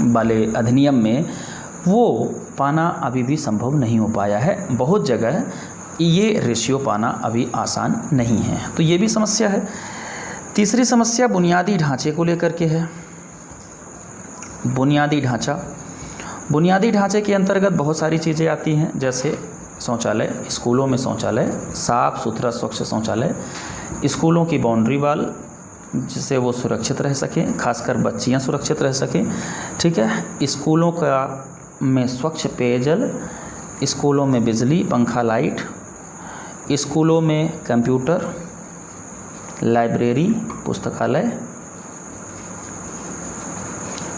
Speaker 1: वाले अधिनियम में, वो पाना अभी भी संभव नहीं हो पाया है। बहुत जगह ये रेशियो पाना अभी आसान नहीं है, तो ये भी समस्या है। तीसरी समस्या बुनियादी ढांचे को लेकर के है। बुनियादी ढांचे के अंतर्गत बहुत सारी चीज़ें आती हैं, जैसे शौचालय, स्कूलों में शौचालय, साफ़ सुथरा स्वच्छ शौचालय, स्कूलों की बाउंड्री वाल जिससे वो सुरक्षित रह सकें, खासकर बच्चियां सुरक्षित रह सकें। ठीक है, स्कूलों में स्वच्छ पेयजल, स्कूलों में बिजली, पंखा, लाइट, स्कूलों में कंप्यूटर, लाइब्रेरी, पुस्तकालय,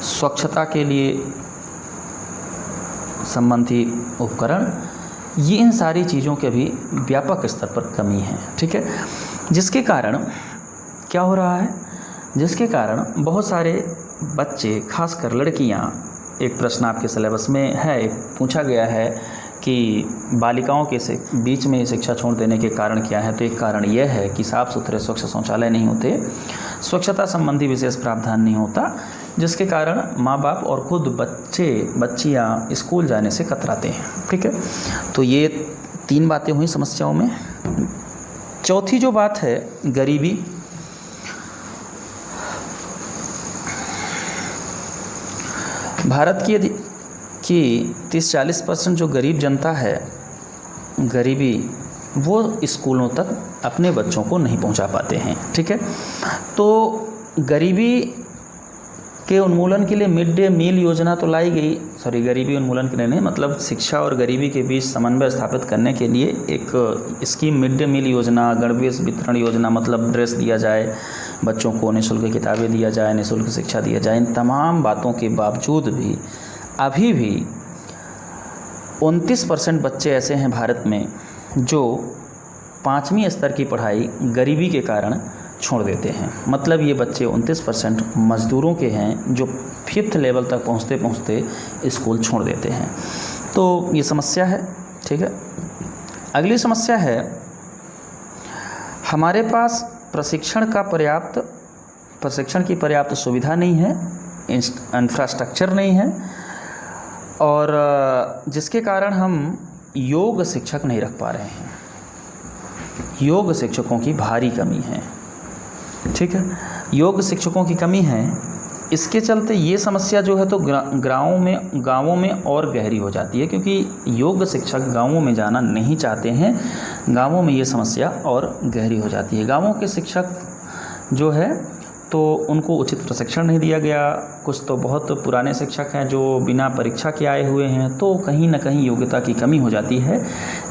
Speaker 1: स्वच्छता के लिए संबंधी उपकरण, ये इन सारी चीज़ों के भी व्यापक स्तर पर कमी है। ठीक है, जिसके कारण क्या हो रहा है, जिसके कारण बहुत सारे बच्चे, खासकर लड़कियां, एक प्रश्न आपके सिलेबस में है, एक पूछा गया है कि बालिकाओं के बीच में शिक्षा छोड़ देने के कारण क्या है। तो एक कारण यह है कि साफ़ सुथरे स्वच्छ शौचालय नहीं होते, स्वच्छता संबंधी विशेष प्रावधान नहीं होता, जिसके कारण माँ बाप और खुद बच्चियाँ स्कूल जाने से कतराते हैं। ठीक है, तो ये 3 बातें हुई समस्याओं में। चौथी जो बात है, गरीबी। भारत की 30-40% जो गरीब जनता है, गरीबी वो स्कूलों तक अपने बच्चों को नहीं पहुंचा पाते हैं। ठीक है, तो गरीबी के उन्मूलन के लिए मिड डे मील योजना तो लाई गई, गरीबी उन्मूलन के लिए नहीं, मतलब शिक्षा और गरीबी के बीच समन्वय स्थापित करने के लिए एक स्कीम मिड डे मील योजना, गणवेश वितरण योजना, मतलब ड्रेस दिया जाए बच्चों को, निःशुल्क किताबें दिया जाए, निःशुल्क शिक्षा दिया जाए। इन तमाम बातों के बावजूद भी अभी भी 29% बच्चे ऐसे हैं भारत में जो 5वीं स्तर की पढ़ाई गरीबी के कारण छोड़ देते हैं। मतलब ये बच्चे 29% मज़दूरों के हैं जो 5th लेवल तक पहुँचते पहुँचते स्कूल छोड़ देते हैं। तो ये समस्या है। ठीक है, अगली समस्या है, हमारे पास प्रशिक्षण की पर्याप्त सुविधा नहीं है, इंफ्रास्ट्रक्चर नहीं है, और जिसके कारण हम योग शिक्षक नहीं रख पा रहे हैं। योग शिक्षकों की भारी कमी है। ठीक है, योग शिक्षकों की कमी है। इसके चलते ये समस्या जो है तो गाँवों में और गहरी हो जाती है, क्योंकि योग शिक्षक गाँवों में जाना नहीं चाहते हैं। गाँवों में ये समस्या और गहरी हो जाती है। गाँवों के शिक्षक जो है तो उनको उचित प्रशिक्षण नहीं दिया गया। कुछ तो बहुत पुराने शिक्षक हैं जो बिना परीक्षा के आए हुए हैं, तो कहीं ना कहीं योग्यता की कमी हो जाती है,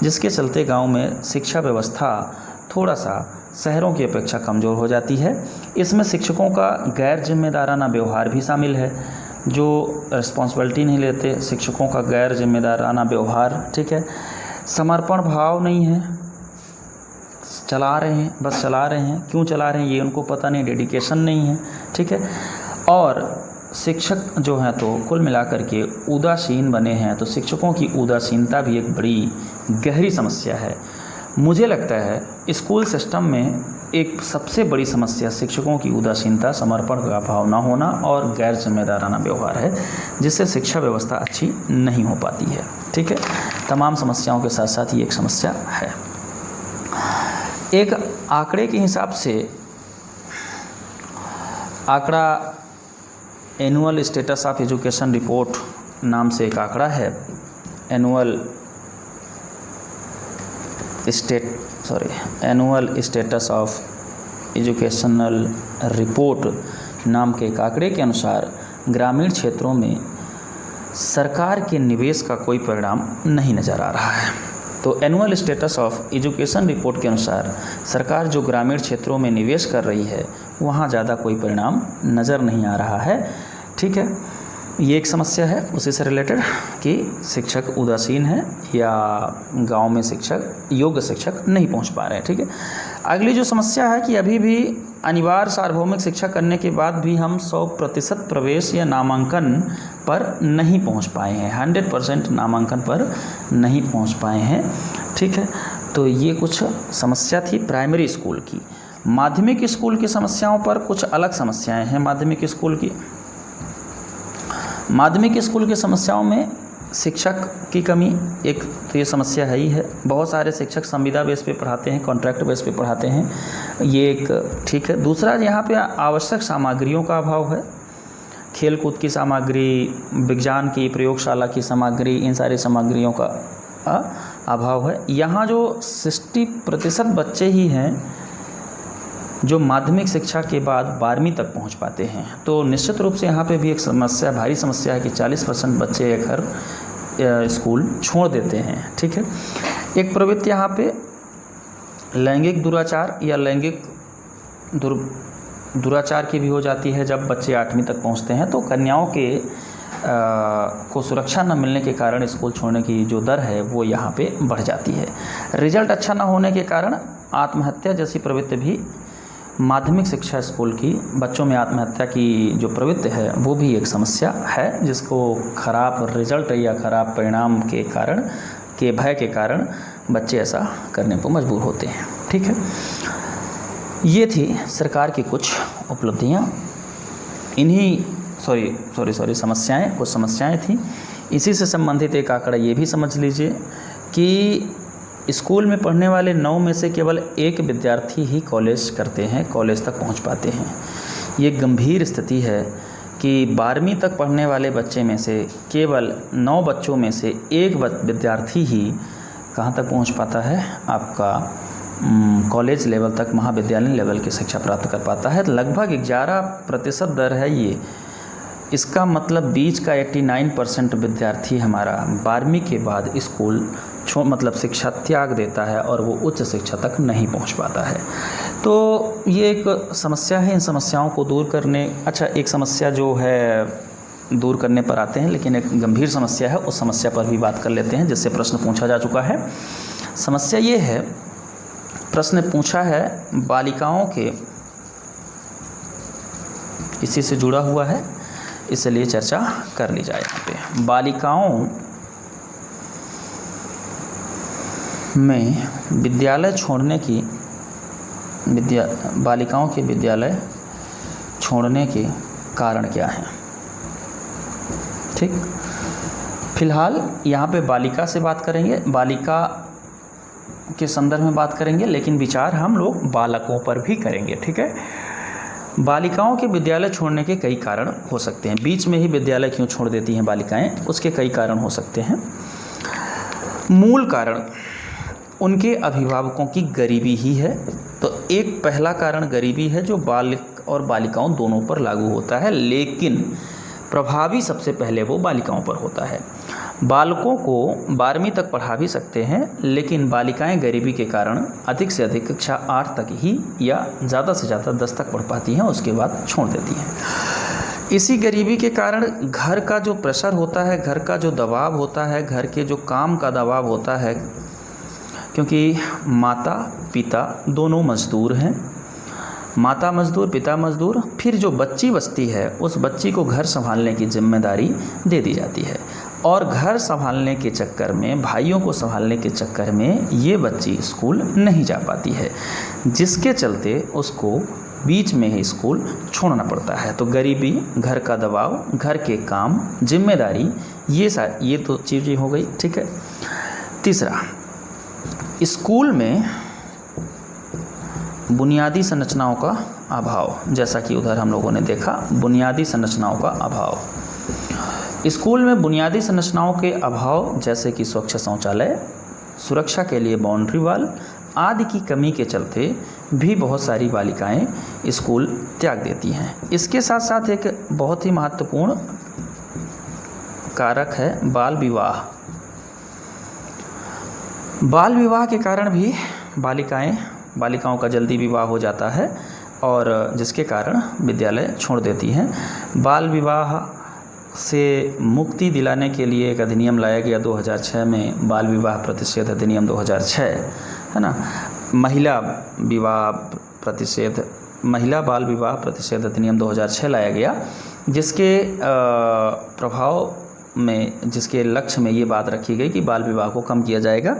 Speaker 1: जिसके चलते गांव में शिक्षा व्यवस्था थोड़ा सा शहरों की अपेक्षा कमज़ोर हो जाती है। इसमें शिक्षकों का गैर जिम्मेदाराना व्यवहार भी शामिल है, जो रिस्पॉन्सिबिलिटी नहीं लेते, शिक्षकों का गैर जिम्मेदाराना व्यवहार। ठीक है, समर्पण भाव नहीं है, चला रहे हैं, बस चला रहे हैं, क्यों चला रहे हैं ये उनको पता नहीं, डेडिकेशन नहीं है। ठीक है, और शिक्षक जो हैं तो कुल मिलाकर के उदासीन बने हैं। तो शिक्षकों की उदासीनता भी एक बड़ी गहरी समस्या है। मुझे लगता है स्कूल सिस्टम में एक सबसे बड़ी समस्या शिक्षकों की उदासीनता, समर्पण का भाव न होना और गैर जिम्मेदाराना व्यवहार है, जिससे शिक्षा व्यवस्था अच्छी नहीं हो पाती है। ठीक है, तमाम समस्याओं के साथ साथ ये एक समस्या है। एक आंकड़े के हिसाब से, आंकड़ा annual status of education report नाम से एक आंकड़ा है, annual status of educational report नाम के एक आंकड़े के अनुसार ग्रामीण क्षेत्रों में सरकार के निवेश का कोई परिणाम नहीं नज़र आ रहा है। तो annual status of education report के अनुसार सरकार जो ग्रामीण क्षेत्रों में निवेश कर रही है वहाँ ज़्यादा कोई परिणाम नज़र नहीं आ रहा है। ठीक है, ये एक समस्या है उसी से रिलेटेड कि शिक्षक उदासीन है या गांव में योग्य शिक्षक नहीं पहुंच पा रहे हैं। ठीक है, अगली जो समस्या है कि अभी भी अनिवार्य सार्वभौमिक शिक्षा करने के बाद भी हम 100% प्रवेश या नामांकन पर नहीं पहुंच पाए हैं, 100% नामांकन पर नहीं पहुंच पाए हैं। ठीक है, तो ये कुछ समस्या थी प्राइमरी स्कूल की। माध्यमिक स्कूल की समस्याओं पर कुछ अलग समस्याएं हैं। माध्यमिक स्कूल की समस्याओं में शिक्षक की कमी एक तो ये समस्या है ही है। बहुत सारे शिक्षक संविदा बेस पे पढ़ाते हैं, कॉन्ट्रैक्ट बेस पे पढ़ाते हैं, ये एक ठीक है। दूसरा, यहाँ पे आवश्यक सामग्रियों का अभाव है, खेल कूद की सामग्री, विज्ञान की प्रयोगशाला की सामग्री, इन सारी सामग्रियों का अभाव है। यहाँ जो 60% बच्चे ही हैं जो माध्यमिक शिक्षा के बाद 12वीं तक पहुंच पाते हैं। तो निश्चित रूप से यहाँ पे भी एक समस्या, भारी समस्या है कि 40% बच्चे अगर स्कूल छोड़ देते हैं। ठीक है, एक प्रवृत्ति यहाँ पे लैंगिक दुराचार या लैंगिक दुराचार की भी हो जाती है। जब बच्चे 8वीं तक पहुँचते हैं तो कन्याओं के को सुरक्षा न मिलने के कारण स्कूल छोड़ने की जो दर है वो यहाँ पे बढ़ जाती है। रिजल्ट अच्छा न होने के कारण आत्महत्या जैसी प्रवृत्ति भी माध्यमिक शिक्षा स्कूल की बच्चों में आत्महत्या की जो प्रवृत्ति है वो भी एक समस्या है, जिसको खराब रिजल्ट या खराब परिणाम के कारण के भय के कारण बच्चे ऐसा करने पर मजबूर होते हैं। ठीक है, ये थी सरकार की कुछ उपलब्धियाँ। समस्याएं, कुछ समस्याएं थी। इसी से संबंधित एक आंकड़ा ये भी समझ लीजिए कि स्कूल में पढ़ने वाले 9 में से केवल 1 विद्यार्थी ही कॉलेज तक पहुंच पाते हैं। ये गंभीर स्थिति है कि 12वीं तक पढ़ने वाले बच्चे में से केवल 9 बच्चों में से 1 विद्यार्थी ही कहाँ तक पहुँच पाता है, आपका कॉलेज लेवल तक, महाविद्यालय लेवल की शिक्षा प्राप्त कर पाता है। लगभग 11% दर है ये। इसका मतलब बीच का 89% विद्यार्थी हमारा 12वीं के बाद स्कूल मतलब शिक्षा त्याग देता है और वो उच्च शिक्षा तक नहीं पहुंच पाता है। तो ये एक समस्या है। इन समस्याओं को दूर करने, अच्छा एक समस्या जो है दूर करने पर आते हैं, लेकिन एक गंभीर समस्या है, उस समस्या पर भी बात कर लेते हैं जिससे प्रश्न पूछा जा चुका है। समस्या ये है, प्रश्न पूछा है बालिकाओं के, इसी से जुड़ा हुआ है, इसलिए चर्चा कर ली जाए। यहाँ पे बालिकाओं में विद्यालय छोड़ने की बालिकाओं के विद्यालय छोड़ने के कारण क्या हैं। ठीक, फिलहाल यहाँ पे बालिका से बात करेंगे, बालिका के संदर्भ में बात करेंगे, लेकिन विचार हम लोग बालकों पर भी करेंगे। ठीक है, बालिकाओं के विद्यालय छोड़ने के कई कारण हो सकते हैं। बीच में ही विद्यालय क्यों छोड़ देती हैं बालिकाएं, उसके कई कारण हो सकते हैं। मूल कारण उनके अभिभावकों की गरीबी ही है। तो एक पहला कारण गरीबी है जो बालक और बालिकाओं दोनों पर लागू होता है, लेकिन प्रभावी सबसे पहले वो बालिकाओं पर होता है। बालकों को 12वीं तक पढ़ा भी सकते हैं, लेकिन बालिकाएं गरीबी के कारण अधिक से अधिक कक्षा 8 तक ही या ज़्यादा से ज़्यादा 10 तक पढ़ पाती हैं, उसके बाद छोड़ देती हैं। इसी गरीबी के कारण घर का जो प्रेशर होता है, घर का जो दबाव होता है, घर के जो काम का दबाव होता है, क्योंकि माता पिता दोनों मजदूर हैं, माता मजदूर पिता मजदूर, फिर जो बच्ची बचती है उस बच्ची को घर संभालने की जिम्मेदारी दे दी जाती है, और घर संभालने के चक्कर में, भाइयों को संभालने के चक्कर में ये बच्ची स्कूल नहीं जा पाती है, जिसके चलते उसको बीच में ही स्कूल छोड़ना पड़ता है। तो गरीबी, घर का दबाव, घर के काम, जिम्मेदारी, ये तो चीज़ें हो गई। ठीक है, तीसरा, स्कूल में बुनियादी संरचनाओं का अभाव, जैसा कि उधर हम लोगों ने देखा, बुनियादी संरचनाओं का अभाव। स्कूल में बुनियादी संरचनाओं के अभाव जैसे कि स्वच्छ शौचालय, सुरक्षा के लिए बाउंड्री वॉल आदि की कमी के चलते भी बहुत सारी बालिकाएं स्कूल त्याग देती हैं। इसके साथ साथ एक बहुत ही महत्वपूर्ण कारक है बाल विवाह। बाल विवाह के कारण भी बालिकाओं का जल्दी विवाह हो जाता है और जिसके कारण विद्यालय छोड़ देती हैं। बाल विवाह से मुक्ति दिलाने के लिए एक अधिनियम लाया गया 2006 में, बाल विवाह प्रतिषेध अधिनियम 2006, है ना। महिला बाल विवाह प्रतिषेध अधिनियम 2006 लाया गया, जिसके प्रभाव में, जिसके लक्ष्य में ये बात रखी गई कि बाल विवाह को कम किया जाएगा।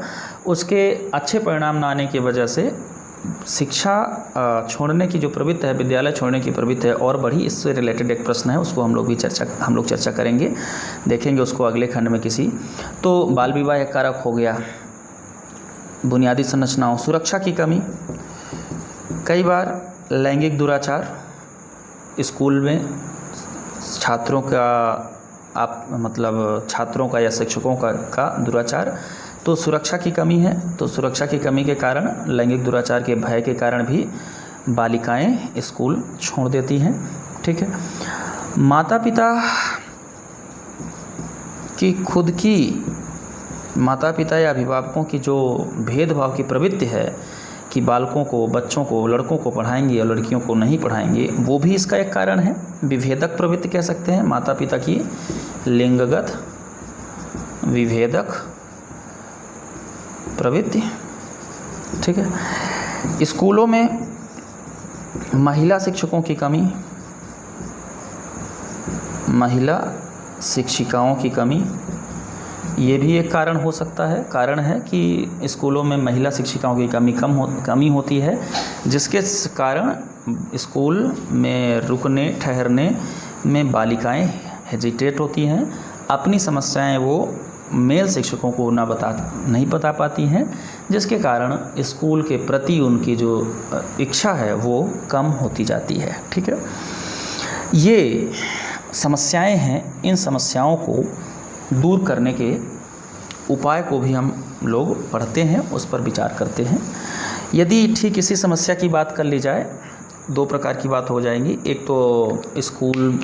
Speaker 1: उसके अच्छे परिणाम न आने की वजह से शिक्षा छोड़ने की जो प्रवृत्ति है, विद्यालय छोड़ने की प्रवृत्ति है और बढ़ी। इससे रिलेटेड एक प्रश्न है, उसको हम लोग चर्चा करेंगे, देखेंगे उसको अगले खंड में किसी। तो बाल विवाह एक कारक हो गया। बुनियादी संरचनाओं, सुरक्षा की कमी, कई बार लैंगिक दुराचार, स्कूल में छात्रों का या शिक्षकों का दुराचार, तो सुरक्षा की कमी है। तो सुरक्षा की कमी के कारण, लैंगिक दुराचार के भय के कारण भी बालिकाएं स्कूल छोड़ देती हैं। ठीक है, माता पिता या अभिभावकों की जो भेदभाव की प्रवृत्ति है कि बालकों को, बच्चों को, लड़कों को पढ़ाएंगे और लड़कियों को नहीं पढ़ाएंगे, वो भी इसका एक कारण है। विभेदक प्रवृत्ति कह सकते हैं, माता पिता की लिंगगत विभेदक प्रवृत्ति। ठीक है, स्कूलों में महिला शिक्षकों की कमी, महिला शिक्षिकाओं की कमी, ये भी एक कारण हो सकता है। कारण है कि स्कूलों में महिला शिक्षिकाओं की कमी होती है, जिसके कारण स्कूल में रुकने ठहरने में बालिकाएं हेजिटेट होती हैं। अपनी समस्याएं वो मेल शिक्षकों को नहीं बता पाती हैं, जिसके कारण स्कूल के प्रति उनकी जो इच्छा है वो कम होती जाती है। ठीक है, ये समस्याएं हैं। इन समस्याओं को दूर करने के उपाय को भी हम लोग पढ़ते हैं, उस पर विचार करते हैं। यदि ठीक इसी समस्या की बात कर ली जाए, दो प्रकार की बात हो जाएंगी। एक तो स्कूल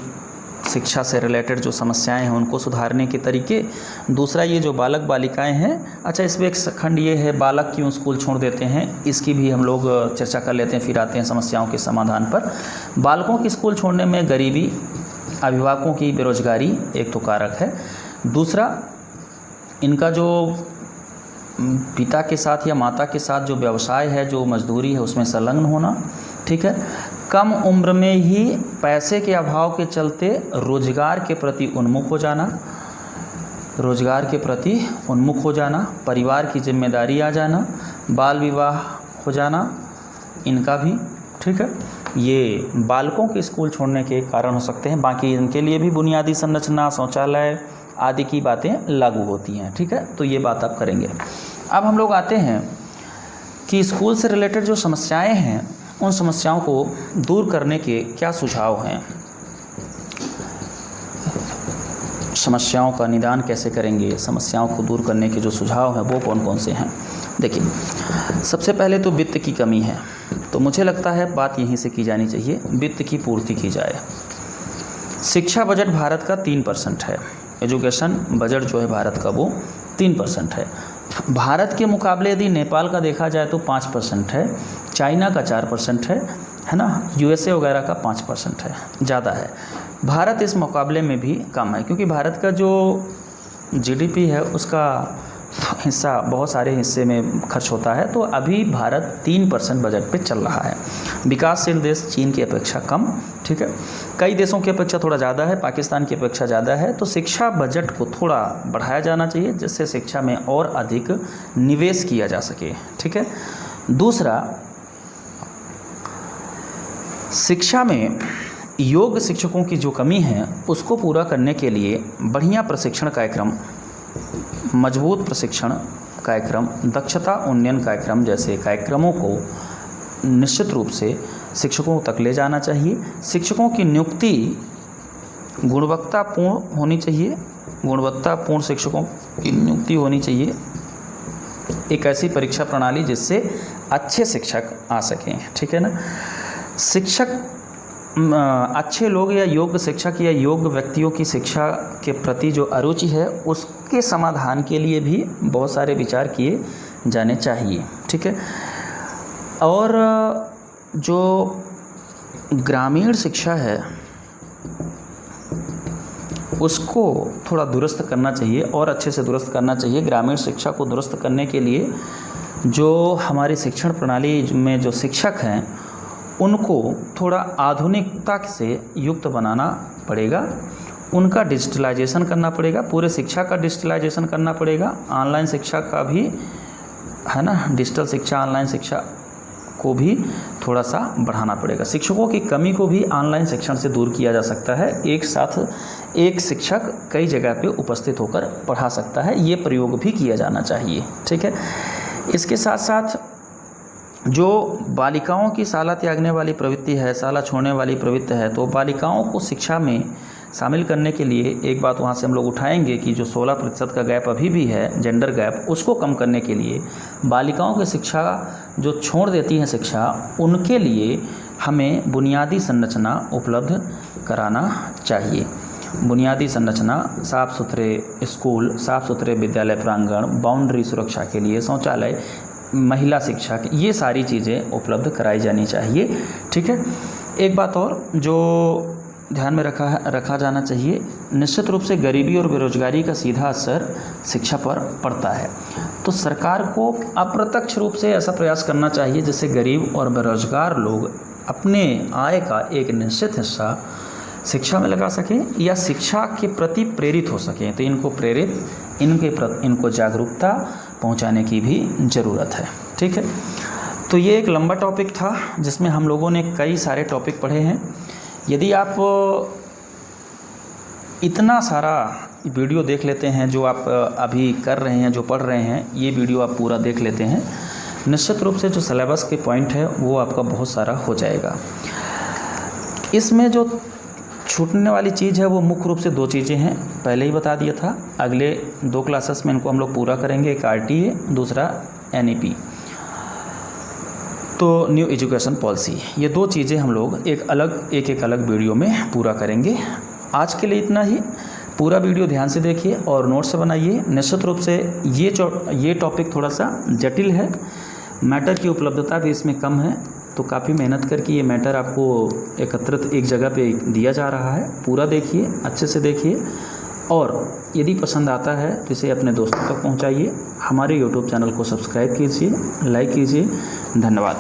Speaker 1: शिक्षा से रिलेटेड जो समस्याएं हैं उनको सुधारने के तरीके, दूसरा ये जो बालक बालिकाएं हैं। अच्छा, इसमें एक खंड ये है बालक क्यों स्कूल छोड़ देते हैं, इसकी भी हम लोग चर्चा कर लेते हैं, फिर आते हैं समस्याओं के समाधान पर। बालकों की स्कूल छोड़ने में गरीबी, अभिभावकों की बेरोजगारी एक तो कारक है। दूसरा, इनका जो पिता के साथ या माता के साथ जो व्यवसाय है, जो मजदूरी है, उसमें संलग्न होना, ठीक है। कम उम्र में ही पैसे के अभाव के चलते रोजगार के प्रति उन्मुख हो जाना, परिवार की जिम्मेदारी आ जाना, बाल विवाह हो जाना, इनका भी, ठीक है, ये बालकों के स्कूल छोड़ने के कारण हो सकते हैं। बाकी इनके लिए भी बुनियादी संरचना, शौचालय आदि की बातें लागू होती हैं, ठीक है। तो ये बात आप करेंगे। अब हम लोग आते हैं कि स्कूल से रिलेटेड जो समस्याएं हैं, उन समस्याओं को दूर करने के क्या सुझाव हैं, समस्याओं का निदान कैसे करेंगे, समस्याओं को दूर करने के जो सुझाव हैं वो कौन कौन से हैं। देखिए, सबसे पहले तो वित्त की कमी है, तो मुझे लगता है बात यहीं से की जानी चाहिए, वित्त की पूर्ति की जाए। शिक्षा बजट भारत का 3% है, एजुकेशन बजट जो है भारत का वो 3% है। भारत के मुकाबले यदि नेपाल का देखा जाए तो 5% है, चाइना का 4% है ना, यूएसए वगैरह का 5% है, ज़्यादा है। भारत इस मुकाबले में भी कम है, क्योंकि भारत का जो जीडीपी है उसका हिस्सा बहुत सारे हिस्से में खर्च होता है। तो अभी भारत 3% बजट पे चल रहा है। विकासशील देश चीन की अपेक्षा कम, ठीक है, कई देशों की अपेक्षा थोड़ा ज़्यादा है, पाकिस्तान की अपेक्षा ज़्यादा है। तो शिक्षा बजट को थोड़ा बढ़ाया जाना चाहिए, जिससे शिक्षा में और अधिक निवेश किया जा सके, ठीक है। दूसरा, शिक्षा में योग्य शिक्षकों की जो कमी है उसको पूरा करने के लिए बढ़िया प्रशिक्षण कार्यक्रम, मजबूत प्रशिक्षण कार्यक्रम, दक्षता उन्नयन कार्यक्रम जैसे कार्यक्रमों को निश्चित रूप से शिक्षकों तक ले जाना चाहिए। शिक्षकों की नियुक्ति गुणवत्तापूर्ण होनी चाहिए, गुणवत्तापूर्ण शिक्षकों की नियुक्ति होनी चाहिए। एक ऐसी परीक्षा प्रणाली जिससे अच्छे शिक्षक आ सकें, ठीक है ना। शिक्षक अच्छे लोग या योग्य शिक्षक या योग्य व्यक्तियों की शिक्षा के प्रति जो अरुचि है उसके समाधान के लिए भी बहुत सारे विचार किए जाने चाहिए, ठीक है। और जो ग्रामीण शिक्षा है उसको थोड़ा दुरुस्त करना चाहिए और अच्छे से दुरुस्त करना चाहिए। ग्रामीण शिक्षा को दुरुस्त करने के लिए जो हमारी शिक्षण प्रणाली में जो शिक्षक हैं उनको थोड़ा आधुनिकता से युक्त बनाना पड़ेगा, उनका डिजिटलाइजेशन करना पड़ेगा, पूरे शिक्षा का डिजिटलाइजेशन करना पड़ेगा, ऑनलाइन शिक्षा का भी है ना, डिजिटल शिक्षा, ऑनलाइन शिक्षा को भी थोड़ा सा बढ़ाना पड़ेगा। शिक्षकों की कमी को भी ऑनलाइन शिक्षण से दूर किया जा सकता है। एक साथ एक शिक्षक कई जगह पे उपस्थित होकर पढ़ा सकता है, ये प्रयोग भी किया जाना चाहिए, ठीक है। इसके साथ साथ जो बालिकाओं की शाला त्यागने वाली प्रवृत्ति है, शाला छोड़ने वाली प्रवृत्ति है, तो बालिकाओं को शिक्षा में शामिल करने के लिए एक बात वहाँ से हम लोग उठाएंगे कि जो 16% का गैप अभी भी है, जेंडर गैप, उसको कम करने के लिए बालिकाओं की शिक्षा जो छोड़ देती हैं शिक्षा, उनके लिए हमें बुनियादी संरचना उपलब्ध कराना चाहिए। बुनियादी संरचना, साफ़ सुथरे स्कूल, साफ़ सुथरे विद्यालय प्रांगण, बाउंड्री सुरक्षा के लिए शौचालय, महिला शिक्षा, ये सारी चीज़ें उपलब्ध कराई जानी चाहिए, ठीक है। एक बात और जो ध्यान में रखा जाना चाहिए, निश्चित रूप से गरीबी और बेरोजगारी का सीधा असर शिक्षा पर पड़ता है। तो सरकार को अप्रत्यक्ष रूप से ऐसा प्रयास करना चाहिए जिससे गरीब और बेरोजगार लोग अपने आय का एक निश्चित हिस्सा शिक्षा में लगा सकें या शिक्षा के प्रति प्रेरित हो सकें। तो इनको जागरूकता पहुंचाने की भी ज़रूरत है, ठीक है। तो ये एक लंबा टॉपिक था जिसमें हम लोगों ने कई सारे टॉपिक पढ़े हैं। यदि आप इतना सारा वीडियो देख लेते हैं जो आप अभी कर रहे हैं, जो पढ़ रहे हैं, ये वीडियो आप पूरा देख लेते हैं, निश्चित रूप से जो सिलेबस के पॉइंट है वो आपका बहुत सारा हो जाएगा। इसमें जो छूटने वाली चीज़ है वो मुख्य रूप से 2 चीज़ें हैं, पहले ही बता दिया था। अगले 2 क्लासेस में इनको हम लोग पूरा करेंगे, एक RTA, दूसरा NEP, तो न्यू एजुकेशन पॉलिसी। ये 2 चीज़ें हम लोग एक अलग वीडियो में पूरा करेंगे। आज के लिए इतना ही। पूरा वीडियो ध्यान से देखिए और नोट से बनाइए। निश्चित रूप से ये टॉपिक थोड़ा सा जटिल है, मैटर की उपलब्धता भी इसमें कम है, तो काफ़ी मेहनत करके ये मैटर आपको एकत्रित एक जगह पे दिया जा रहा है। पूरा देखिए, अच्छे से देखिए और यदि पसंद आता है तो इसे अपने दोस्तों तक पहुंचाइए। हमारे YouTube चैनल को सब्सक्राइब कीजिए, लाइक कीजिए। धन्यवाद।